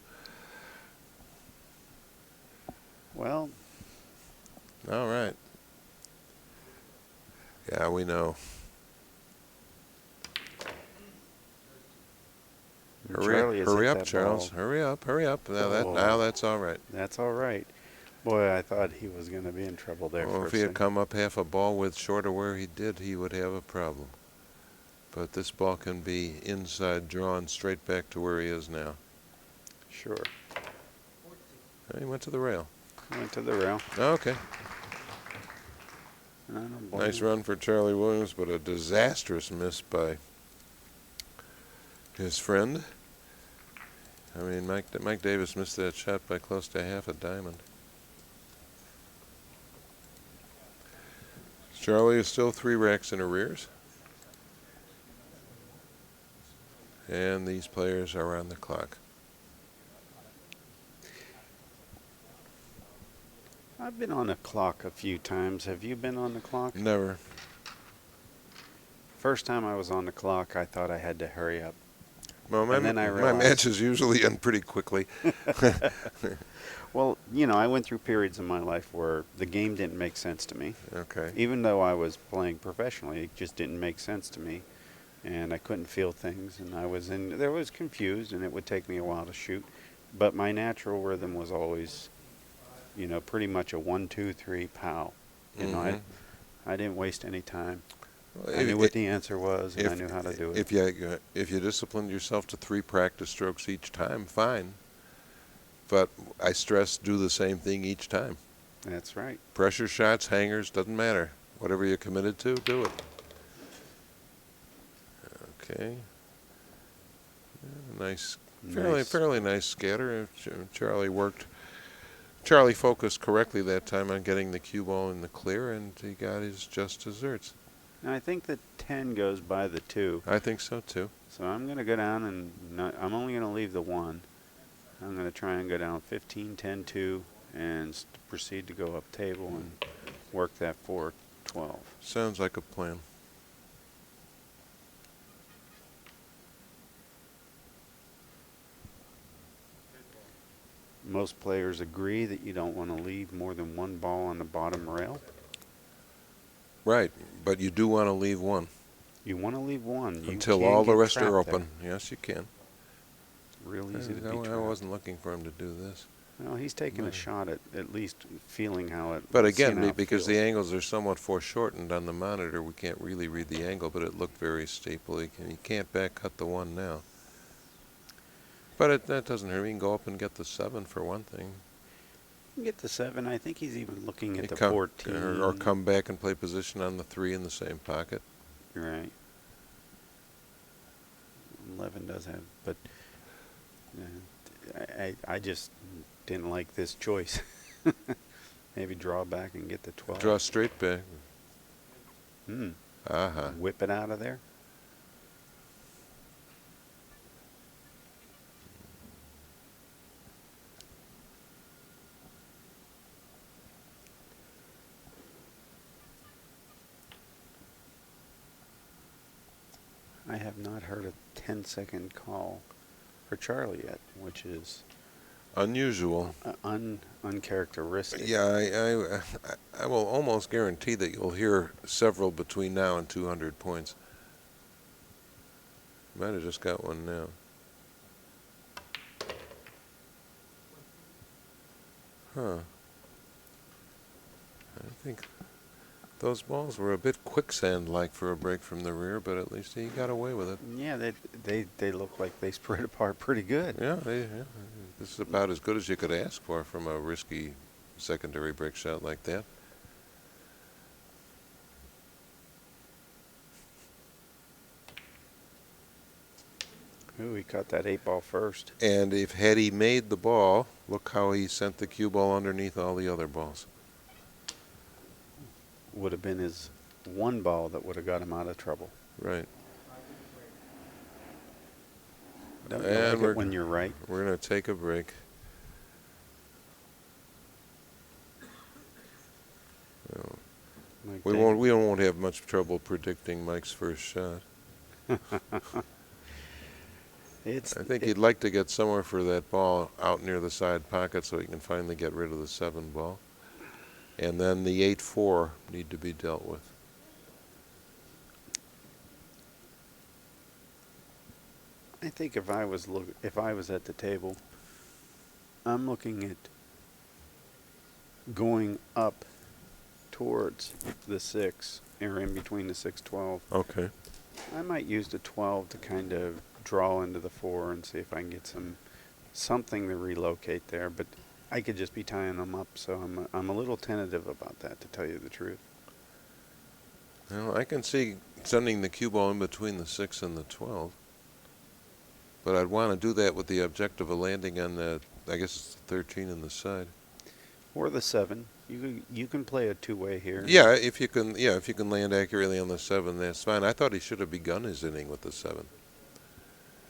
Well, All right. Yeah, we know. Charlie has Hurry hit up, that Charles. ball. Hurry up. Oh. Now that's all right. That's all right. Boy, I thought he was going to be in trouble there Well, for if a he had second. come up half a ball width short of where he did, he would have a problem. But this ball can be inside, drawn straight back to where he is now. Sure. He went to the rail. Went to the rail. Okay. I don't blame Nice him. run for Charlie Williams, but a disastrous miss by his friend. I mean, Mike Davis missed that shot by close to half a diamond. Charlie is still 3 racks in arrears. And these players are on the clock. I've been on the clock a few times. Have you been on the clock? Never. First time I was on the clock, I thought I had to hurry up. Well, And then I my realized- matches usually end pretty quickly. Well, you know, I went through periods in my life where the game didn't make sense to me. Okay. Even though I was playing professionally, it just didn't make sense to me. And I couldn't feel things, and I was confused, and it would take me a while to shoot. But my natural rhythm was always, you know, pretty much a 1, 2, 3, pow. You know, Mhm. I didn't waste any time. Well, I knew what the answer was, and I if- knew how to do it. If you disciplined yourself to 3 practice strokes each time, fine. But I stress, do the same thing each time. That's right. Pressure shots, hangers, doesn't matter. Whatever you're committed to, do it. Okay. Yeah, nice, Nice. fairly nice scatter. Charlie focused correctly that time on getting the cue ball in the clear, and he got his just desserts. And I think the 10 goes by the 2. I think so too. So I'm going to go down and I'm only going to leave the 1. I'm going to try and go down 15, 10, 2 and proceed to go up table and work that 4, 12. Sounds like a plan. Most players agree that you don't want to leave more than 1 ball on the bottom rail. Right, but you do want to leave one You want to leave 1. You until can all the get rest are trapped open. Yes, you can. there. Real easy to be I trapped. wasn't looking for him to do this. Well, he's taking No. a shot at least feeling how it. But seeing again, how it because the feels. angles are somewhat foreshortened on the monitor, we can't really read the angle, but it looked very staple. You can't back cut the 1 now. But that doesn't hurt. You can go up and get the 7 for one thing. You can get the 7. I think he's even looking at You the come- 14. or come back and play position on the 3 in the same pocket. Right. 11 does have, but I just didn't like this choice. Maybe draw back and get the 12. Draw straight back. Hmm. Uh-huh. Whip it out of there. I have not heard a 10-second call for Charlie yet, which is Unusual. uncharacteristic. Yeah, I will almost guarantee that you'll hear several between now and 200 points. Might have just got one now. Huh. I think those balls were a bit quicksand-like for a break from the rear, but at least he got away with it. Yeah, they look like they spread apart pretty good. Yeah, this is about as good as you could ask for from a risky secondary break shot like that. Ooh, he caught that 8-ball first. And had he made the ball, look how he sent the cue ball underneath all the other balls. Would have been his 1 ball that would have got him out of trouble. Right. Don't you And like we're- it when you're right? We're going to take a break. Well, Like we David. won't have much trouble predicting Mike's first shot. It's I think he'd like to get somewhere for that ball out near the side pocket so he can finally get rid of the 7 ball. And then the 8-4 need to be dealt with. I think if I was at the table, I'm looking at going up towards the 6 or in between the 6-12. Okay. I might use the 12 to kind of draw into the 4 and see if I can get something to relocate there. But I could just be tying them up, so I'm a little tentative about that, to tell you the truth. Well, I can see sending the cue ball in between the 6 and the 12. But I'd want to do that with the objective of landing on the, I guess it's the 13 in the side. Or the 7. You can play a 2-way here. Yeah, if you can land accurately on the 7, that's fine. I thought he should have begun his inning with the 7.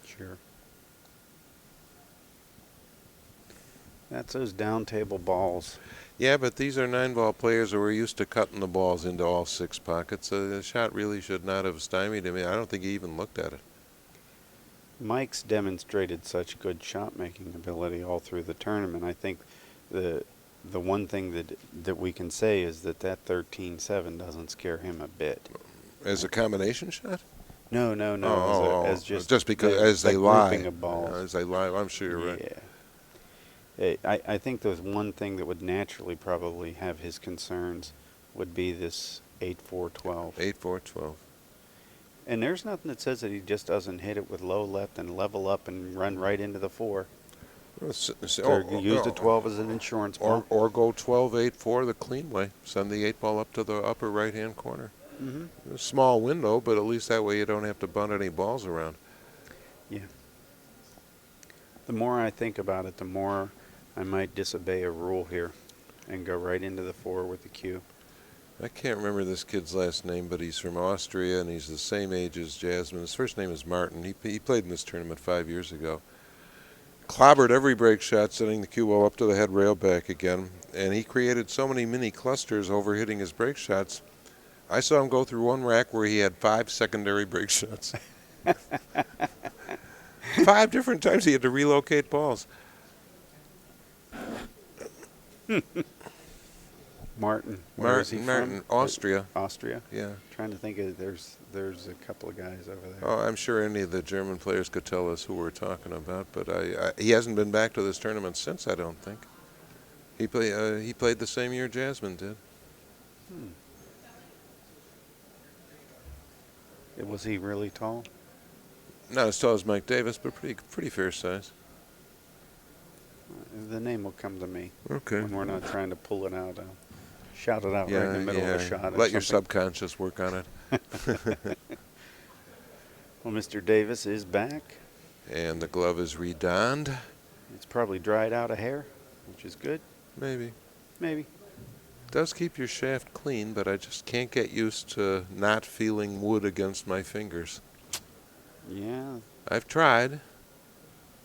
Sure. That's those down table balls. Yeah, but these are 9-ball players who are used to cutting the balls into all 6 pockets. The shot really should not have stymied him. I don't think he even looked at it. Mike's demonstrated such good shot making ability all through the tournament. I think the one thing that we can say is that 13-7 doesn't scare him a bit. As a combination shot? No. As just just because as the they lie. grouping of balls. As they lie, I'm sure you're right. Yeah. I think there's one thing that would naturally probably have his concerns would be this 8-4-12. 8-4-12. And there's nothing that says that he just doesn't hit it with low left and level up and run right into the 4. Well, Or use the 12 as an insurance ball. or go 12-8-4 the clean way. Send the 8 ball up to the upper right-hand corner. Mm-hmm. A small window, but at least that way you don't have to bunt any balls around. Yeah. The more I think about it, the more I might disobey a rule here and go right into the 4 with the cue. I can't remember this kid's last name, but he's from Austria, and he's the same age as Jasmine. His first name is Martin. He played in this tournament 5 years ago. Clobbered every break shot, sending the cue ball up to the head rail back again, and he created so many mini clusters over hitting his break shots. I saw him go through one rack where he had 5 secondary break shots. 5 different times he had to relocate balls. Martin. Where is he Martin, from? Austria. Austria? Yeah. Trying to think of, there's a couple of guys over there. Oh, I'm sure any of the German players could tell us who we're talking about, but he hasn't been back to this tournament since, I don't think. He played the same year Jasmine did. Was he really tall? Not as tall as Mike Davis, but pretty fair size. The name will come to me. Okay. When we're not trying to pull it out. Shout it out right in the middle of a shot. or Let your something. subconscious work on it. Well, Mr. Davis is back. And the glove is redonned. It's probably dried out a hair, which is good. Maybe. Maybe. Does keep your shaft clean, but I just can't get used to not feeling wood against my fingers. Yeah. I've tried.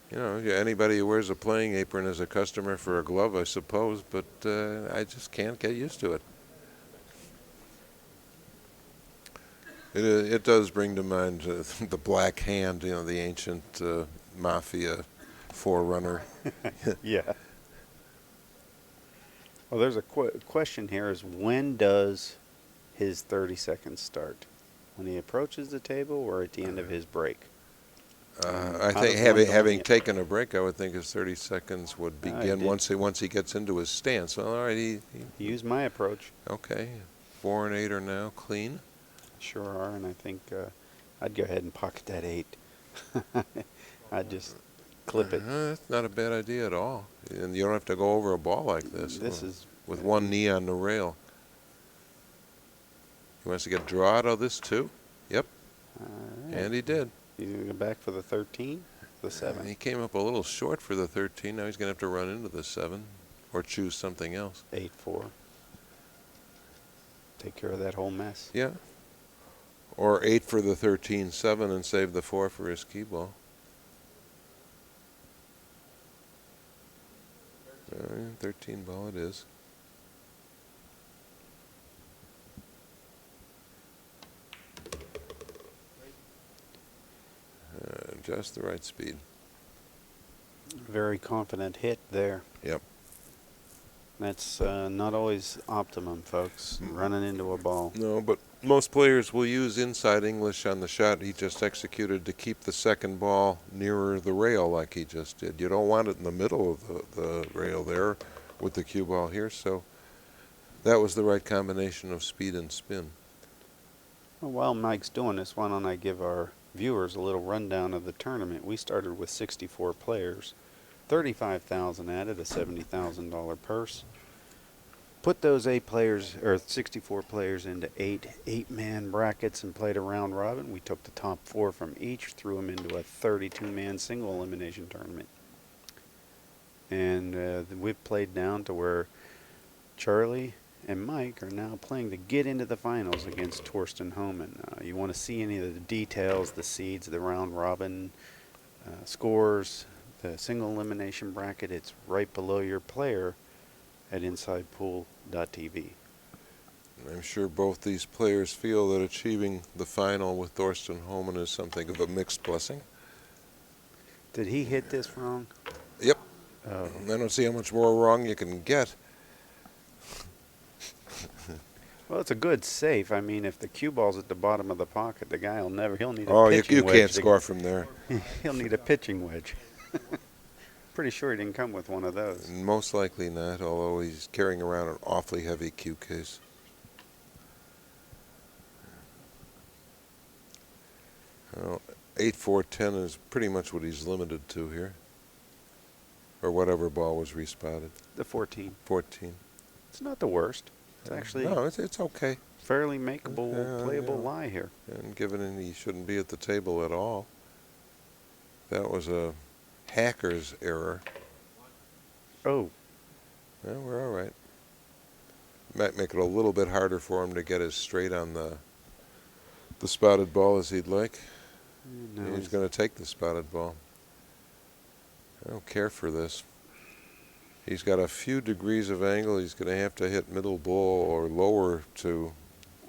You know, anybody who wears a playing apron is a customer for a glove, I suppose, but I just can't get used to it. It does bring to mind the Black Hand, you know, the ancient mafia forerunner. Yeah. Well, there's a question here is when does his 30 seconds start? When he approaches the table or at the end of his break? I How think does one having go? taken a break, I would think his 30 seconds would begin did. once he gets into his stance. Well, all right, he Use my approach. okay. 4 and 8 are now clean. Sure are, and I think I'd go ahead and pocket that 8. I'd just clip it. That's not a bad idea at all. And you don't have to go over a ball like this. This is with one knee on the rail. He wants to get draw out of this too. Yep, and he did. He's going to go back for the 13, the 7. He came up a little short for the 13. Now he's going to have to run into the 7 or choose something else. 8-4. Take care of that whole mess. Yeah. Or 8 for the 13-7 and save the 4 for his key ball. 13 ball it is. Just the right speed. Very confident hit there. Yep. That's not always optimum, folks. Running into a ball. No, but most players will use inside English on the shot he just executed to keep the second ball nearer the rail like he just did. You don't want it in the middle of the rail there with the cue ball here, so that was the right combination of speed and spin. Well, while Mike's doing this, why don't I give our viewers a little rundown of the tournament. We started with 64 players, 35,000 added, a $70,000 purse. Put those 64 players into eight-man brackets and played a round robin. We took the top 4 from each, threw them into a 32-man single elimination tournament. And we've played down to where Charlie and Mike are now playing to get into the finals against Torsten Homan. You want to see any of the details, the seeds, the round robin scores, the single elimination bracket, it's right below your player. at InsidePool.tv. I'm sure both these players feel that achieving the final with Thorsten Homan is something of a mixed blessing. Did he hit this wrong? Yep. Oh. I don't see how much more wrong you can get. Well, it's a good safe. I mean, if the cue ball's at the bottom of the pocket, the guy will never. He'll need a Oh, you pitching wedge. can't score from there. He'll need a pitching wedge. Pretty sure he didn't come with one of those. Most likely not, although he's carrying around an awfully heavy cue case. Well, 8-4-10 is pretty much what he's limited to here. Or whatever ball was respotted. The 14. 14. It's not the worst. It's actually No, it's okay. fairly makeable, Yeah, playable yeah. lie here. And given he shouldn't be at the table at all, that was a hacker's error. Oh, Yeah, we're all right. Might make it a little bit harder for him to get as straight on the spotted ball as he'd like. no, He's going to take the spotted ball. I don't care for this. He's got a few degrees of angle. He's going to have to hit middle ball or lower to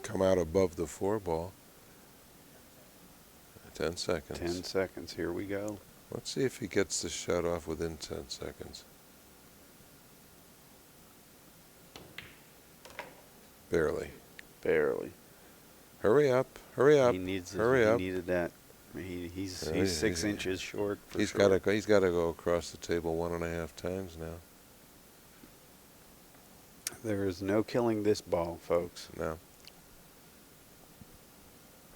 come out above the 4 ball. 10 seconds. 10 seconds. Here we go. Let's see if he gets the shot off within 10 seconds. Barely. Barely. Hurry up. Hurry up. He needs. Hurry he up. needed that. He's Yeah, 6 inches short. For He's sure. got to go across the table 1.5 times now. There is no killing this ball, folks. No.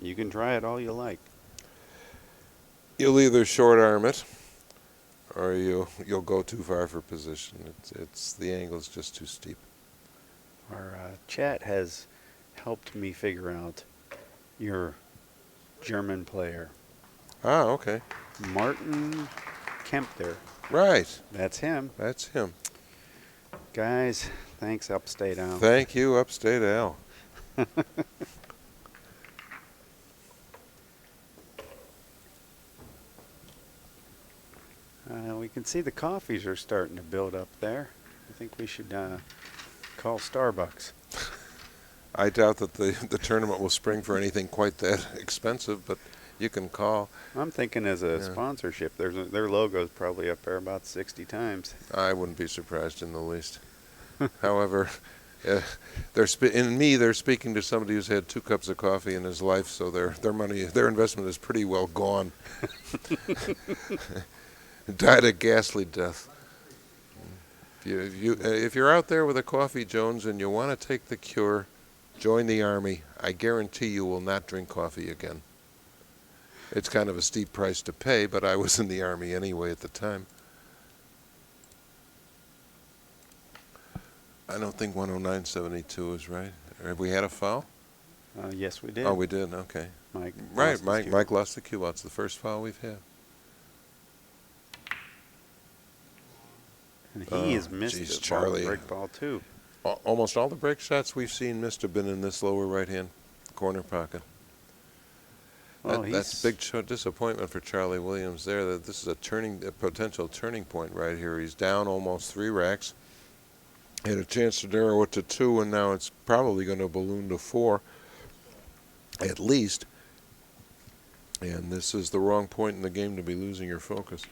You can try it all you like. You'll either short arm it, or you'll go too far for position. It's the angle's just too steep. Our chat has helped me figure out your German player, Ah, okay. Martin Kempter. Right. That's him. That's him. Guys, thanks, Upstate Al. Thank you, Upstate Al. We can see the coffees are starting to build up there. I think we should call Starbucks. I doubt that the tournament will spring for anything quite that expensive, but you can call. I'm thinking as a Yeah. sponsorship, their logo's probably up there about 60 times. I wouldn't be surprised in the least. However, they're speaking to somebody who's had 2 cups of coffee in his life, so their investment is pretty well gone. Died a ghastly death. If you're out there with a coffee, Jones, and you want to take the cure, join the Army. I guarantee you will not drink coffee again. It's kind of a steep price to pay, but I was in the Army anyway at the time. I don't think 109.72 is right. Have we had a foul? Yes, we did. Oh, we did. Okay. Mike Right, lost his Mike. cue. Mike lost the cue. That's the first foul we've had. And he Oh, has missed geez, the Charlie. break ball, too. Almost all the break shots we've seen missed have been in this lower right-hand corner pocket. Well, That's big disappointment for Charlie Williams there. That this is a potential turning point right here. He's down almost 3 racks. Had a chance to narrow it to 2, and now it's probably going to balloon to 4, at least. And this is the wrong point in the game to be losing your focus.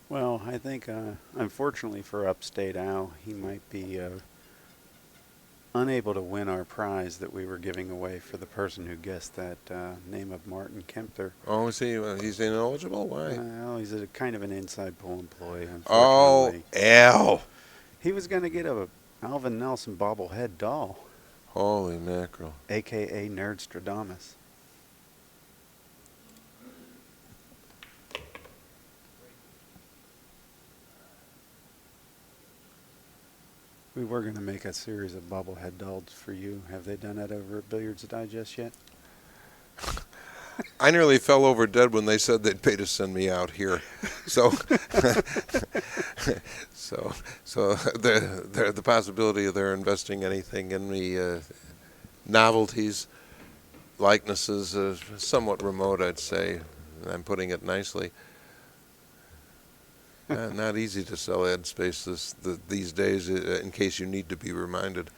Well, I think, unfortunately for Upstate Al, he might be unable to win our prize that we were giving away for the person who guessed that name of Martin Kempter. Oh, is he? He's ineligible? Why? Well, he's a kind of an inside pool employee, Oh, unfortunately. Al! He was going to get a Alvin Nelson bobblehead doll, Holy mackerel. a.k.a. Nerdstradamus. We were going to make a series of bobblehead dolls for you. Have they done that over at Billiards Digest yet? I nearly fell over dead when they said they'd pay to send me out here. So, the possibility of their investing anything in me, novelties, likenesses, somewhat remote, I'd say. I'm putting it nicely. Not easy to sell ad space these days, in case you need to be reminded.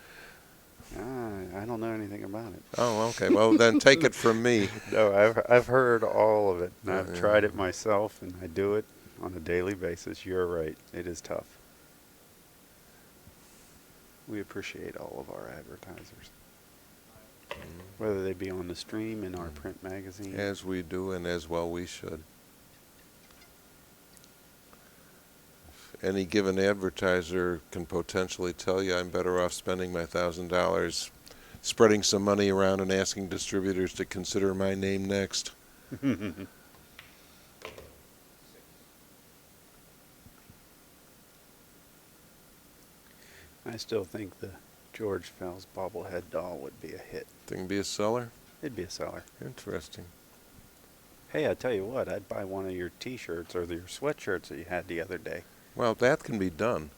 I don't know anything about it. Oh, okay. Well, then take it from me. No, I've heard all of it. And I've Yeah. tried it myself, and I do it on a daily basis. You're right. It is tough. We appreciate all of our advertisers, whether they be on the stream, in our print magazine. As we do, and as well we should. Any given advertiser can potentially tell you I'm better off spending my $1,000 spreading some money around and asking distributors to consider my name next. I still think the George Fels bobblehead doll would be a hit. Think be a seller? It'd be a seller. Interesting. Hey, I tell you what, I'd buy one of your T-shirts or your sweatshirts that you had the other day. Well, that can be done.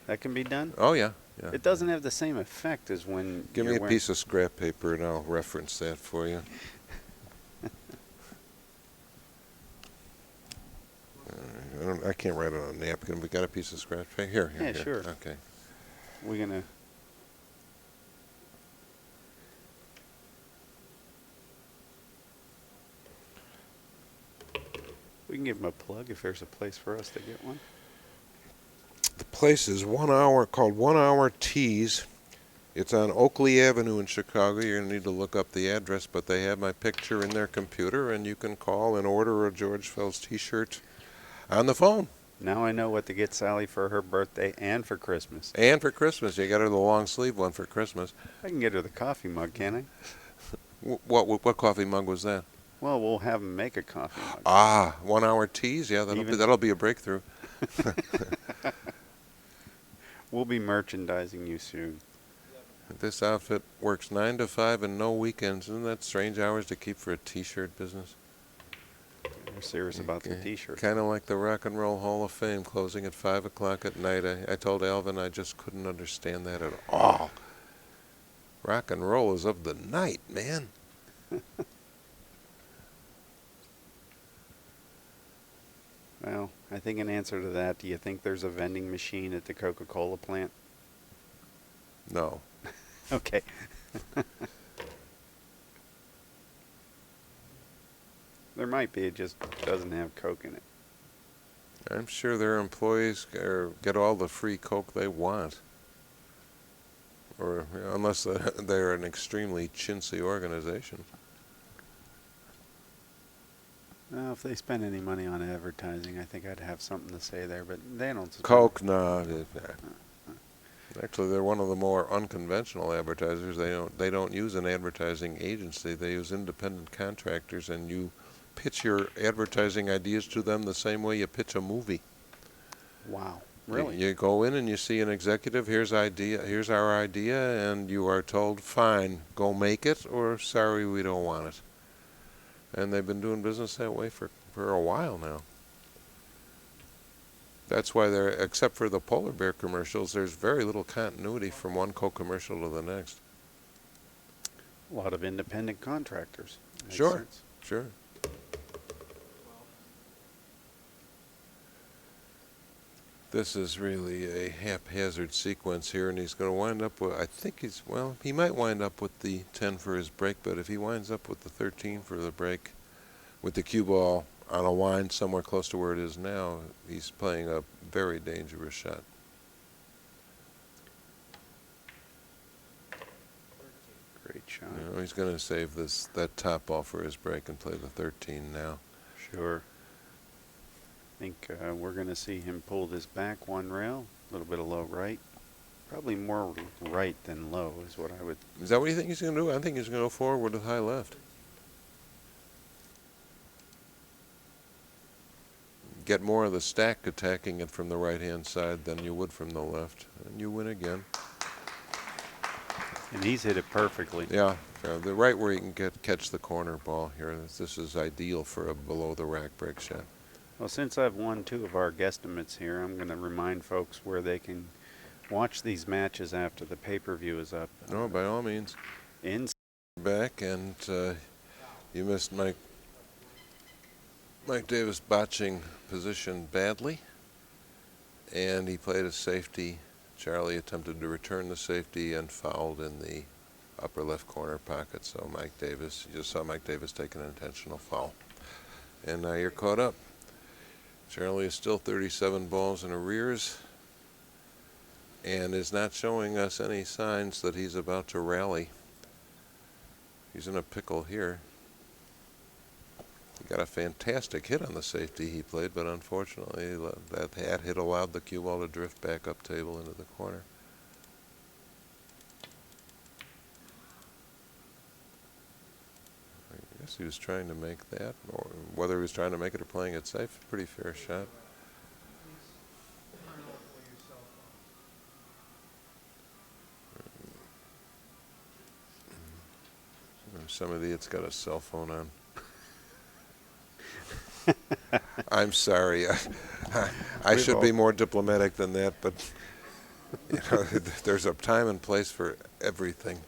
That can be done? Oh, yeah. Yeah. It doesn't have the same effect as when Give me you're a wearing- piece of scrap paper and I'll reference that for you. I can't write it on a napkin. We got a piece of scrap paper? Here. Yeah, here. sure. Okay. We're gonna. We can give them a plug if there's a place for us to get one. The place is called 1 Hour Teas. It's on Oakley Avenue in Chicago. You're going to need to look up the address, but they have my picture in their computer, and you can call and order a George Fels t-shirt on the phone. Now I know what to get Sally for her birthday and for Christmas. And for Christmas. You got her the long sleeve one for Christmas. I can get her the coffee mug, can I? What coffee mug was that? Well, we'll have them make a coffee mug. Ah, 1 Hour Teas. Yeah, Even- that'll be a breakthrough. We'll be merchandising you soon. This outfit works 9 to 5 and no weekends. Isn't that strange hours to keep for a t-shirt business? We're serious about the T-shirt. Kind of like the Rock and Roll Hall of Fame closing at 5 o'clock at night. I told Alvin I just couldn't understand that at all. Rock and roll is of the night, man. Well, I think in answer to that, do you think there's a vending machine at the Coca-Cola plant? No. Okay. There might be, it just doesn't have Coke in it. I'm sure their employees get all the free Coke they want. Or unless they're an extremely chintzy organization. Well, if they spend any money on advertising, I think I'd have something to say there, but they don't. spend- Coke, no. Actually, they're one of the more unconventional advertisers. They don't use an advertising agency. They use independent contractors, and you pitch your advertising ideas to them the same way you pitch a movie. Wow, really? You go in and you see an executive. Here's our idea, and you are told, "Fine, go make it," or "Sorry, we don't want it." And they've been doing business that way for a while now. That's why except for the polar bear commercials, there's very little continuity from one Coke commercial to the next. A lot of independent contractors. Makes Sure. sense. Sure. This is really a haphazard sequence here, and he's going to wind up with, he might wind up with the 10 for his break, but if he winds up with the 13 for the break, with the cue ball on a line somewhere close to where it is now, he's playing a very dangerous shot. Great shot. He's going to save that top ball for his break and play the 13 now. Sure. I think we're going to see him pull this back one rail, a little bit of low right. Probably more right than low is what I would. Is that what you think he's going to do? I think he's going to go forward with high left. Get more of the stack attacking it from the right-hand side than you would from the left, and you win again. And he's hit it perfectly. Yeah, the right where you can catch the corner ball here. This is ideal for a below-the-rack break shot. Well, since I've won 2 of our guesstimates here, I'm going to remind folks where they can watch these matches after the pay-per-view is up. No, by all means. In Back, and you missed Mike Davis botching position badly. and he played a safety. Charlie attempted to return the safety and fouled in the upper left corner pocket. So Mike Davis, you just saw Mike Davis take an intentional foul. And now you're caught up. Charlie is still 37 balls in arrears and is not showing us any signs that he's about to rally. He's in a pickle here. He got a fantastic hit on the safety he played, but unfortunately that hit allowed the cue ball to drift back up table into the corner. I guess he was trying to make that, or whether he was trying to make it or playing it safe, pretty fair shot. Some idiot's got a cell phone on. I'm sorry. I should be more diplomatic than that, but you know, there's a time and place for everything.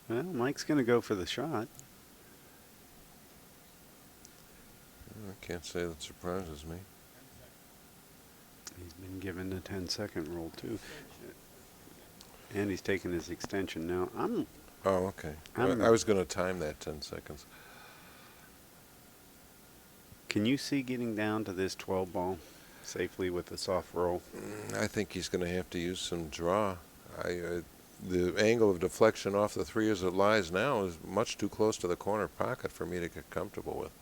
Well, Mike's going to go for the shot. I can't say that surprises me. He's been given the 10-second rule, too. And he's taking his extension now. Oh, okay. I was going to time that 10 seconds. Can you see getting down to this 12 ball safely with the soft roll? I think he's going to have to use some draw. The angle of deflection off the three as it lies now is much too close to the corner pocket for me to get comfortable with.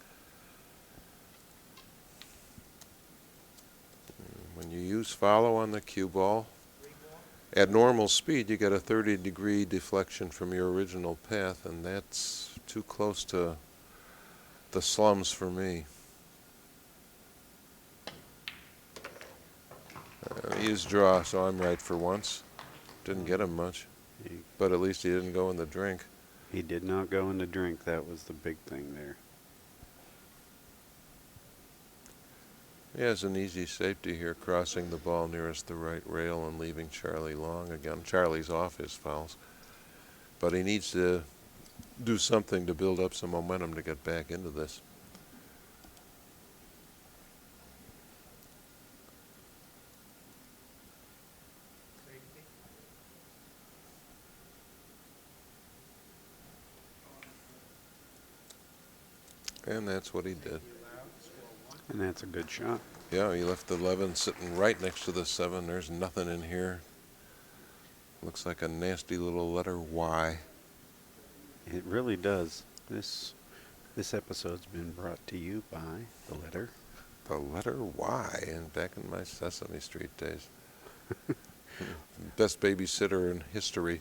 When you use follow on the cue ball, at normal speed you get a 30-degree deflection from your original path, and that's too close to the slums for me. He used draw, so I'm right for once. Didn't get him much, but at least he didn't go in the drink. He did not go in the drink. That was the big thing there. He has an easy safety here, crossing the ball nearest the right rail and leaving Charlie long again. Charlie's off his fouls, but he needs to do something to build up some momentum to get back into this. And that's what he did. And that's a good shot. Yeah, he left the 11 sitting right next to the 7. There's nothing in here. Looks like a nasty little letter Y. It really does. This episode's been brought to you by the letter. The letter Y, and back in my Sesame Street days. Best babysitter in history.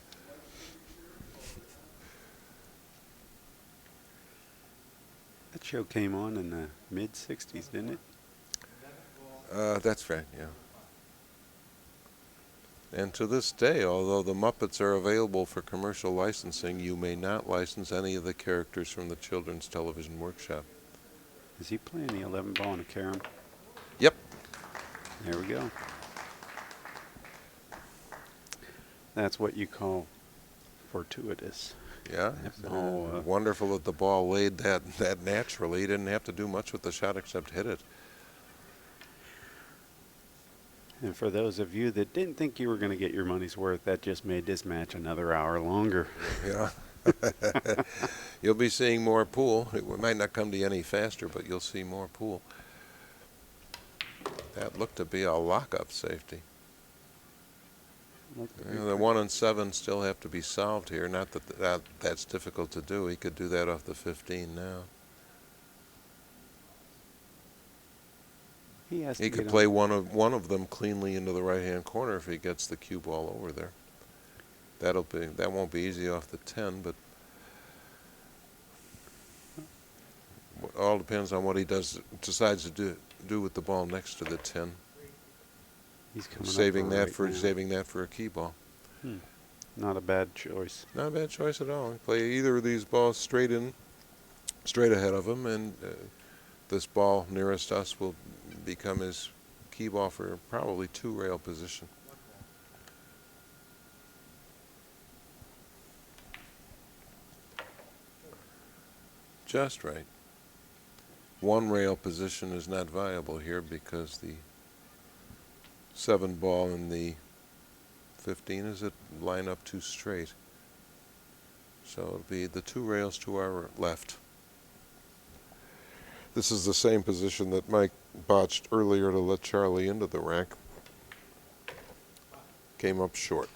That show came on in the mid-'60s, didn't it? That's right, yeah. And to this day, although the Muppets are available for commercial licensing, you may not license any of the characters from the Children's Television Workshop. Is he playing the 11 ball in a carom? Yep. There we go. That's what you call fortuitous. Yeah, wonderful that the ball laid that naturally. He didn't have to do much with the shot except hit it. And for those of you that didn't think you were going to get your money's worth, that just made this match another hour longer. Yeah. You'll be seeing more pool. It might not come to you any faster, but you'll see more pool. That looked to be a lock-up safety. The 1 and 7 still have to be solved here. Not that that's difficult to do. He could do that off the 15 now. He could play one of them cleanly into the right-hand corner if he gets the cue ball over there. That won't be easy off the 10, but all depends on what he decides to do with the ball next to the 10. He's coming saving up that for a key ball. Not a bad choice. Not a bad choice at all. Play either of these balls straight ahead of him, and this ball nearest us will become his key ball for probably 2-rail position. Just right. One rail position is not viable here because the 7 ball and the 15 is it line up too straight. So it'll be the 2 rails to our left. This is the same position that Mike botched earlier to let Charlie into the rack. Came up short.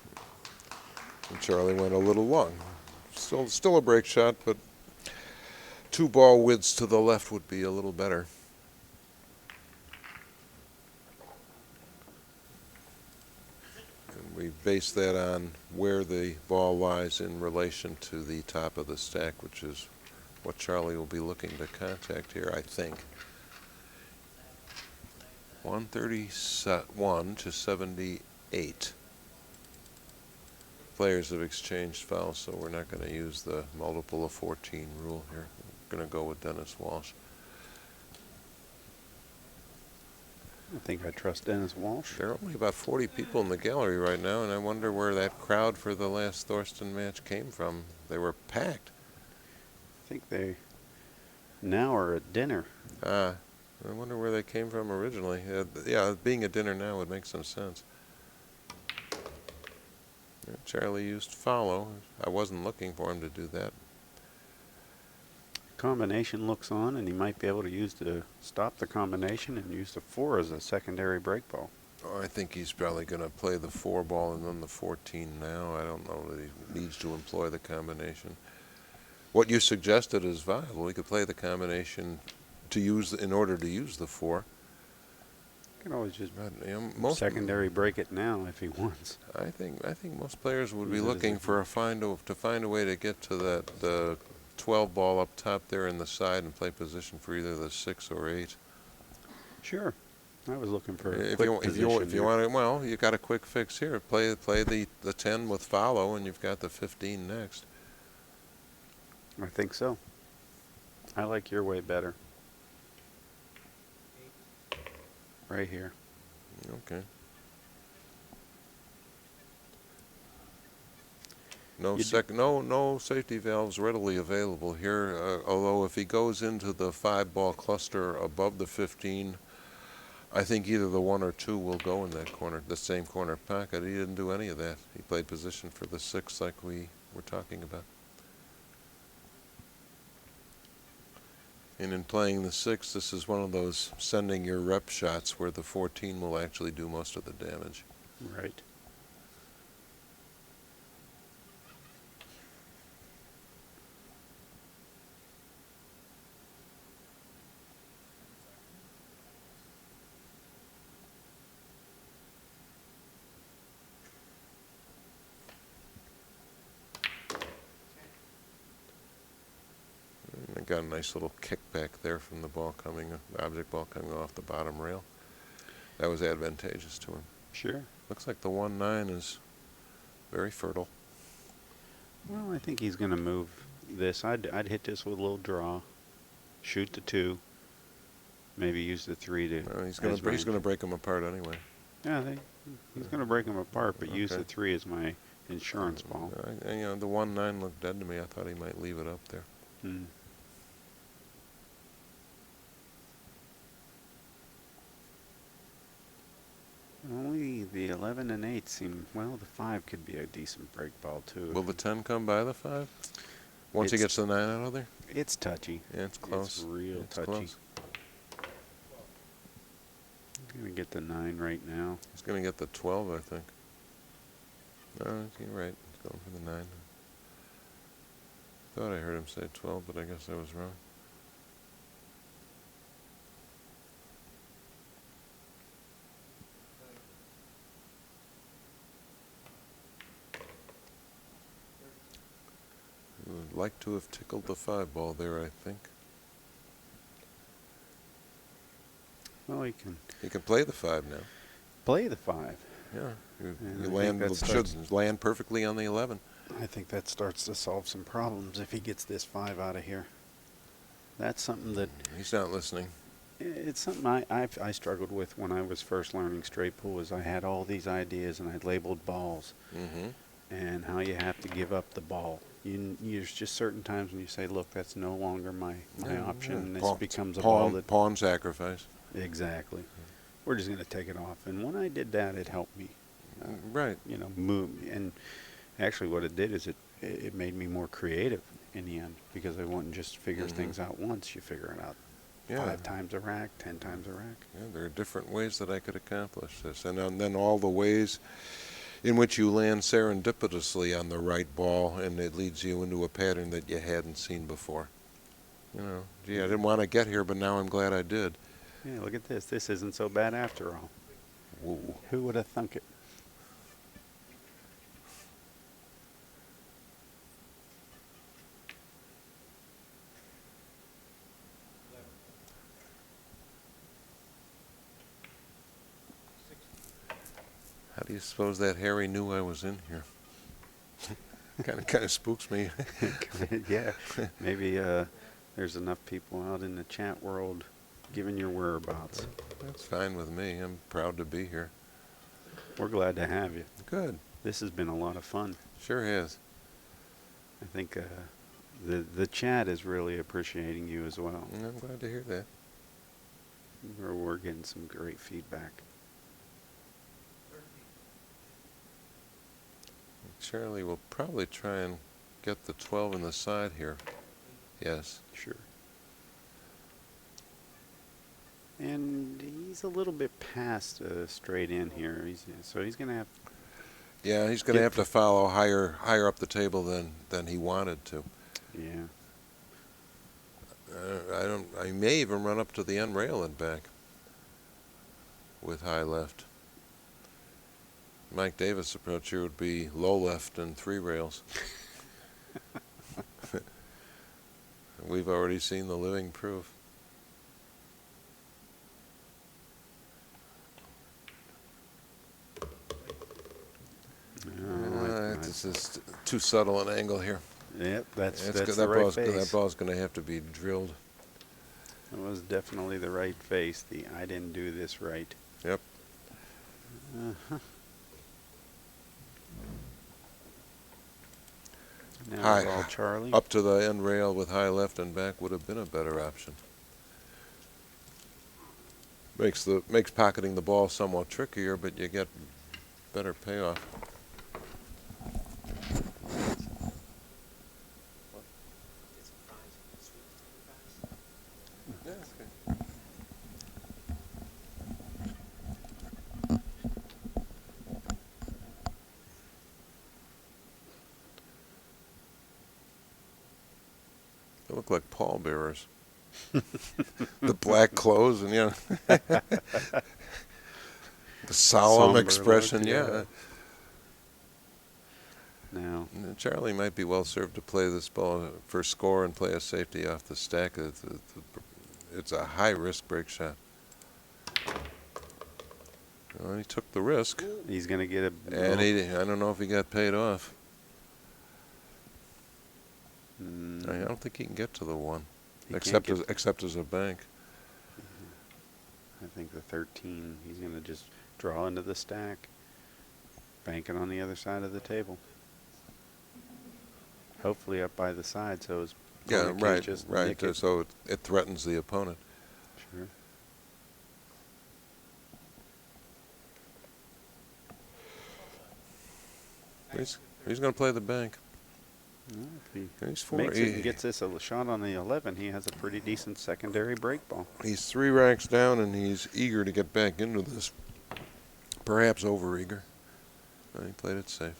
And Charlie went a little long. Still a break shot, but 2 ball widths to the left would be a little better. And we base that on where the ball lies in relation to the top of the stack, which is what Charlie will be looking to contact here, I think. 131 to 78. Players have exchanged fouls, so we're not going to use the multiple of 14 rule here. We're going to go with Dennis Walsh. I think I trust Dennis Walsh. There are only about 40 people in the gallery right now, and I wonder where that crowd for the last Thorsten match came from. They were packed. I think they now are at dinner. I wonder where they came from originally. Yeah, being a dinner now would make some sense. Charlie used follow. I wasn't looking for him to do that. Combination looks on, and he might be able to use to stop the combination and use the 4 as a secondary break ball. Oh, I think he's probably going to play the 4 ball and then the 14 now. I don't know that he needs to employ the combination. What you suggested is viable. He could play the combination to use in order to use the 4. Can always just But, you know, most secondary break it now if he wants. I think most players would be Use it as looking a- for to find a way to get to the 12 ball up top there in the side and play position for either the 6 or 8. Sure. I was looking for a If quick you position want to, well, you got a quick fix here. Play the 10 with follow, and you've got the 15 next. I think so. I like your way better. Right here. Okay. No no safety valves readily available here. Although if he goes into the 5 ball cluster above the 15, I think either the 1 or 2 will go in that corner, the same corner pocket. He didn't do any of that. He played position for the 6 like we were talking about. And in playing the 6, this is one of those sending your rep shots where the 14 will actually do most of the damage. Right. And I got a nice little kickback there from the ball the object ball coming off the bottom rail. That was advantageous to him. Sure. Looks like the 1-9 is very fertile. Well, I think he's going to move this. I'd hit this with a little draw, shoot the 2, maybe use the 3 to. He's going to break them apart anyway. Yeah, he's going to break them apart, but use Okay. the 3 as my insurance ball. You know, the 1-9 looked dead to me. I thought he might leave it up there. Hmm. Only the 11 and 8 seem, well, the 5 could be a decent break ball, too. Will the 10 come by the 5? Once he It's- gets the 9 out of there? It's touchy. Yeah, it's close. It's real It's touchy. close. I'm going to get the 9 right now. He's going to get the 12, I think. No, you're right. He's going for the 9. Thought I heard him say 12, but I guess I was wrong. Would like to have tickled the 5 ball there, I think. Well, he can He can play the 5 now. play the 5. Yeah, And I you think land that starts- should land perfectly on the 11. I think that starts to solve some problems if he gets this 5 out of here. That's something that He's not listening. it's something I struggled with when I was first learning straight pool. Is I had all these ideas and I labeled balls, Mm-hmm. and how you have to give up the ball. There's just certain times when you say, look, that's no longer my option, and this becomes a ball that... Pawn sacrifice. Exactly. We're just going to take it off. And when I did that, it helped me, Right. move. And actually what it did is it made me more creative in the end, because I wouldn't just figure things out once. You figure it out Yeah. 5 times a rack, 10 times a rack. Yeah, there are different ways that I could accomplish this. And then all the ways in which you land serendipitously on the right ball, and it leads you into a pattern that you hadn't seen before. Gee, I didn't want to get here, but now I'm glad I did. Yeah, look at this. This isn't so bad after all. Whoa. Who would have thunk it? How do you suppose that Harry knew I was in here? kind of spooks me. Yeah, maybe there's enough people out in the chat world giving your whereabouts. That's fine with me. I'm proud to be here. We're glad to have you. Good. This has been a lot of fun. Sure has. I think the chat is really appreciating you as well. And I'm glad to hear that. We're getting some great feedback. Charlie will probably try and get the 12 in the side here. Yes. Sure. And he's a little bit past straight in here. So he's going to have... Yeah, he's going to have to follow higher up the table than he wanted to. Yeah. I may even run up to the end rail and back with high left. Mike Davis' approach here would be low left and 3 rails. We've already seen the living proof. This is too subtle an angle here. Yep, that's That the right ball's, face. that ball's going to have to be drilled. It was definitely the right face. I didn't do this right. Yep. Uh-huh. Now High. it's all Charlie. Up to the end rail with high left and back would have been a better option. Makes pocketing the ball somewhat trickier, but you get better payoff. They look like pallbearers. The black clothes and, the solemn Somber expression, look, yeah. Now, Charlie might be well served to play this ball for score and play a safety off the stack. It's a high-risk break shot. Well, he took the risk, he's going to get and I don't know if he got paid off. I don't think he can get to the 1, He except can't except as a bank. I think the 13, he's going to just draw into the stack, bank it on the other side of the table. Hopefully up by the side, so his Yeah, opponent can't right, just right. nick it. So it threatens the opponent. Sure. He's going to play the bank. Well, if he He's four. makes it and gets this a shot on the 11, he has a pretty decent secondary break ball. He's 3 ranks down, and he's eager to get back into this. Perhaps over-eager. He played it safe.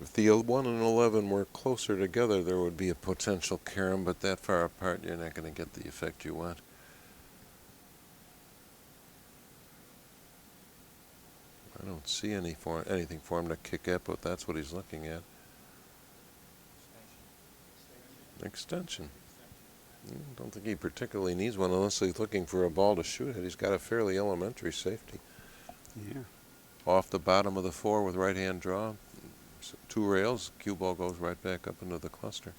If the 1 and 11 were closer together, there would be a potential carom, but that far apart, you're not going to get the effect you want. I don't see anything for him to kick at, but that's what he's looking at. Extension. I don't think he particularly needs one unless he's looking for a ball to shoot at. He's got a fairly elementary safety. Yeah. Off the bottom of the 4 with right-hand draw. 2 rails, cue ball goes right back up into the cluster.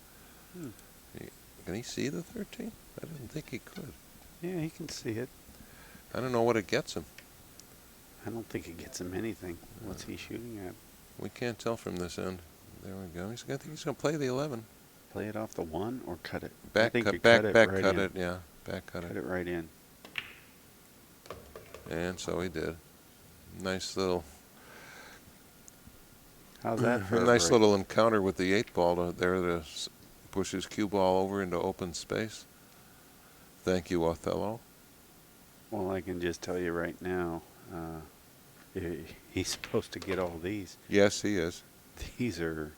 Can he see the 13? I didn't think he could. Yeah, he can see it. I don't know what it gets him. I don't think it gets him anything. What's he shooting at? We can't tell from this end. There we go. I think he's going to play the 11. Play it off the 1 or cut it? I Back think cut, you back, cut it back right cut in. it. Yeah, back cut Cut it. it right in. And so he did. Nice little, How's that for a a nice break? little encounter with the 8 ball there to push his cue ball over into open space. Thank you, Othello. Well, I can just tell you right now, he's supposed to get all these. Yes, he is. These are,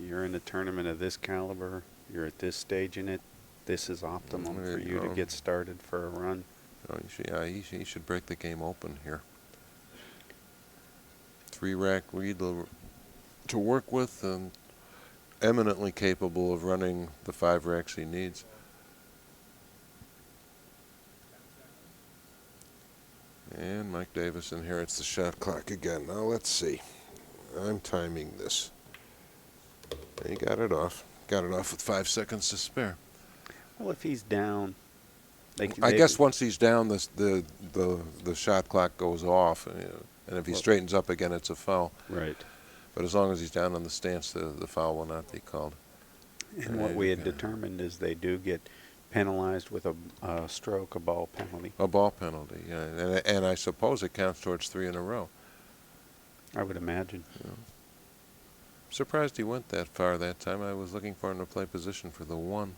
you're in a tournament of this caliber, you're at this stage in it, this is optimum There for you you to go. get started for a run. Oh, he should break the game open here. 3-rack lead to work with, and eminently capable of running the 5 racks he needs. And Mike Davis inherits the shot clock again. Now let's see. I'm timing this. He got it off. Got it off with 5 seconds to spare. Well, if he's down, I guess once he's down, the shot clock goes off, and if he Well- straightens up again, it's a foul. Right. But as long as he's down on the stance, the foul will not be called. And what we had Okay. determined is they do get penalized with a stroke, a ball penalty. A ball penalty, yeah, and I suppose it counts towards 3 in a row. I would imagine. Surprised he went that far that time. I was looking for him to play position for the 1.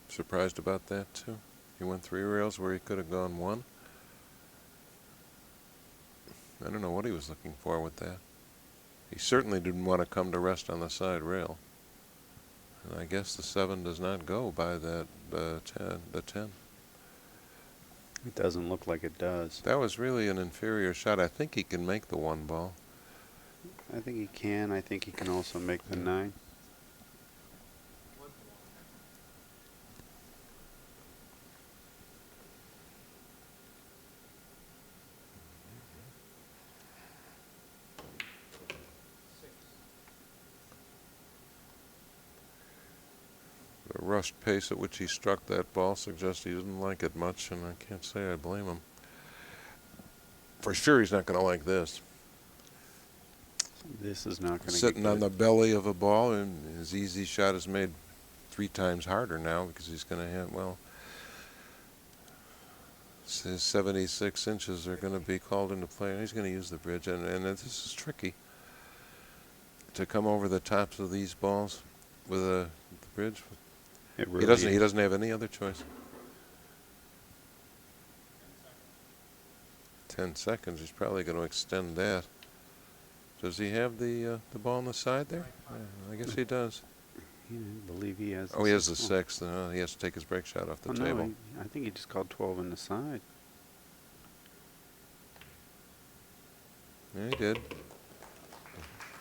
Surprised about that too. He went 3 rails where he could have gone 1. I don't know what he was looking for with that. He certainly didn't want to come to rest on the side rail. And I guess the 7 does not go by that the 10. It doesn't look like it does. That was really an inferior shot. I think he can make the 1 ball. I think he can. I think he can also make the 9. The rushed pace at which he struck that ball suggests he didn't like it much, and I can't say I blame him. For sure he's not going to like this. This is not going to Sitting on the belly of a ball, and his easy shot is made 3 times harder now because he's going to have, well, his 76 inches are going to be called into play, and he's going to use the bridge, and this is tricky to come over the tops of these balls with the bridge. It He really doesn't. He is. doesn't have any other choice. 10 seconds. He's probably going to extend that. Does he have the ball on the side there? Yeah, I guess he does. I believe he has. Oh, he has the 6. 6th. He has to take his break shot off the Oh, table. no, I think he just called 12 on the side. Yeah, he did.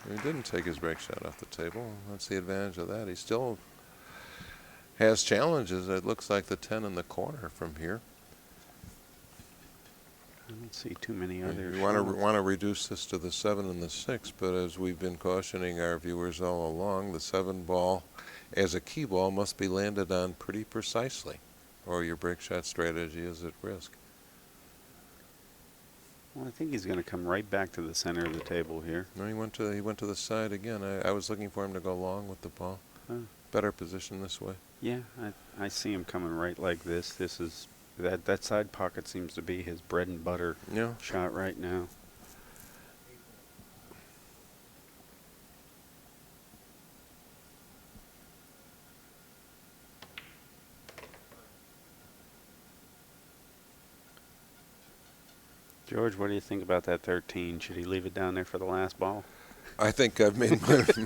He didn't take his break shot off the table. That's the advantage of that. He still has challenges. It looks like the 10 in the corner from here. I don't see too many other. You want to reduce this to the 7 and the 6, but as we've been cautioning our viewers all along, the 7 ball as a key ball must be landed on pretty precisely, or your break shot strategy is at risk. Well, I think he's going to come right back to the center of the table here. No, he went to the side again. I was looking for him to go long with the ball. Oh. Better position this way. Yeah, I see him coming right like this. This is that side pocket seems to be his bread and butter Yeah. shot right now. George, what do you think about that 13? Should he leave it down there for the last ball? I think I've made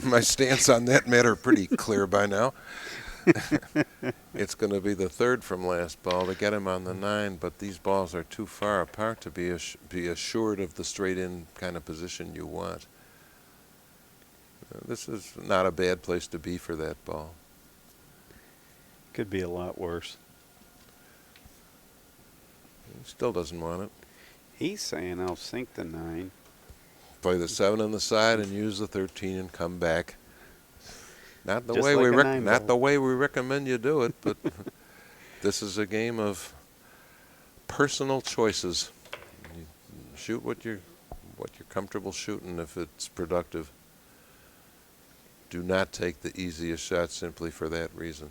my stance on that matter pretty clear by now. It's going to be the third from last ball to get him on the 9, but these balls are too far apart to be assured of the straight-in kind of position you want. This is not a bad place to be for that ball. Could be a lot worse. He still doesn't want it. He's saying I'll sink the 9. Play the 7 on the side and use the 13 and come back. Not the Just way like we a 9 not ball. the way we recommend you do it, but this is a game of personal choices. You shoot what you're comfortable shooting if it's productive. Do not take the easiest shot simply for that reason.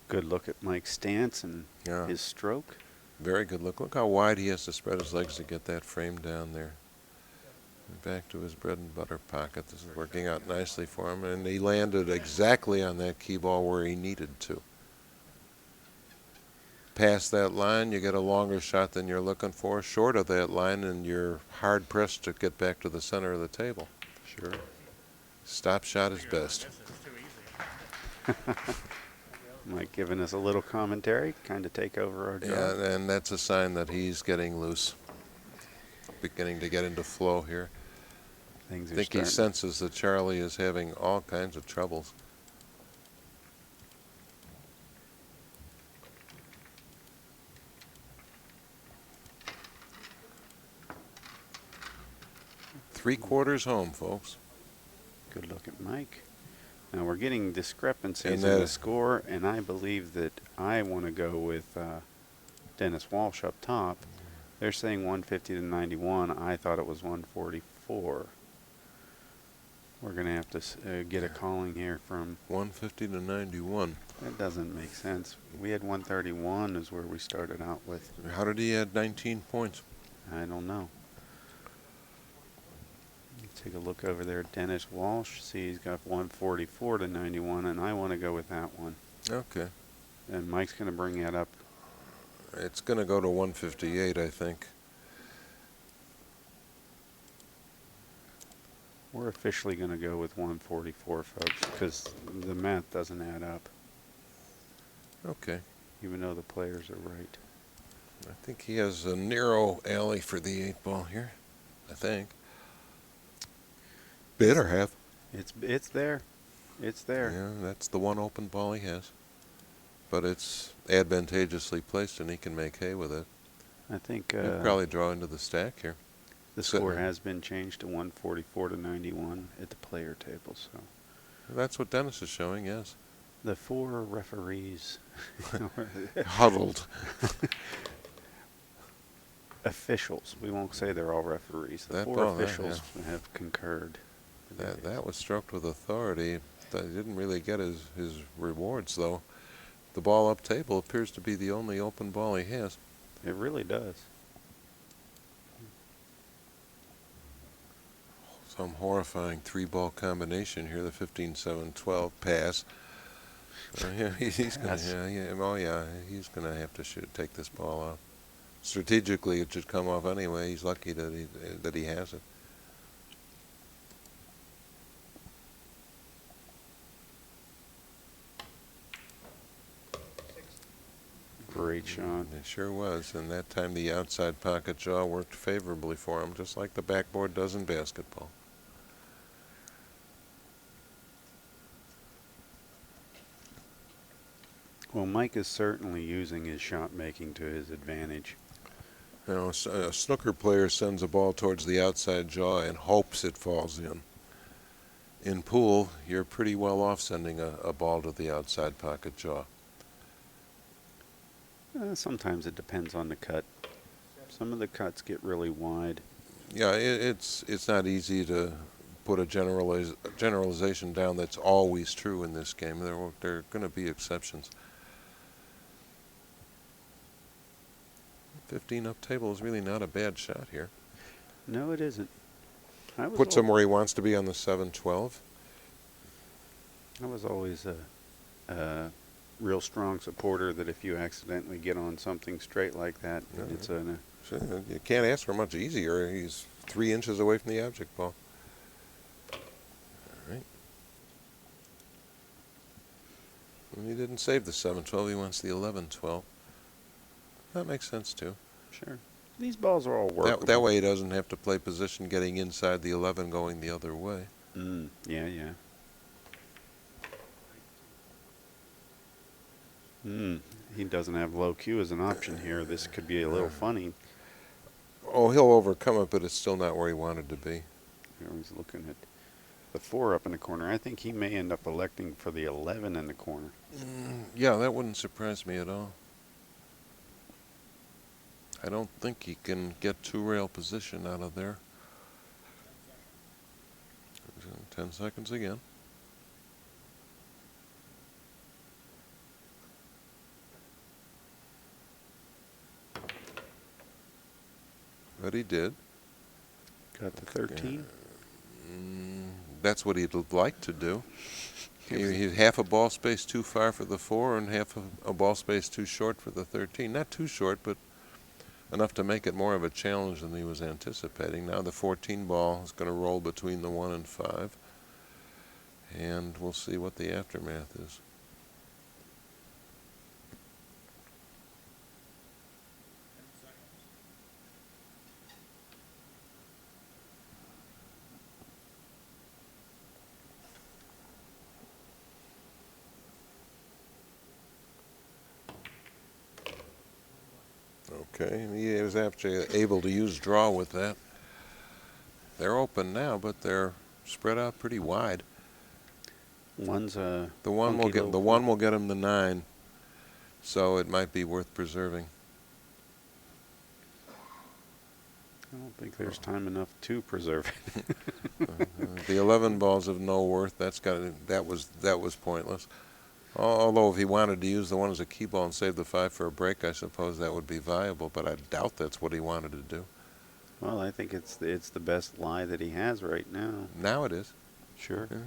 Good look at Mike's stance and Yeah. his stroke. Very good look. Look how wide he has to spread his legs to get that frame down there. Back to his bread and butter pocket. This is working out nicely for him, and he landed exactly on that key ball where he needed to. Past that line, you get a longer shot than you're looking for. Short of that line, and you're hard pressed to get back to the center of the table. Sure. Stop shot is best. Mike giving us a little commentary, kind of take over our job. Yeah, and that's a sign that he's getting loose. Beginning to get into flow here. Things I are think he starting. senses that Charlie is having all kinds of troubles. Three-quarters home, folks. Good look at Mike. Now we're getting discrepancies And in that- the score, and I believe that I want to go with Dennis Walsh up top. They're saying 150 to 91. I thought it was 144. We're going to have to get a calling here from. 150 to 91. That doesn't make sense. We had 131 is where we started out with. How did he add 19 points? I don't know. Take a look over there at Dennis Walsh. See, he's got 144 to 91, and I want to go with that one. Okay. And Mike's going to bring that up. It's going to go to 158, I think. We're officially going to go with 144, folks, because the math doesn't add up, Okay. even though the players are right. I think he has a narrow alley for the 8-ball here. I think. Better have. It's there. It's there. Yeah, that's the one open ball he has. But it's advantageously placed, and he can make hay with it. I think He'll probably draw into the stack here. the so- score has been changed to 144 to 91 at the player table. So That's what Dennis is showing, yes. the 4 referees, Huddled. officials, we won't say they're all referees. The That 4 ball, yeah, officials have concurred. That was stroked with authority. He didn't really get his rewards, though. The ball up table appears to be the only open ball he has. It really does. Some horrifying 3-ball combination here, the 15-7-12 pass. Yeah, he's going Pass. to he's going to have to take this ball off. Strategically, it should come off anyway. He's lucky that he has it. Great shot. It sure was, and that time the outside pocket jaw worked favorably for him, just like the backboard does in basketball. Well, Mike is certainly using his shot making to his advantage. You know, a snooker player sends a ball towards the outside jaw and hopes it falls in. In pool, you're pretty well off sending a ball to the outside pocket jaw. Sometimes it depends on the cut. Some of the cuts get really wide. Yeah, it's not easy to put a generalization down that's always true in this game. There are going to be exceptions. 15 up table is really not a bad shot here. No, it isn't. Puts him where he wants to be on the 7-12. I was always a real strong supporter that if you accidentally get on something straight like that, Yeah. it's a So, you can't ask for much easier. He's 3 inches away from the object ball. All right. And he didn't save the 7-12. He wants the 11-12. That makes sense too. sure. These balls are all workable. That way he doesn't have to play position getting inside the 11 going the other way. Yeah, yeah. He doesn't have low Q as an option here. This could be a little funny. Oh, he'll overcome it, but it's still not where he wanted to be. Here he's looking at the 4 up in the corner. I think he may end up electing for the 11 in the corner. Yeah, that wouldn't surprise me at all. I don't think he can get 2-rail position out of there. 10 seconds again. But he did. Got the 13. That's what he'd like to do. He's half a ball space too far for the 4 and half a ball space too short for the 13. Not too short, but enough to make it more of a challenge than he was anticipating. Now the 14 ball is going to roll between the 1 and 5. And we'll see what the aftermath is. Okay, and he was actually able to use draw with that. They're open now, but they're spread out pretty wide. One's a The one will funky get little- him the 9, so it might be worth preserving. I don't think there's time enough to preserve it. The 11 balls of no worth. That was pointless. Although if he wanted to use the 1 as a key ball and save the 5 for a break, I suppose that would be viable. But I doubt that's what he wanted to do. Well, I think it's the best lie that he has right now. Now it is. Sure. Yeah.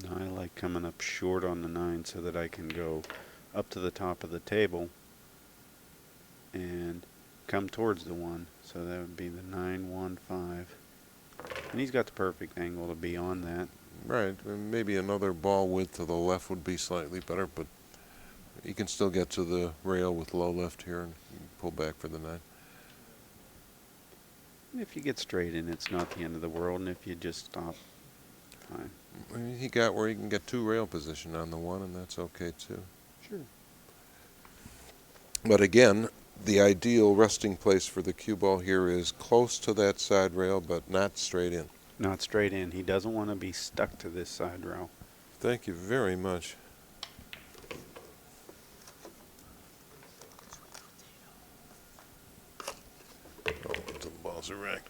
No, I like coming up short on the 9 so that I can go up to the top of the table and come towards the 1. So that would be the 9-1-5. And he's got the perfect angle to be on that. Right. And maybe another ball width to the left would be slightly better, but you can still get to the rail with low left here and pull back for the 9. And if you get straight in, it's not the end of the world. And if you just stop, fine. He got where he can get 2-rail position on the 1, and that's okay too. Sure. But again, the ideal resting place for the cue ball here is close to that side rail, but not straight in. Not straight in. He doesn't want to be stuck to this side rail. Thank you very much. Oh, the balls are racked.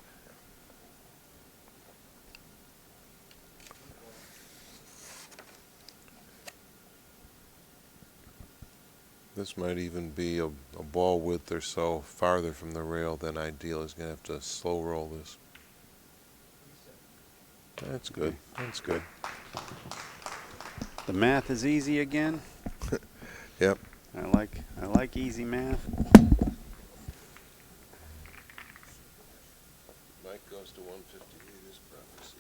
This might even be a ball width or so farther from the rail than ideal. He's going to have to slow roll this. That's good. That's good. The math is easy again. Yep. I like easy math. Mike goes to 158 is prophecy.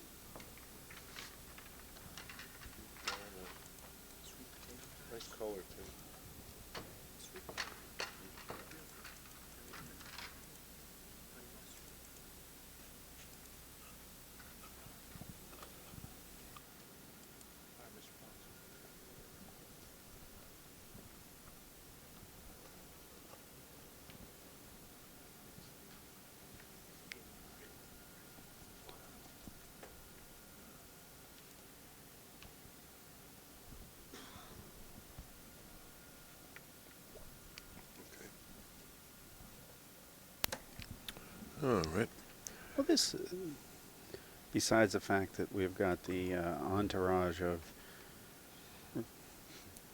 Nice color too. All right. Well, this, besides the fact that we've got the entourage of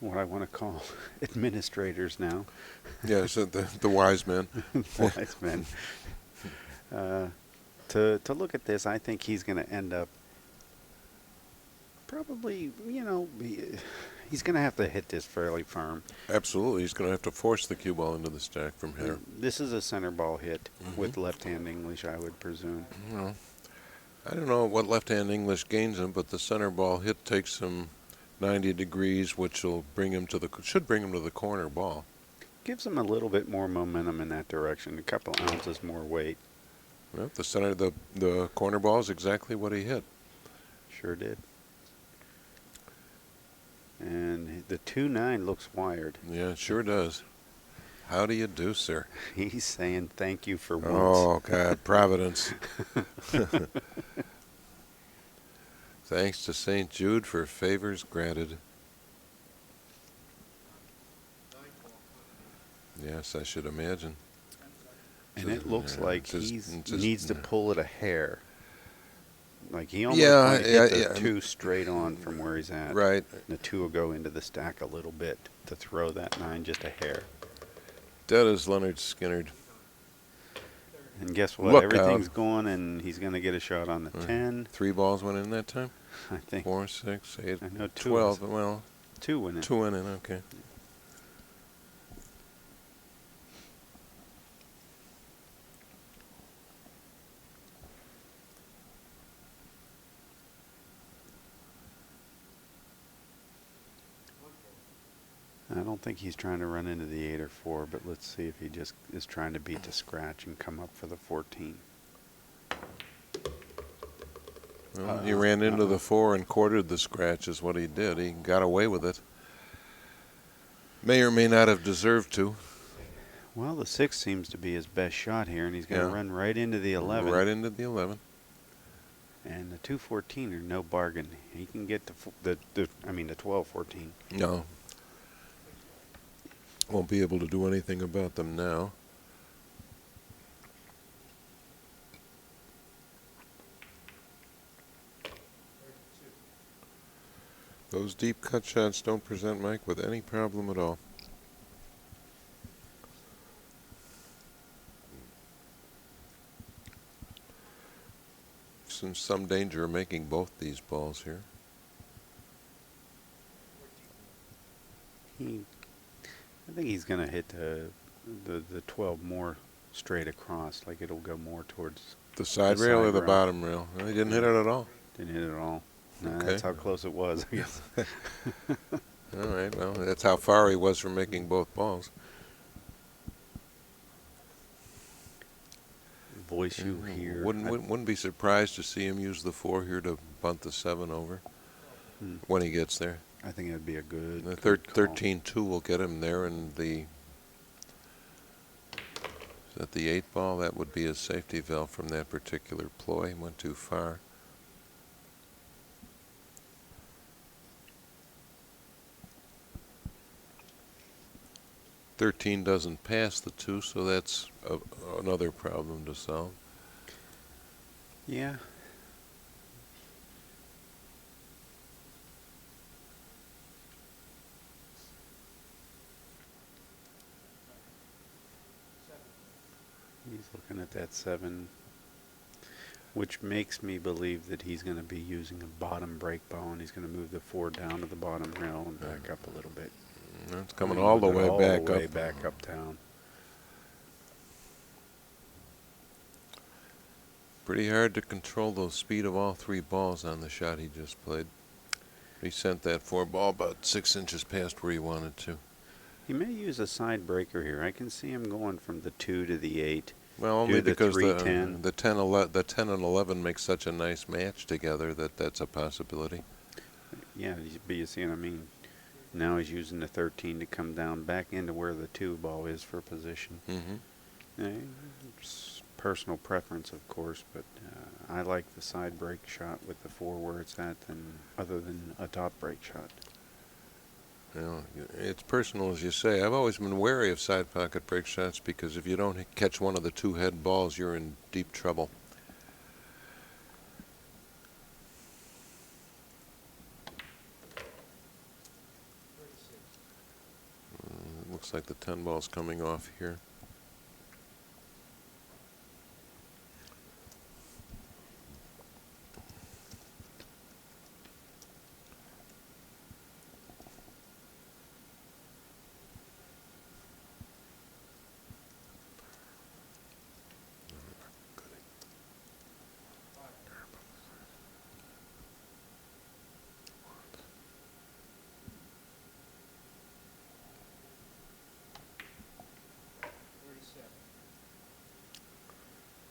what I want to call administrators now, Yeah, so the wise men. wise men. To look at this, I think he's going to end up probably, he's going to have to hit this fairly firm. Absolutely, he's going to have to force the cue ball into the stack from here. This is a center ball hit with left-hand English, I would presume. Well, I don't know what left-hand English gains him, but the center ball hit takes him 90 degrees, which will should bring him to the corner ball. Gives him a little bit more momentum in that direction, a couple ounces more weight. Well, the corner ball is exactly what he hit. Sure did. And the 2-9 looks wired. Yeah, it sure does. How do you do, sir? He's saying thank you for once. Oh, God, Providence. Thanks to St. Jude for favors granted. Yes, I should imagine. And it looks Yeah, like just- he just- needs to pull it a hair. Like he almost Yeah, might yeah, hit the yeah. 2 straight on from where he's at. Right. The 2 will go into the stack a little bit to throw that 9 just a hair. Dead as Leonard Skinnerd. And guess what? Look Everything's out. going, and he's going to get a shot on the 10. 3 balls went in that time? I think 4, 6, 8, I know 2 12. was- Well, 2 went in. 2 went in, okay. I don't think he's trying to run into the 8 or 4, but let's see if he just is trying to beat the scratch and come up for the 14. Well, he ran into the 4 and quartered the scratch is what he did. He got away with it. May or may not have deserved to. Well, the 6 seems to be his best shot here, and he's going to Yeah. run right into the 11. Right into the 11. And the 2-14 are no bargain. He can get the 12-14. No. Won't be able to do anything about them now. Those deep cut shots don't present Mike with any problem at all. Some danger of making both these balls here. I think he's going to hit the 12 more straight across, like it'll go more towards. The side The rail or side the rail. bottom rail? Well, he didn't hit it at all. Didn't hit it at all. No, Okay. That's how close it was, I guess. All right, well, that's how far he was from making both balls. Voice you here. Wouldn't be surprised to see him use the 4 here to bunt the 7 over when he gets there. I think it'd be a good. The good call. 13-2 will get him there, and at the 8 ball, that would be his safety valve from that particular ploy. He went too far. "13 doesn't pass the 2, so that's another problem to solve. Yeah. He's looking at that 7, which makes me believe that he's going to be using a bottom break ball, and he's going to move the 4 down to the bottom rail and back up a little bit. It's coming all the way back All the way up. back uptown. Pretty hard to control the speed of all 3 balls on the shot he just played. He sent that 4 ball about 6 inches past where he wanted to. He may use a side breaker here. I can see him going from the 2 to the 8. Well, only Do the because 3-10. the 10 and 11 make such a nice match together that's a possibility. Yeah, but you see what I mean? Now he's using the 13 to come down back into where the 2 ball is for position. It's personal preference, of course, but I like the side break shot with the 4 where it's at, other than a top break shot. You know, it's personal, as you say. I've always been wary of side pocket break shots because if you don't catch one of the 2 head balls, you're in deep trouble. Looks like the 10 ball's coming off here.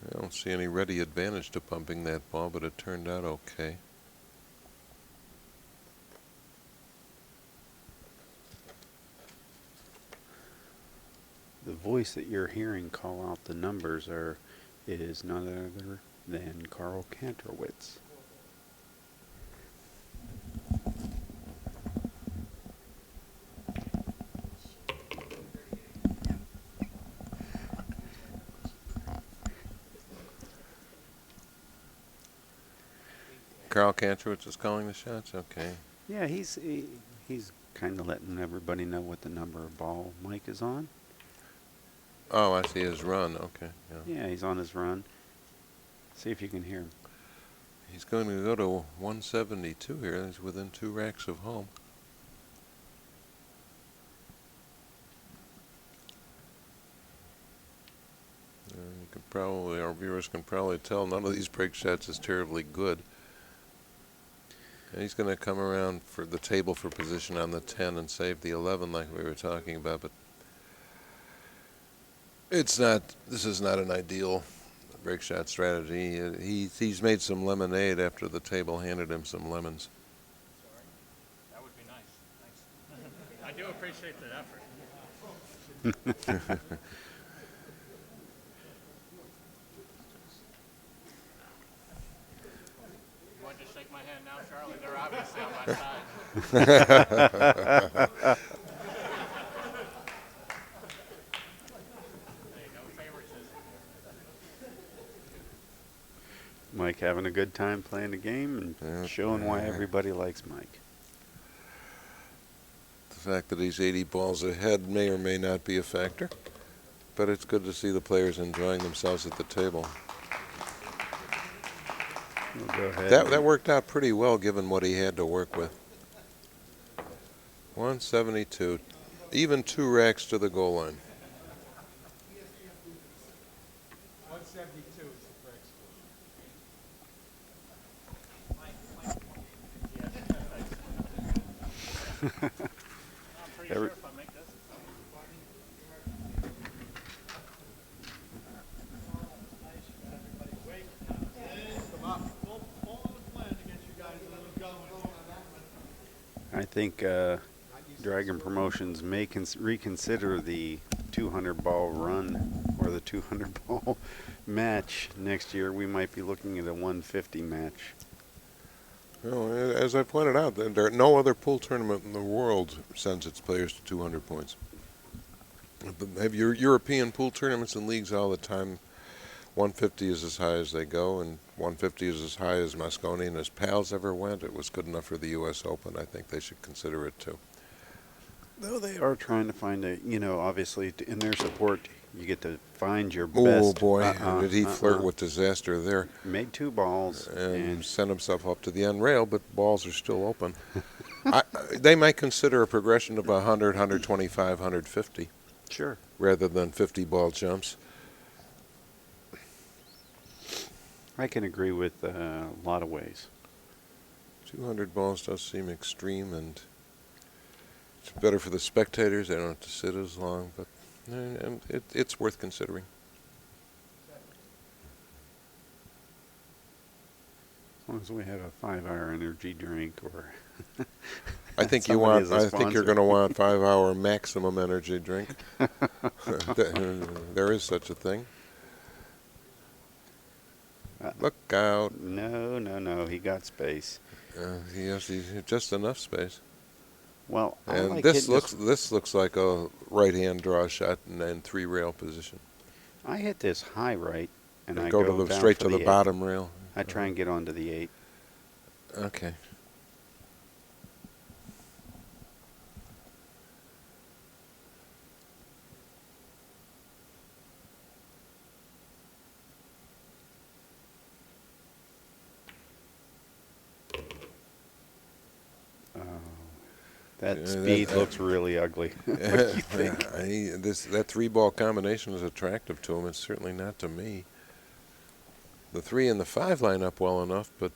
I don't see any ready advantage to pumping that ball, but it turned out okay. The voice that you're hearing call out the numbers is none other than Carl Kantrowitz. Carl Kantrowitz is calling the shots? Okay. Yeah, he's kind of letting everybody know what the number of ball Mike is on. Oh, I see his run. Okay. Yeah. Yeah, he's on his run. See if you can hear him. He's going to go to 172 here. He's within 2 racks of home. You could probably, our viewers can probably tell none of these break shots is terribly good. And he's going to come around for the table for position on the 10 and save the 11 like we were talking about, but it's not, this is not an ideal break shot strategy. He's made some lemonade after the table handed him some lemons. That would be nice. I do appreciate the effort. You want to just shake my hand now, Charlie? They're obviously on my side. Hey, no favoritism. Mike having a good time playing the game and showing why everybody likes Mike. The fact that he's 80 balls ahead may or may not be a factor, but it's good to see the players enjoying themselves at the table. We'll go ahead. That worked out pretty well given what he had to work with. 172, even 2 racks to the goal line. 172 is the correct score. I'm pretty sure if I make this, it's I think Dragon Promotions may reconsider the 200 ball run or the 200 ball match next year. We might be looking at a 150 match. Well, as I pointed out, no other pool tournament in the world sends its players to 200 points. Have your European pool tournaments and leagues all the time, 150 is as high as they go, and 150 is as high as Mosconi and his pals ever went. It was good enough for the U.S. Open. I think they should consider it too. Though they are trying to find a, obviously in their support, you get to find your Oh best. boy, did he flirt with disaster there. Made 2 balls And sent himself up to the end rail, but balls are still open. They might consider a progression of 100, 125, 150 sure. rather than 50 ball jumps. I can agree with a lot of ways. 200 balls does seem extreme, and it's better for the spectators. They don't have to sit as long, but it's worth considering. As long as we have a 5-hour energy drink or I think somebody as a I think you're sponsor. going to want 5-hour maximum energy drink. There is such a thing. Look out. No. He got space. He has just enough space. Well, I And like this hitting looks like a right-hand draw shot and then 3-rail position. I hit this high right, and I go go to the down straight for to the 8. bottom rail. I try and get onto the 8. Okay. That speed looks really ugly. What do you think? That 3-ball combination is attractive to him. It's certainly not to me. The 3 and the 5 line up well enough, but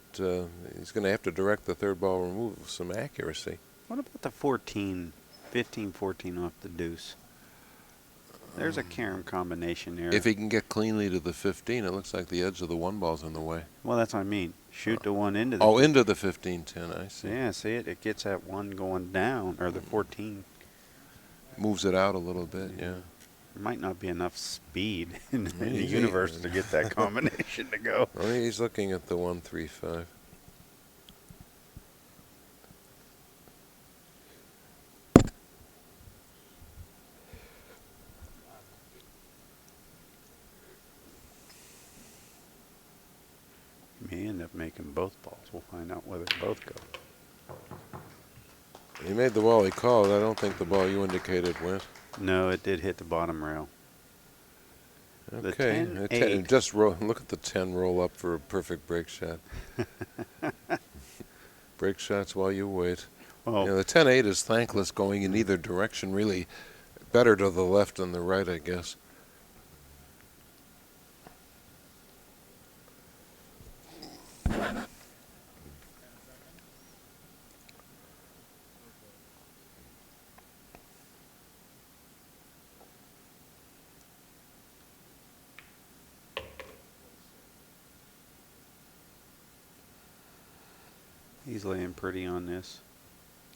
he's going to have to direct the 3rd ball remove with some accuracy. What about the 14, 15, 14 off the deuce? There's a carom combination there. If he can get cleanly to the 15, it looks like the edge of the 1 ball's in the way. Well, that's what I mean. Shoot the one into the. Oh, into the 15-10, I see. Yeah, see it? It gets that one going down, or the 14. Moves it out a little bit, yeah. There might not be enough speed in the Yeah. universe to get that combination to go. Well, he's looking at the 1-3-5. May end up making both balls. We'll find out whether both go. He made the ball he called. I don't think the ball you indicated went. No, it did hit the bottom rail. The Okay. 10-8. Just roll. Look at the 10 roll up for a perfect break shot. Break shots while you wait. Well, Yeah, the 10-8 is thankless going in either direction. Really better to the left than the right, I guess. he's laying pretty on this.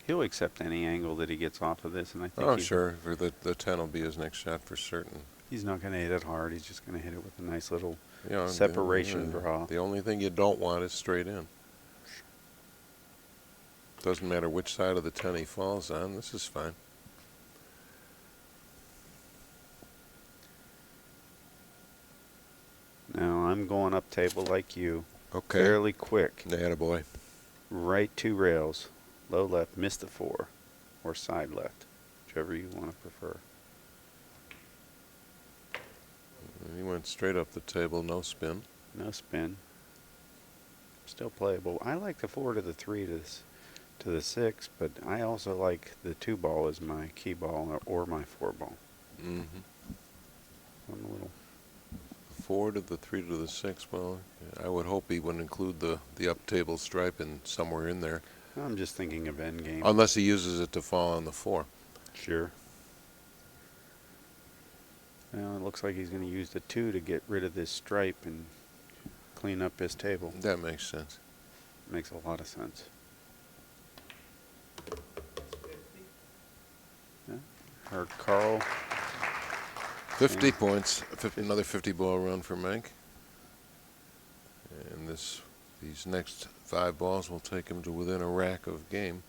He'll accept any angle that he gets off of this, and I think Oh, sure. For the 10 will be his next shot for certain. he's not going to hit it hard. He's just going to hit it with a nice little You know, separation draw. The only thing you don't want is straight in. Doesn't matter which side of the 10 he falls on. This is fine. Now I'm going up table like you, Okay. fairly quick. Attaboy. Right 2 rails, low left, miss the 4, or side left, whichever you want to prefer. He went straight up the table, no spin. No spin. Still playable. I like the 4 to the 3 to the 6, but I also like the 2 ball as my key ball or my 4 ball. Mm-hmm. I'm a little. 4 to the 3 to the 6. Well, I would hope he would include the up table stripe in somewhere in there, I'm just thinking of end game. unless he uses it to fall on the 4. Sure. Well, it looks like he's going to use the 2 to get rid of this stripe and clean up his table. That makes sense. Makes a lot of sense. Yeah. Heard Carl. 50 points. Another 50 ball run for Mike. And these next 5 balls will take him to within a rack of game.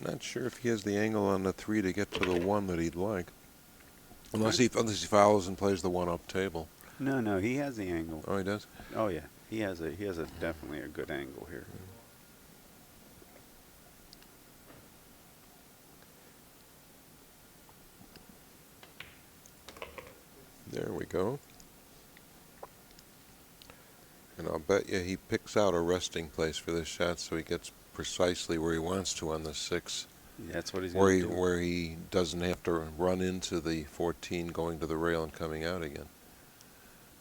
I'm not sure if he has the angle on the 3 to get to the 1 that he'd like. Unless he follows and plays the 1 up table. No, he has the angle. Oh, he does? Oh yeah, he has a definitely a good angle here. There we go. And I'll bet you he picks out a resting place for this shot so he gets precisely where he wants to on the 6. That's what he's going to do. Where he doesn't have to run into the 14 going to the rail and coming out again.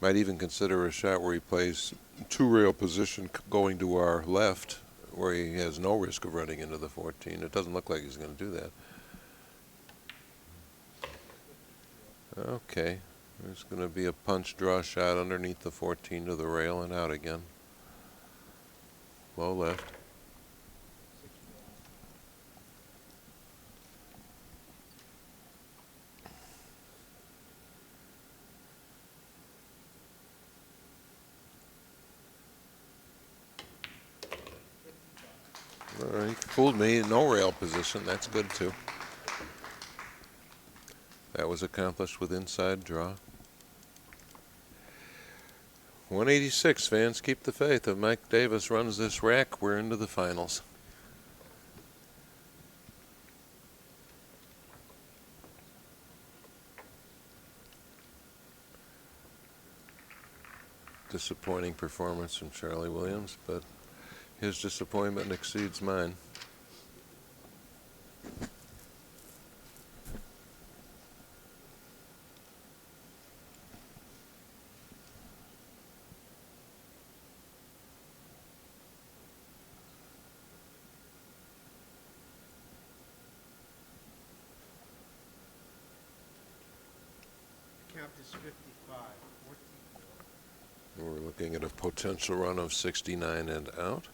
Might even consider a shot where he plays 2 rail position going to our left where he has no risk of running into the 14. It doesn't look like he's going to do that. Okay. There's going to be a punch draw shot underneath the 14 to the rail and out again. Low left. He fooled me. No rail position. That's good, too. That was accomplished with inside draw. 186, fans. Keep the faith. If Mike Davis runs this rack, we're into the finals. Disappointing performance from Charlie Williams, but his disappointment exceeds mine. Count is 55. 14. We're looking at a potential run of 69 and out.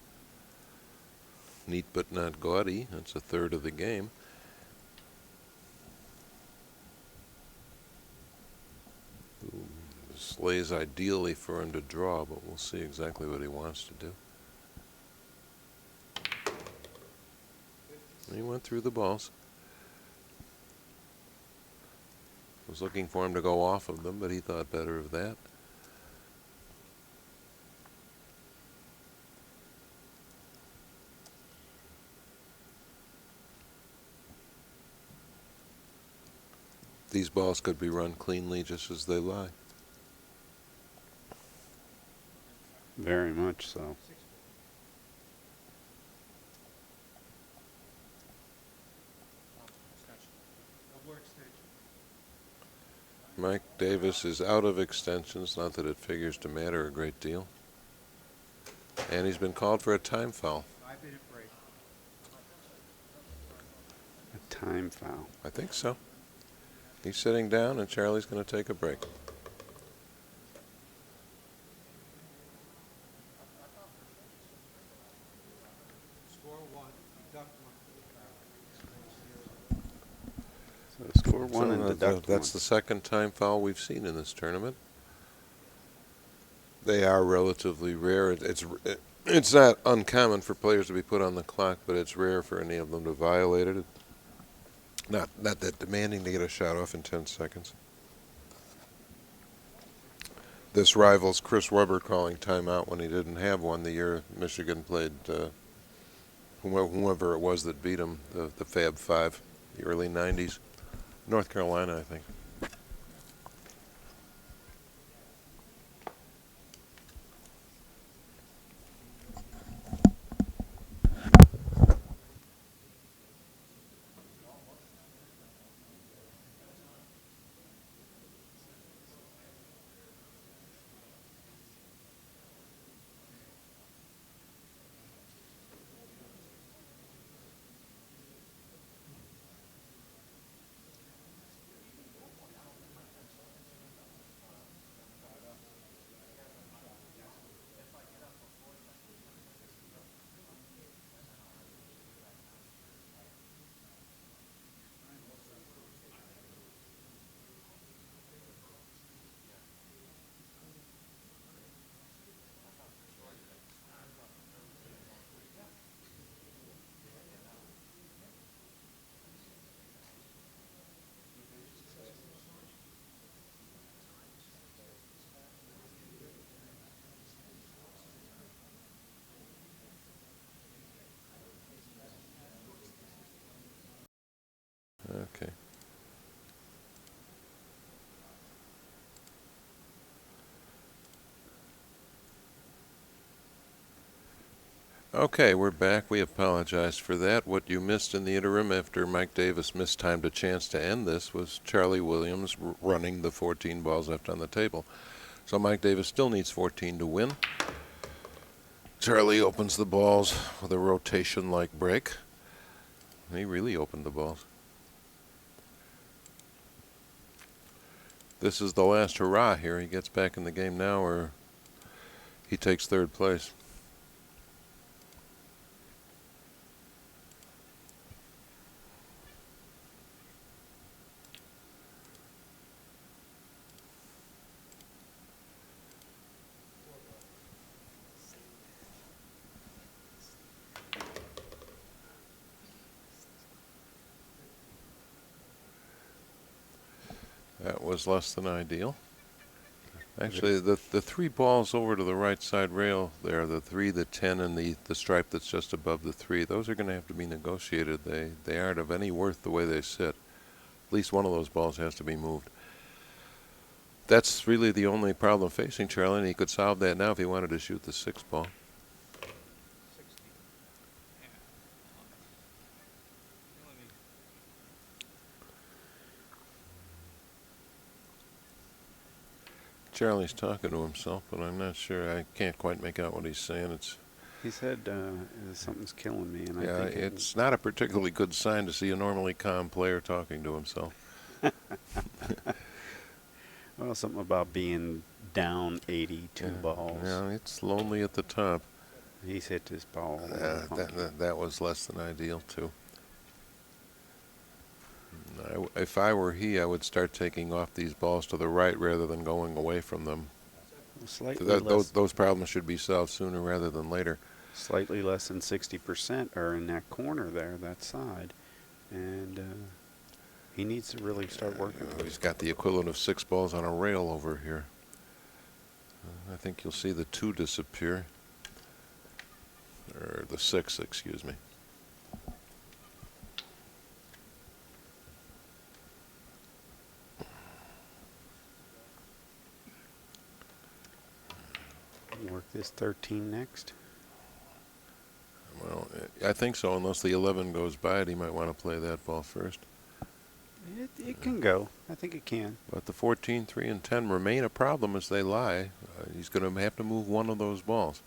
Neat but not gaudy. That's a third of the game. This lays ideally for him to draw, but we'll see exactly what he wants to do. He went through the balls. Was looking for him to go off of them, but he thought better of that. These balls could be run cleanly just as they lie. Very much so. Double extension. Mike Davis is out of extensions, not that it figures to matter a great deal. And he's been called for a time foul. 5-minute break. A time foul. I think so. He's sitting down, and Charlie's going to take a break. Score 1. Deduct 1. So score one and So deduct that's one. the second time foul we've seen in this tournament. They are relatively rare. It's not uncommon for players to be put on the clock, but it's rare for any of them to violate it. Not that demanding to get a shot off in 10 seconds. This rivals Chris Webber calling timeout when he didn't have one the year Michigan played whoever it was that beat him, the Fab Five, the early 90s. North Carolina, I think. Okay. Okay, we're back. We apologize for that. What you missed in the interim after Mike Davis mistimed a chance to end this was Charlie Williams running the 14 balls left on the table. So Mike Davis still needs 14 to win. Charlie opens the balls with a rotation-like break. He really opened the balls. This is the last hurrah here. He gets back in the game now, or he takes third place. That was less than ideal. Actually, the three balls over to the right side rail there, the 3, the 10, and the stripe that's just above the 3, those are going to have to be negotiated. They aren't of any worth the way they sit. At least one of those balls has to be moved. That's really the only problem facing Charlie, and he could solve that now if he wanted to shoot the 6 ball. 60. Yeah. Killing me. Charlie's talking to himself, but I'm not sure. I can't quite make out what he's saying. It's He said something's killing me, and yeah, I think it's not a particularly good sign to see a normally calm player talking to himself. well, something about being down 82 balls. Yeah, it's lonely at the top. He's hit this ball. That was less than ideal too. If I were he, I would start taking off these balls to the right rather than going away from them. Slightly less, Those problems should be solved sooner rather than later. slightly less than 60% are in that corner there, that side, and he needs to really start working on it. He's got the equivalent of 6 balls on a rail over here. I think you'll see the 2 disappear, or the 6, excuse me. Work this 13 next. Well, I think so, unless the 11 goes by it, he might want to play that ball first. It can go. I think it can. But the 14, 3, and 10 remain a problem as they lie. He's going to have to move one of those balls.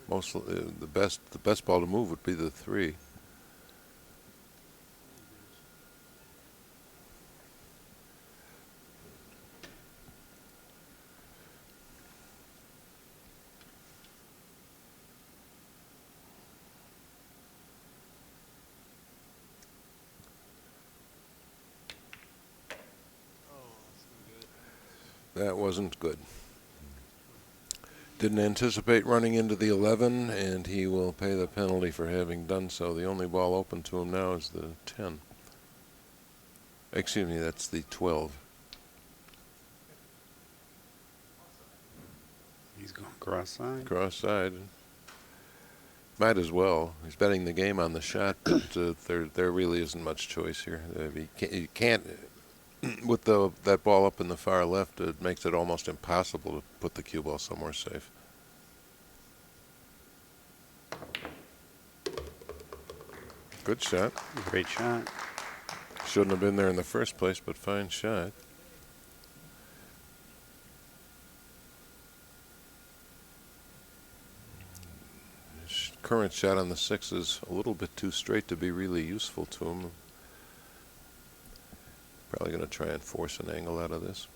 The best ball to move would be the 3. That wasn't good. Didn't anticipate running into the 11, and he will pay the penalty for having done so. The only ball open to him now is the 10. Excuse me, that's the 12. He's going cross-side. Cross-side. Might as well. He's betting the game on the shot, but there really isn't much choice here. You can't with that ball up in the far left, it makes it almost impossible to put the cue ball somewhere safe. Good shot. Great shot. Shouldn't have been there in the first place, but fine shot. His current shot on the 6 is a little bit too straight to be really useful to him. Probably going to try and force an angle out of this.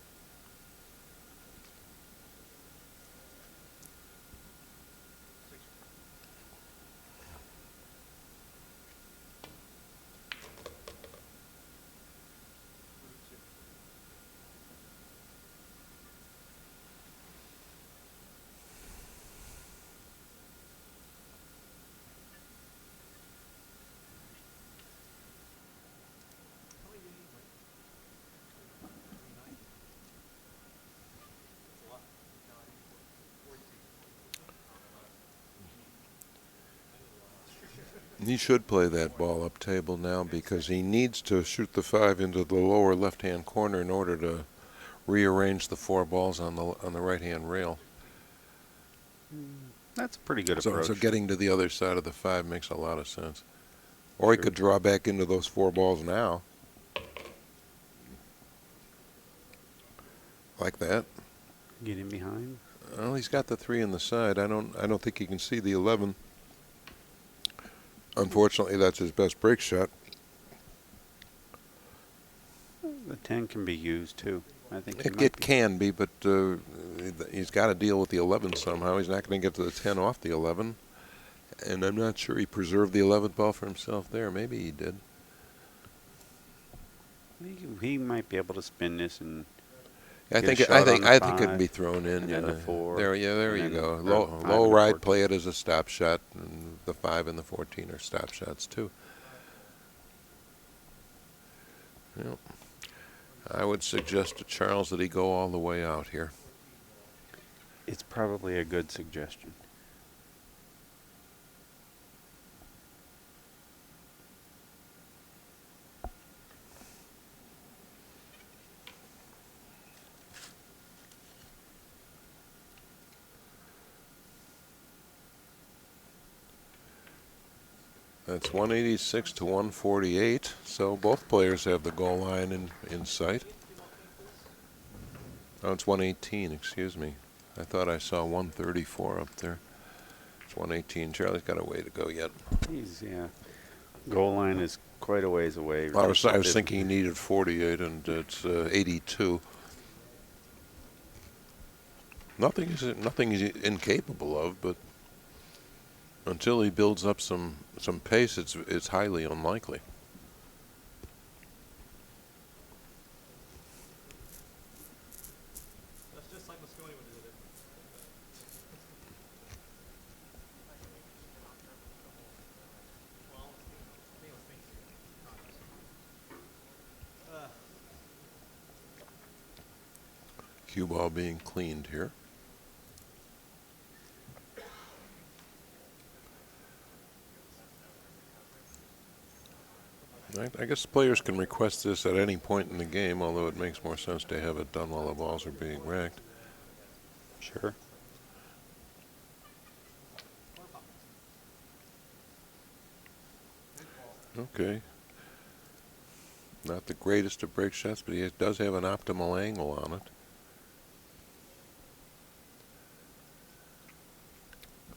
He should play that ball up table now because he needs to shoot the 5 into the lower left-hand corner in order to rearrange the 4 balls on the right-hand rail. That's a pretty good approach. So getting to the other side of the 5 makes a lot of sense. Or he could draw back into those 4 balls now. Like that. Get in behind. Well, he's got the 3 in the side. I don't think he can see the 11. Unfortunately, that's his best break shot. The 10 can be used too. I think It can be, but he's got to deal with the 11 somehow. He's not going to get to the 10 off the 11. And I'm not sure he preserved the 11th ball for himself there. Maybe he did. He might be able to spin this and. I think shot on the it 5, can be thrown in. and then the 4, There you and go. then Low 5 and low the ride, 14. play it as a stop shot, and the 5 and the 14 are stop shots too. Yep. I would suggest to Charles that he go all the way out here. It's probably a good suggestion. That's 186 to 148, so both players have the goal line in sight. Oh, it's 118, excuse me. I thought I saw 134 up there. It's 118. Charlie's got a way to go yet. Yeah. Goal line is quite a ways away. I was thinking he needed 48, and it's 82. Nothing he's incapable of, but until he builds up some pace, it's highly unlikely. That's just like Moscone would do it. Well, he was thinking. Cue ball being cleaned here. I guess players can request this at any point in the game, although it makes more sense to have it done while the balls are being racked. Sure. Okay. Not the greatest of break shots, but he does have an optimal angle on it.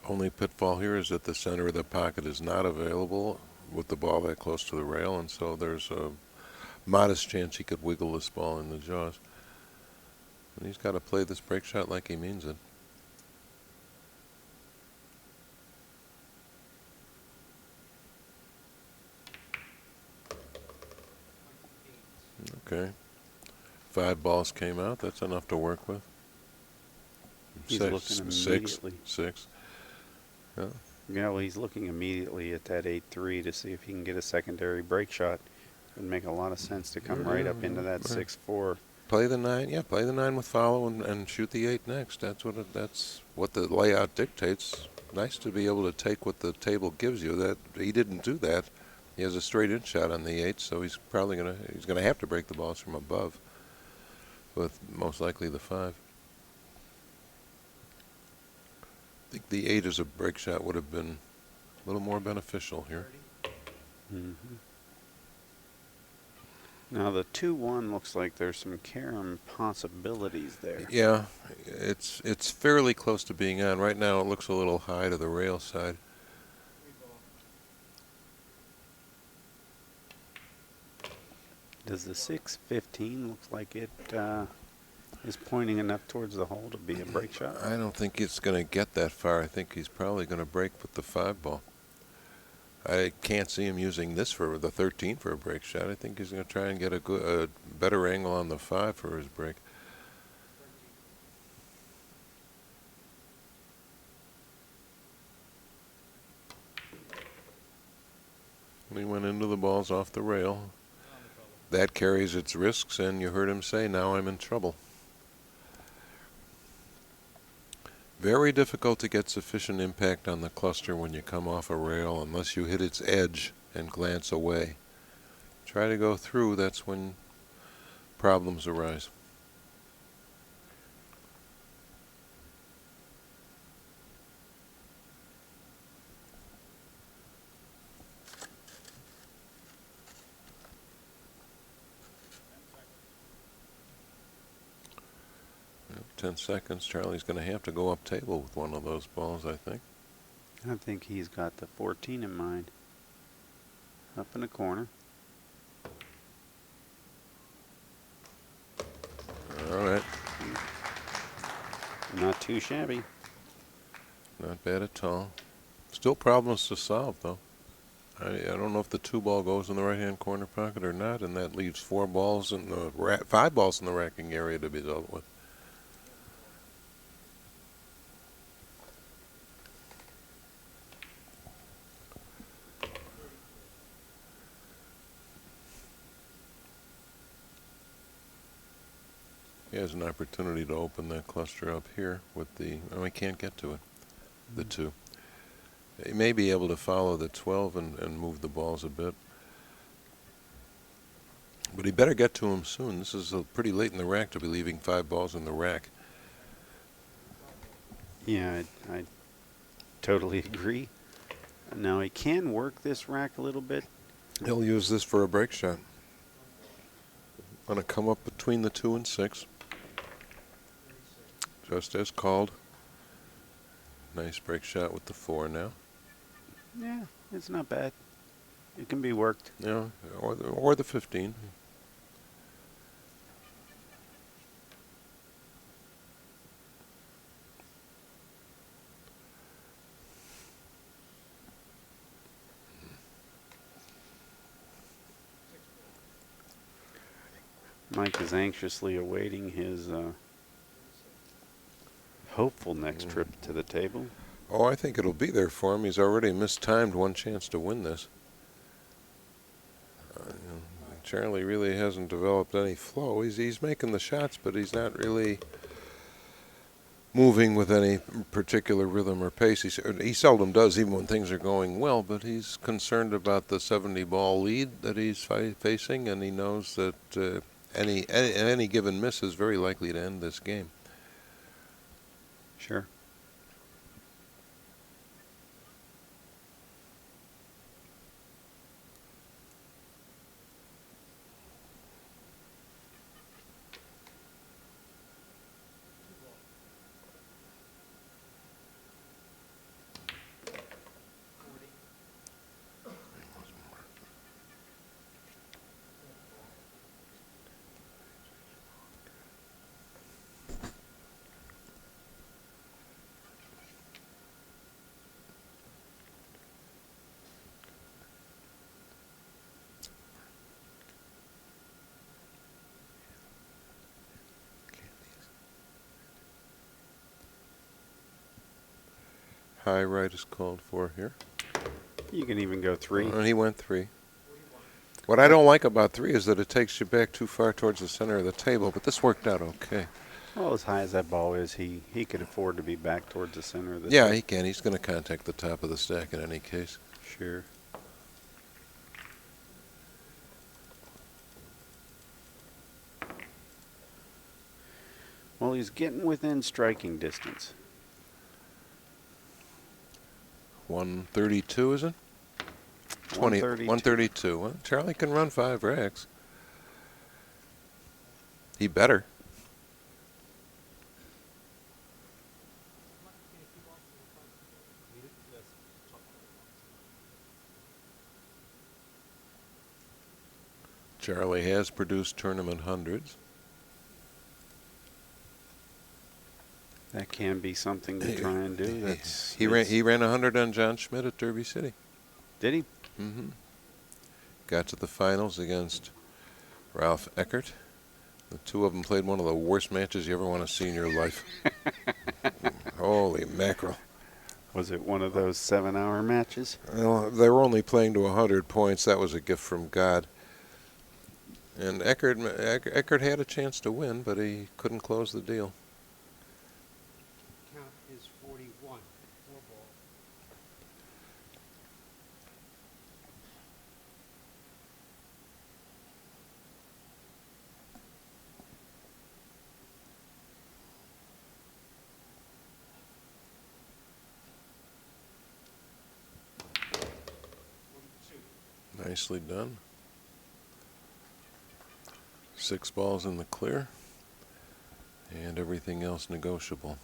Only pitfall here is that the center of the pocket is not available with the ball that close to the rail, and so there's a modest chance he could wiggle this ball in the jaws. And he's got to play this break shot like he means it. Okay. 5 balls came out. That's enough to work with. He's looking immediately. Six. Yeah. Yeah, well, he's looking immediately at that 8-3 to see if he can get a secondary break shot. It would make a lot of sense to come right up into that 6-4. Play the 9, yeah. Play the 9 with follow and shoot the 8 next. That's what the layout dictates. Nice to be able to take what the table gives you. That he didn't do that. He has a straight-in shot on the 8, so he's probably gonna have to break the balls from above, with most likely the 5. I think the 8 as a break shot would have been a little more beneficial here. Mm-hmm. Now the 2-1 looks like there's some carom possibilities there. Yeah, it's fairly close to being on. Right now it looks a little high to the rail side. Does the 6-15 looks like it is pointing enough towards the hole to be a break shot? I don't think it's going to get that far. I think he's probably going to break with the 5 ball. I can't see him using this for the 13 for a break shot. I think he's going to try and get a better angle on the 5 for his break. He went into the balls off the rail. That carries its risks, and you heard him say, "Now I'm in trouble." Very difficult to get sufficient impact on the cluster when you come off a rail unless you hit its edge and glance away. Try to go through, that's when problems arise. Yep, 10 seconds. Charlie's going to have to go up table with one of those balls, I think. I think he's got the 14 in mind. Up in the corner. All right. Not too shabby. Not bad at all. Still problems to solve, though. I don't know if the 2 ball goes in the right-hand corner pocket or not, and that leaves 4 balls in the 5 balls in the racking area to be dealt with. has an opportunity to open that cluster up here with the, oh, he can't get to it, the 2. He may be able to follow the 12 and move the balls a bit. But he better get to him soon. This is pretty late in the rack to be leaving 5 balls in the rack. Yeah, I totally agree. Now he can work this rack a little bit. He'll use this for a break shot. Going to come up between the 2 and 6. Just as called. Nice break shot with the 4 now. Yeah, it's not bad. It can be worked. Yeah, or the 15. Mike is anxiously awaiting his hopeful next trip to the table. Oh, I think it'll be there for him. He's already mistimed one chance to win this. Charlie really hasn't developed any flow. He's making the shots, but he's not really moving with any particular rhythm or pace. He seldom does, even when things are going well, but he's concerned about the 70-ball lead that he's facing, and he knows that any given miss is very likely to end this game. Sure. High right is called for here. You can even go 3. And he went 3. What I don't like about 3 is that it takes you back too far towards the center of the table, but this worked out okay. Well, as high as that ball is, he could afford to be back towards the center of the Yeah, table. he can. He's going to contact the top of the stack in any case. Sure. Well, he's getting within striking distance. 132, is it? 132. Well, Charlie can run 5 racks. He better. Charlie has produced tournament hundreds. That can be something to try and do. He ran 100 on John Schmidt at Derby City. Did he? Mm-hmm. Got to the finals against Ralph Eckert. The 2 of them played one of the worst matches you ever want to see in your life. Holy mackerel. Was it one of those 7-hour matches? Well, they were only playing to 100 points. That was a gift from God. And Eckert had a chance to win, but he couldn't close the deal. Count is 41. 4 balls. Nicely done. 6 balls in the clear, and everything else negotiable.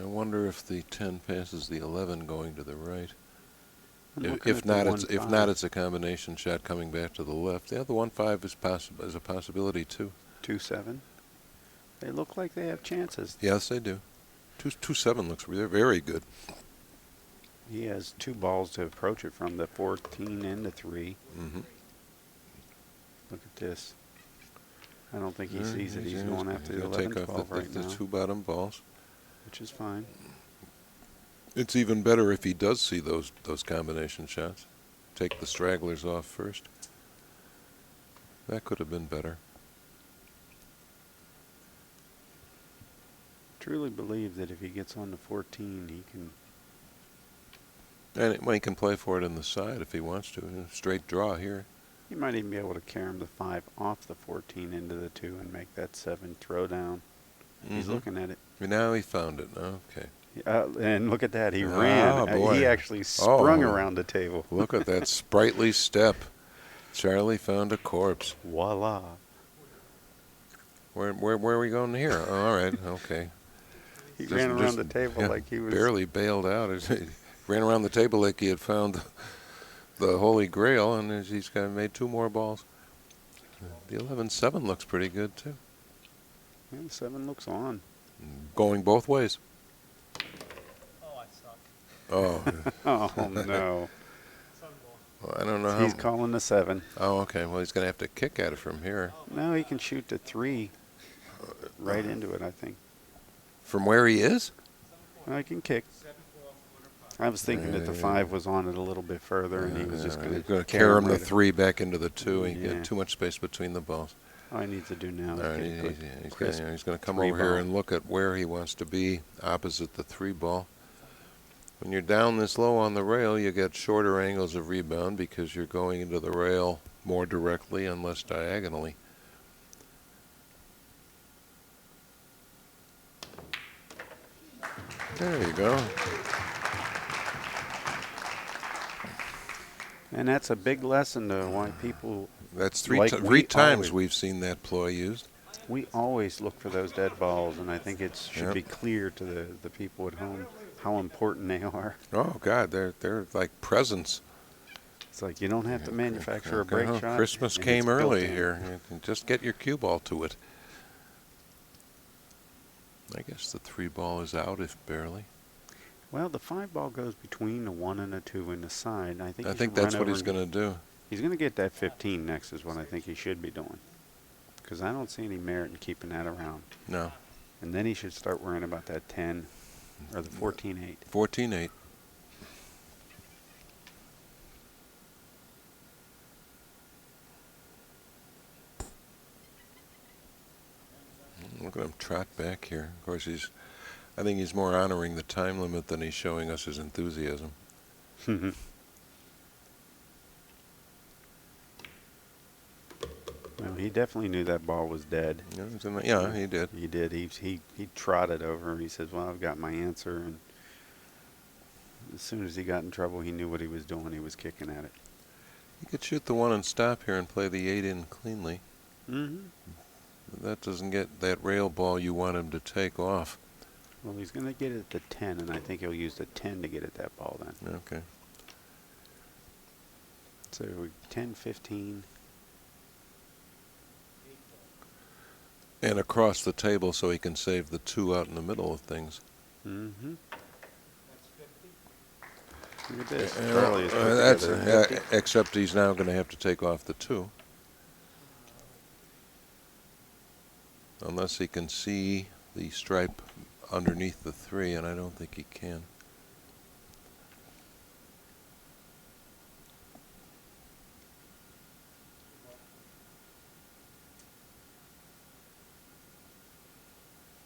I wonder if the 10 passes the 11 going to the right. If not, it's a combination shot coming back to the left. Yeah, the 1-5 is a possibility too. 2-7. They look like they have chances. Yes, they do. 2-7 looks very good. He has 2 balls to approach it from, the 14 and the 3. Mm-hmm. Look at this. I don't think he sees it. He's going after the 11-12 right the now, 2 bottom balls. which is fine. It's even better if he does see those combination shots. Take the stragglers off first. That could have been better. truly believe that if he gets on to 14, he can. And well, he can play for it in the side if he wants to. Straight draw here. He might even be able to carry him the 5 off the 14 into the 2 and make that 7 throw down. He's Mhm. looking at it. Now he found it. Okay. And look at that. He Oh, ran. boy. He actually sprung Oh. around the table. Look at that sprightly step. Charlie found a corpse. Voila. Where are we going here? Oh, all right. Okay. He Just- ran around just- the table yeah, like he was. barely bailed out. He ran around the table like he had found the Holy Grail, and he's made 2 more balls. The 11-7 looks pretty good too. Yeah, 7 looks on. Going both ways. Oh, I suck. Oh, Oh, no. well, I don't know He's how. calling the 7. Oh, okay. Well, he's going to have to kick at it from here. No, he can shoot the 3 right into it, I think. From where he is? Well, he can kick. I was thinking that the 5 was on it a little bit further, and he was just going He's to going to carry him the right 3 back into the 2, and Yeah. get too much space between the balls. All he needs to do now is All right, get a good, he's crisp going to come 3 over here ball. and look at where he wants to be opposite the 3 ball. When you're down this low on the rail, you get shorter angles of rebound because you're going into the rail more directly and less diagonally. There you go. And that's a big lesson to why people, That's Like three we times always- we've seen that ploy used. we always look for those dead balls, and I think it should Yep. be clear to the people at home how important they are. Oh God, they're like presents. It's like you don't have to manufacture a break Oh, shot. Christmas and came it's built early in. here. You can just get your cue ball to it. I guess the 3 ball is out, if barely. Well, the 5 ball goes between a 1 and a 2 in the side. I think. I he think should that's run what over he's and- going to do. He's going to get that 15 next, is what I think he should be doing. Because I don't see any merit in keeping that around. No, And then he should start worrying about that 10 or the 14-8. 14-8. Look at him trot back here. Of course, I think he's more honoring the time limit than he's showing us his enthusiasm. Well, he definitely knew that ball was dead. Yeah, he did. He did. He trotted over. He says, "Well, I've got my answer." And as soon as he got in trouble, he knew what he was doing. He was kicking at it. He could shoot the 1 and stop here and play the 8 in cleanly. Mm-hmm. That doesn't get that rail ball you want him to take off. Well, he's going to get it at the 10, and I think he'll use the 10 to get at that ball then. Okay. So 10, 15. And across the table so he can save the 2 out in the middle of things. Mm-hmm. Look at this. Yeah, Charlie is put that's, together a hefty- except he's now going to have to take off the 2. Unless he can see the stripe underneath the 3, and I don't think he can.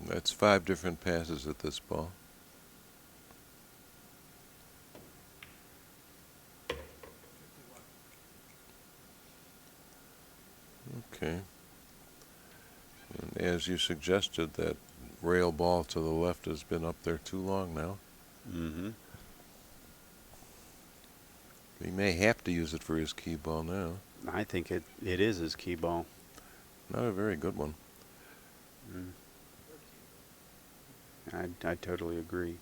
That's 5 different passes at this ball. Okay. And as you suggested, that rail ball to the left has been up there too long now. Mm-hmm. He may have to use it for his key ball now. I think it is his key ball. Not a very good one. I totally agree.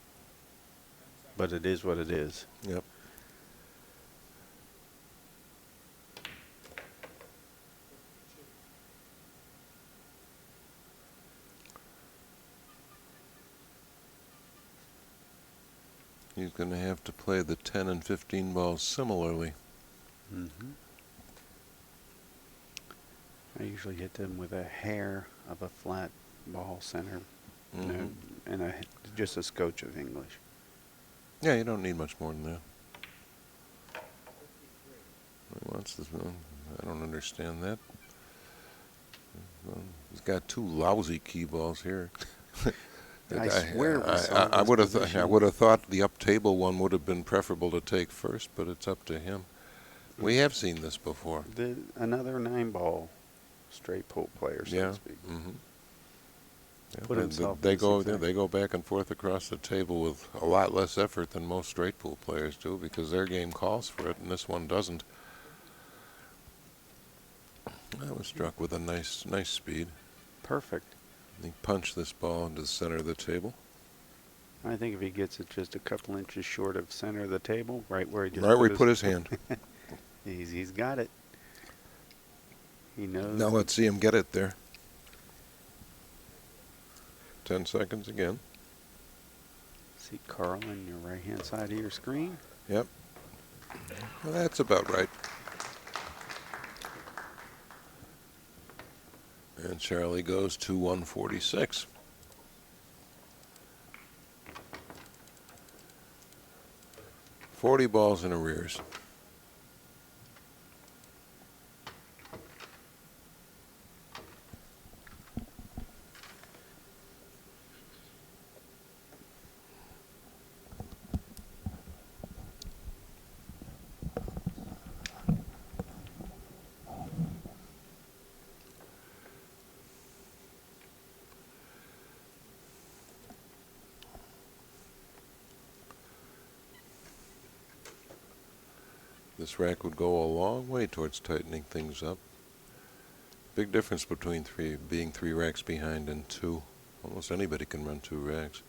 But it is what it is. Yep. He's going to have to play the 10 and 15 balls similarly. Mm-hmm. I usually hit them with a hair of a flat ball center, Mhm. and just a scotch of English. Yeah, you don't need much more than that. He wants this one. I don't understand that. Well, he's got 2 lousy key balls here. I swear we saw I this would have position. thought the up table one would have been preferable to take first, but it's up to him. We have seen this before. Another 9-ball straight pull player, so Yeah. to speak. Mm-hmm. Yeah, Put himself they in go zigzag. they go back and forth across the table with a lot less effort than most straight pool players do because their game calls for it and this one doesn't. I was struck with a nice speed. Perfect. He punched this ball into the center of the table. I think if he gets it just a couple inches short of center of the table, right where he just Right where he put his hand. he's got it. He knows. Now let's see him get it there. 10 seconds again. See Carl on your right-hand side of your screen. Yep. Well, that's about right. And Charlie goes to 146. $40 balls in arrears. This rack would go a long way towards tightening things up. Big difference between being three racks behind and two. Almost anybody can run two racks.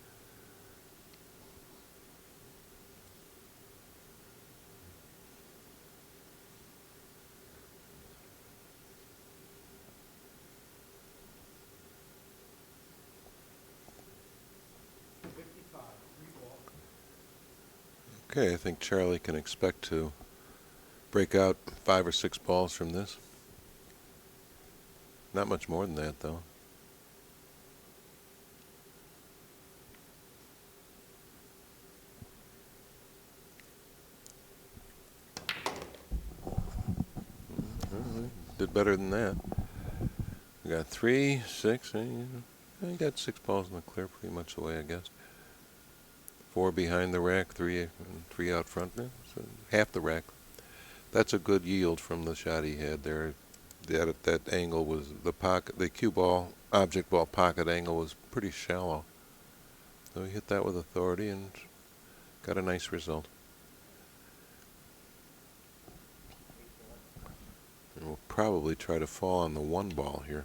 Okay, I think Charlie can expect to break out 5 or 6 balls from this. Not much more than that, though. Did better than that. We got 3, 6, and I got 6 balls in the clear pretty much away, I guess. 4 behind the rack, 3 out front. So half the rack. That's a good yield from the shot he had there. That angle was the cue ball, object ball pocket angle was pretty shallow. So he hit that with authority and got a nice result. And we'll probably try to fall on the 1 ball here.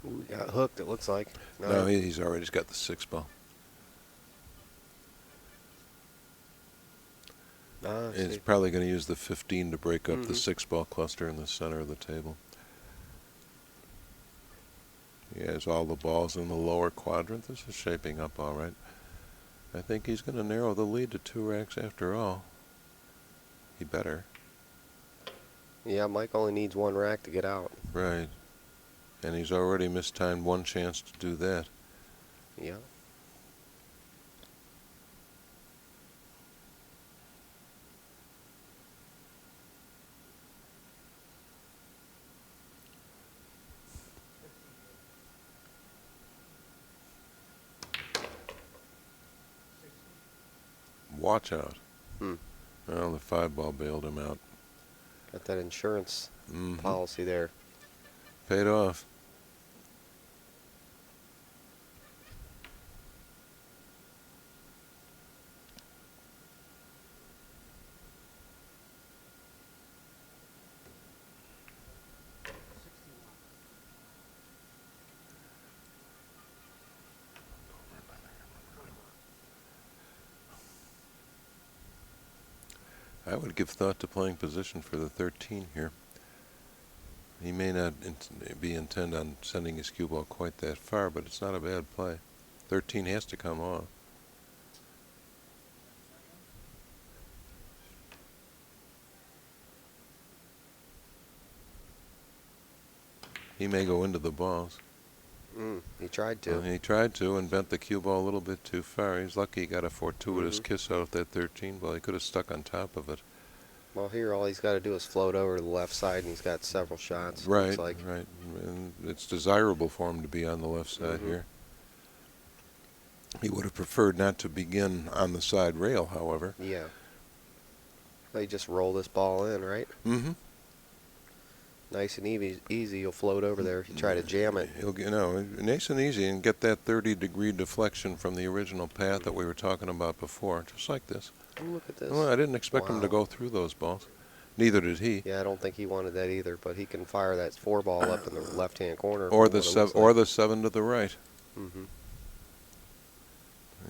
Ooh, got hooked, it looks like. No, he's already got the 6 ball. He's probably going to use the 15 to break up the 6 ball cluster in the center of the table. He has all the balls in the lower quadrant. This is shaping up all right. I think he's going to narrow the lead to 2 racks after all. He better. Yeah, Mike only needs 1 rack to get out. Right. And he's already mistimed 1 chance to do that. Yeah. Watch out. Hmm. Well, the 5 ball bailed him out. Got that insurance policy there. Paid off. I would give thought to playing position for the 13 here. He may not be intent on sending his cue ball quite that far, but it's not a bad play. 13 has to come off. He may go into the balls. He tried to. He tried to and bent the cue ball a little bit too far. He's lucky he got a fortuitous kiss out of that 13 ball. He could have stuck on top of it. Well, here all he's got to do is float over to the left side, and he's got several shots. Right, looks like. right. And it's desirable for him to be on the left side here. He would have preferred not to begin on the side rail, however. Yeah. They just roll this ball in, right? Mm-hmm. Nice and easy. You'll float over there if you try to jam it. He'll get, nice and easy and get that 30-degree deflection from the original path that we were talking about before, just like this. Oh, look at this. Well, I didn't expect him to go through those balls. Neither did he. Yeah, I don't think he wanted that either, but he can fire that 4 ball up in the left-hand corner. Or the 7 to the right. Mm-hmm.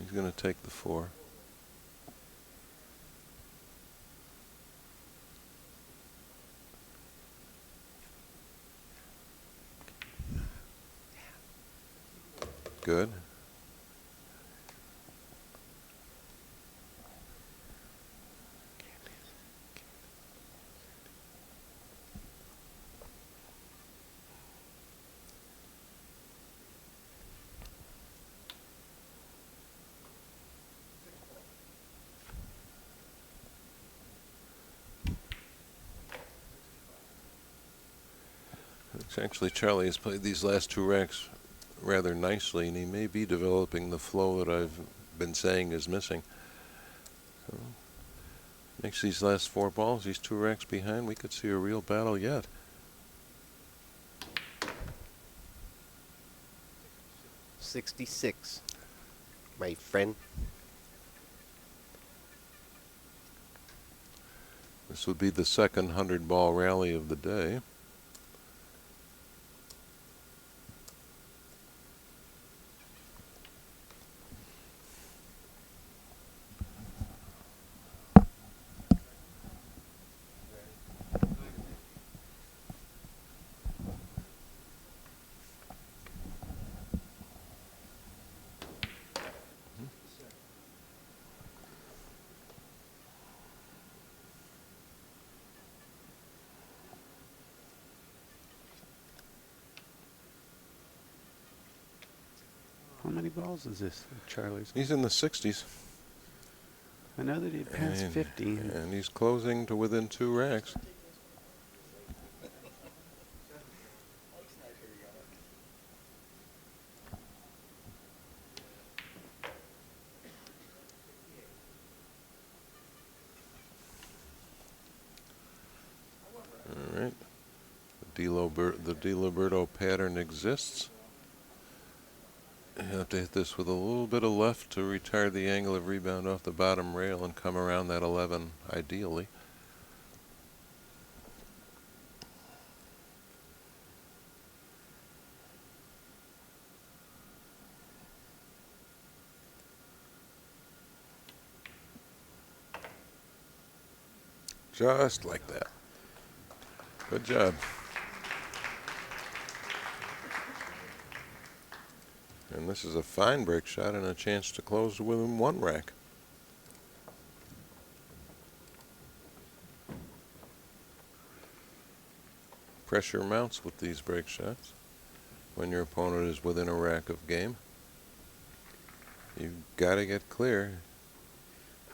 He's going to take the 4. Good. Actually, Charlie has played these last 2 racks rather nicely, and he may be developing the flow that I've been saying is missing. So, makes these last 4 balls, these 2 racks behind, we could see a real battle yet. .66, my friend. This would be the second 100-ball rally of the day. How many balls is this, Charlie's? He's in the 60s. I know that he passed 50. And he's closing to within 2 racks. All right. The DiLiberto pattern exists. You have to hit this with a little bit of left to retard the angle of rebound off the bottom rail and come around that 11 ideally. Just like that. Good job. And this is a fine break shot and a chance to close within 1 rack. Pressure mounts with these break shots when your opponent is within a rack of game. You've got to get clear.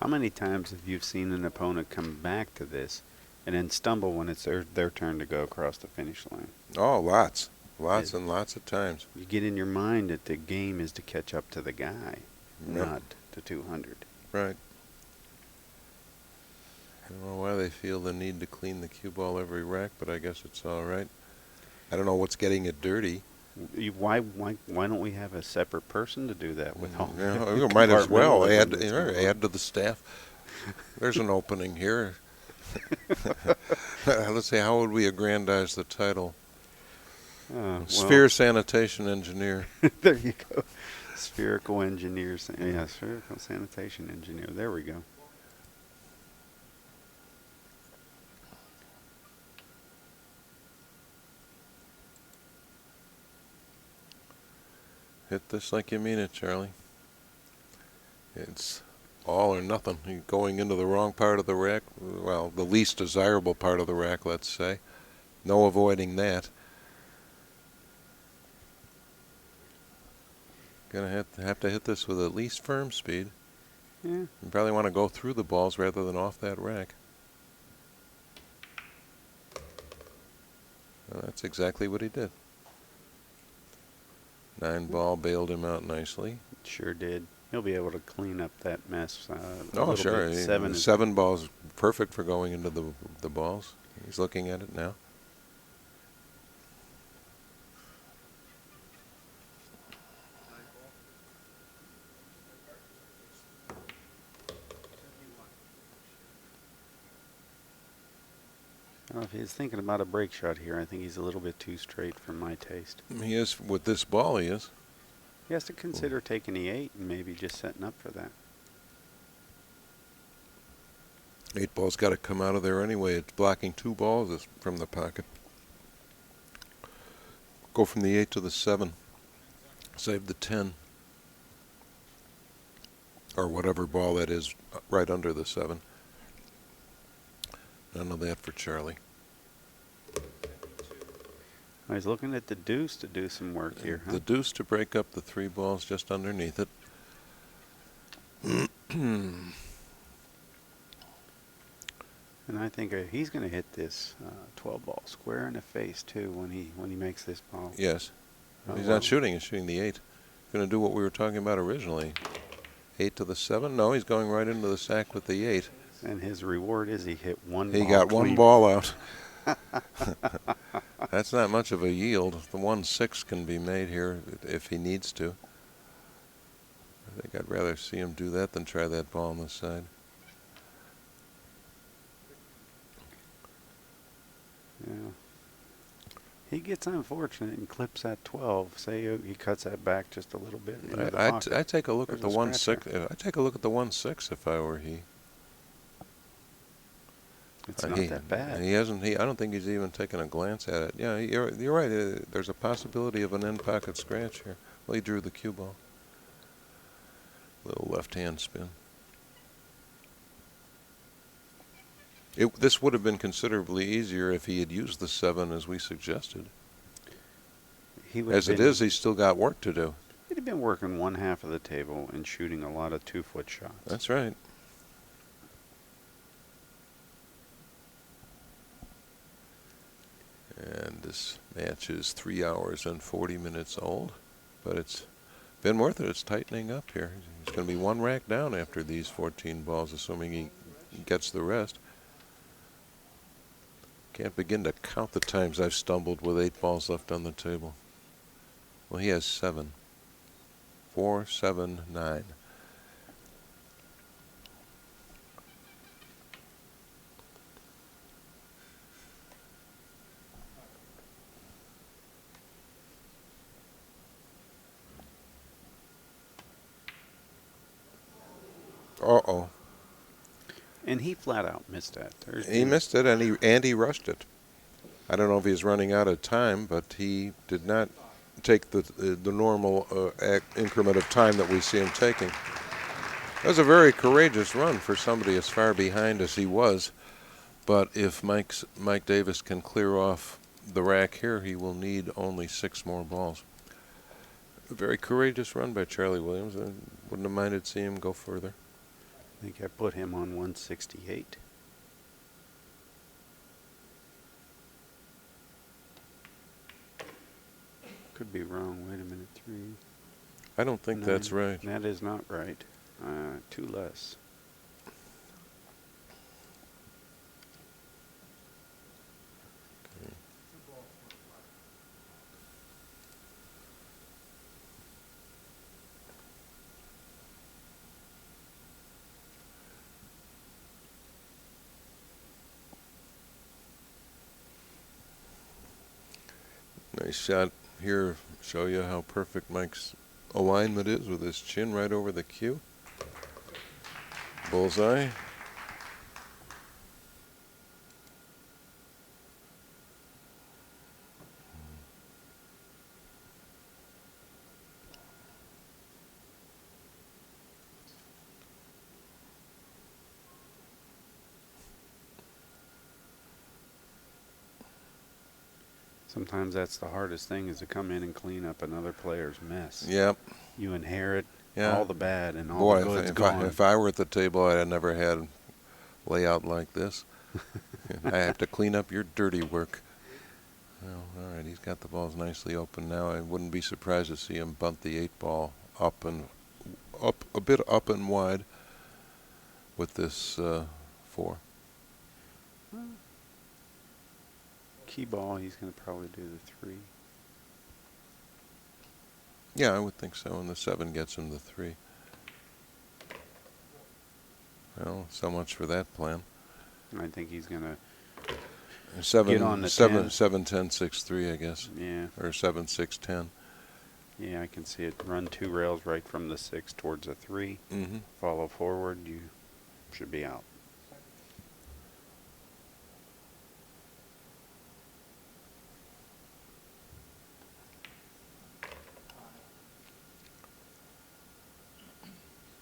How many times have you seen an opponent come back to this and then stumble when it's their turn to go across the finish line? Oh, lots. Lots and lots of times. You get in your mind that the game is to catch up to the guy, not to 200. Right. I don't know why they feel the need to clean the cue ball every rack, but I guess it's all right. I don't know what's getting it dirty. Why don't we have a separate person to do that with all? Yeah, we might as well add departmentalism? to the staff. There's an opening here. Let's see, how would we aggrandize the title? Sphere Sanitation Engineer. There you go. Spherical engineer. Yeah, spherical sanitation engineer. There we go. Hit this like you mean it, Charlie. It's all or nothing. You're going into the wrong part of the rack. Well, the least desirable part of the rack, let's say. No avoiding that. Gonna have to hit this with at least firm speed. Yeah. You probably want to go through the balls rather than off that rack. Well, that's exactly what he did. 9-ball bailed him out nicely. Sure did. He'll be able to clean up that mess. A Oh, little sure. bit. The 7 ball's perfect for going into the balls. He's looking at it now. If he's thinking about a break shot here, I think he's a little bit too straight for my taste. He is, with this ball, he is. He has to consider taking the 8 and maybe just setting up for that. 8-ball's got to come out of there anyway. It's blocking 2 balls from the pocket. Go from the 8 to the 7. Save the 10. Or whatever ball that is right under the 7. None of that for Charlie. He's looking at the deuce to do some work here, huh? The deuce to break up the 3 balls just underneath it. And I think he's going to hit this 12 ball square in the face too when he makes this ball. Yes. Oh, He's wow. not shooting, he's shooting the 8. Going to do what we were talking about originally. 8 to the 7? No, he's going right into the sack with the 8. And his reward is he hit one He ball got clean. 1 ball out. That's not much of a yield. The 1-6 can be made here if he needs to. I think I'd rather see him do that than try that ball on the side. Yeah. He gets unfortunate and clips that 12. Say he cuts that back just a little bit. Into the pocket. I'd take a look at the There's a scratch 1-6. I'd take a look at the 1-6 if I were he. It's not that bad. He hasn't. I don't think he's even taken a glance at it. Yeah, you're right. There's a possibility of an end pocket scratch here. Well, he drew the cue ball. Little left hand spin. This would have been considerably easier if he had used the 7 as we suggested. As it is, he's still got work to do. He'd have been working one half of the table and shooting a lot of 2-foot shots. That's right. And this match is 3 hours and 40 minutes old, but it's been worth it. It's tightening up here. It's going to be 1 rack down after these 14 balls, assuming he gets the rest. Can't begin to count the times I've stumbled with 8 balls left on the table. Well, he has 7. 4, 7, 9. Uh-oh. And he flat out missed that. He missed it, and he rushed it. I don't know if he's running out of time, but he did not take the normal increment of time that we see him taking. That was a very courageous run for somebody as far behind as he was. But if Mike Davis can clear off the rack here, he will need only 6 more balls. A very courageous run by Charlie Williams. I wouldn't have minded seeing him go further. I think I put him on 168. Could be wrong. Wait a minute. 3. I don't think that's 9. right. That is not right. 2 less. Nice shot here. Show you how perfect Mike's alignment is with his chin right over the cue. Bullseye. Sometimes that's the hardest thing, is to come in and clean up another player's mess. Yep. You inherit Yeah. all the bad and all Boy, the good's if gone. if I were at the table, I'd have never had layout like this. I have to clean up your dirty work. Well, all right, he's got the balls nicely open now. I wouldn't be surprised to see him bunt the 8-ball up a bit up and wide with this 4. Key ball, he's going to probably do the 3. Yeah, I would think so. And the 7 gets him the 3. Well, so much for that plan. I think he's going to, 7, Get on the 7, 10. 7, 10, 6, 3, I guess. yeah, Or 7, 6, 10. I can see it. Run 2 rails right from the 6 towards a 3. Mm-hmm. Follow forward, you should be out.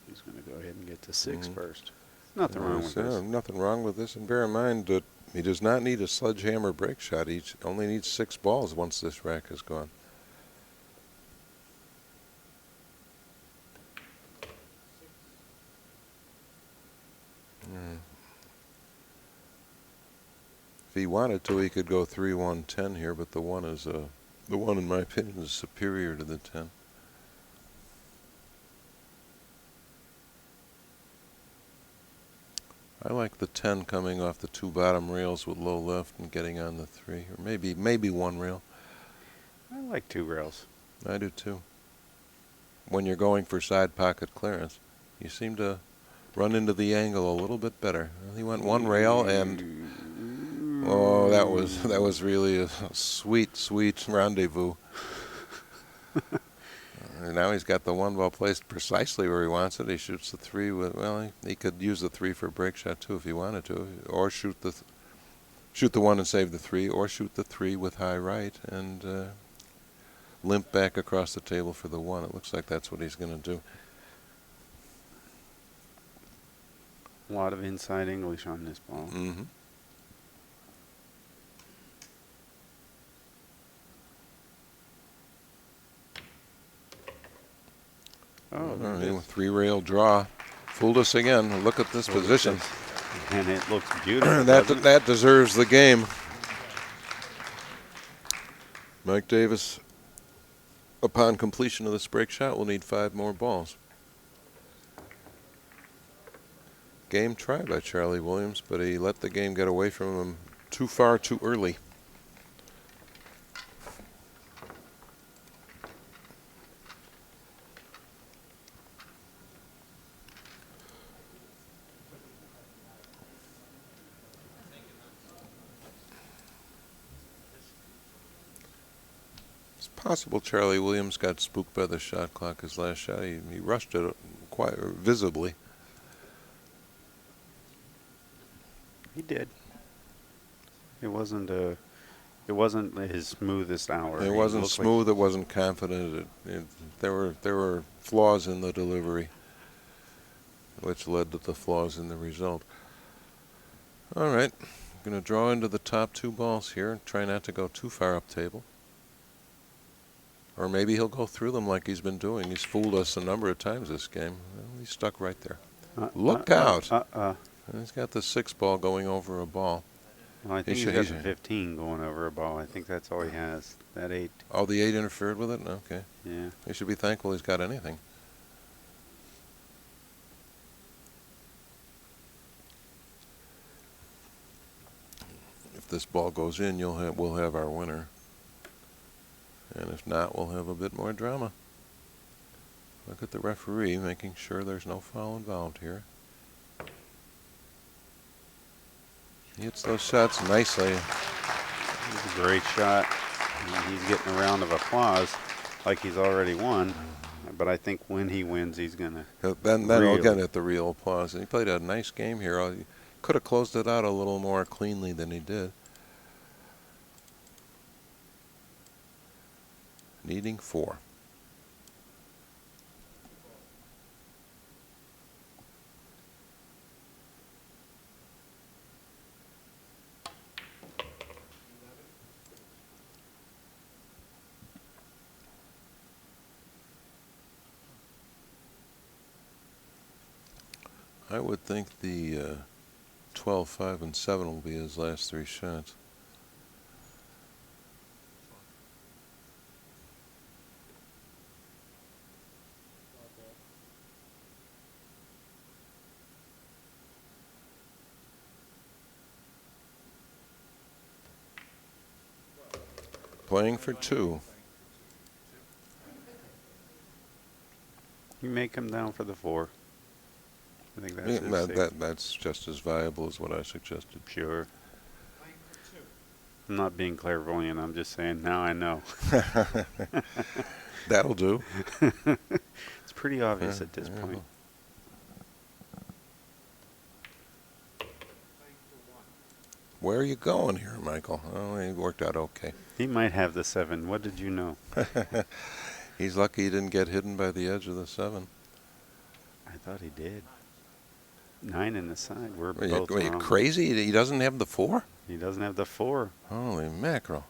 He's going to go ahead and get to 6 Mhm. first. Nothing wrong with this. Nothing wrong with this. And bear in mind that he does not need a sledgehammer break shot. He only needs 6 balls once this rack is gone. If he wanted to, he could go 3, 1, 10 here, but the 1 is the 1, in my opinion, is superior to the 10. I like the 10 coming off the 2 bottom rails with low lift and getting on the 3, or maybe 1 rail. I like 2 rails. I do too. When you're going for side pocket clearance, you seem to run into the angle a little bit better. Well, he went 1 rail, and oh, that was really a sweet, sweet rendezvous. And now he's got the 1 ball placed precisely where he wants it. He shoots the 3 with, well, he could use the 3 for a break shot too if he wanted to, or shoot the 1 and save the 3, or shoot the 3 with high right and limp back across the table for the 1. It looks like that's what he's going to do. A lot of inside English on this ball. Mm-hmm. Oh, All right, 3 rail draw. Fooled us again. Look at this position. And it looks beautiful. That deserves the game. Mike Davis, upon completion of this break shot, will need 5 more balls. Game try by Charlie Williams, but he let the game get away from him too far too early. It's possible Charlie Williams got spooked by the shot clock his last shot. He rushed it quite visibly. He did. It wasn't his smoothest hour. It He wasn't looked smooth. It wasn't confident. There were flaws in the delivery, which led to the flaws in the result. All right, going to draw into the top 2 balls here and try not to go too far up table. Or maybe he'll go through them like he's been doing. He's fooled us a number of times this game. Well, he's stuck right there. Look out. And he's got the 6 ball going over a ball. Well, I think he's got the 15 going over a ball. I think that's all he has. That 8. Oh, the 8 interfered with it? Okay. Yeah. He should be thankful he's got anything. If this ball goes in, we'll have our winner. And if not, we'll have a bit more drama. Look at the referee making sure there's no foul involved here. He hits those shots nicely. It's a great shot. He's getting a round of applause like he's already won. But I think when he wins, he's going to Then he'll get the real applause. And he played a nice game here. He could have closed it out a little more cleanly than he did. Needing 4. I would think the 12, 5, and 7 will be his last 3 shots. Playing for 2. You may come down for the 4. I think that's Yeah, his safe. that's just as viable as what I suggested. Sure. Playing for 2. I'm not being clairvoyant. I'm just saying now I know. That'll do. It's pretty obvious Yeah, at this yeah. point. Playing for 1. Where are you going here, Michael? Oh, it worked out okay. He might have the 7. What did you know? He's lucky he didn't get hidden by the edge of the 7. I thought he did. 9 in the side. We're Are you, both are you wrong. crazy? He doesn't have the 4? He doesn't have the 4. Holy mackerel.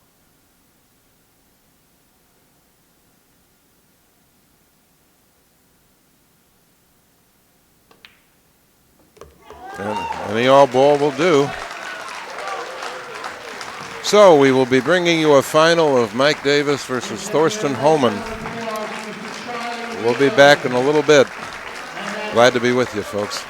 And any all ball will do. So we will be bringing you a final of Mike Davis versus Thorsten Homan. We'll be back in a little bit. Glad to be with you, folks.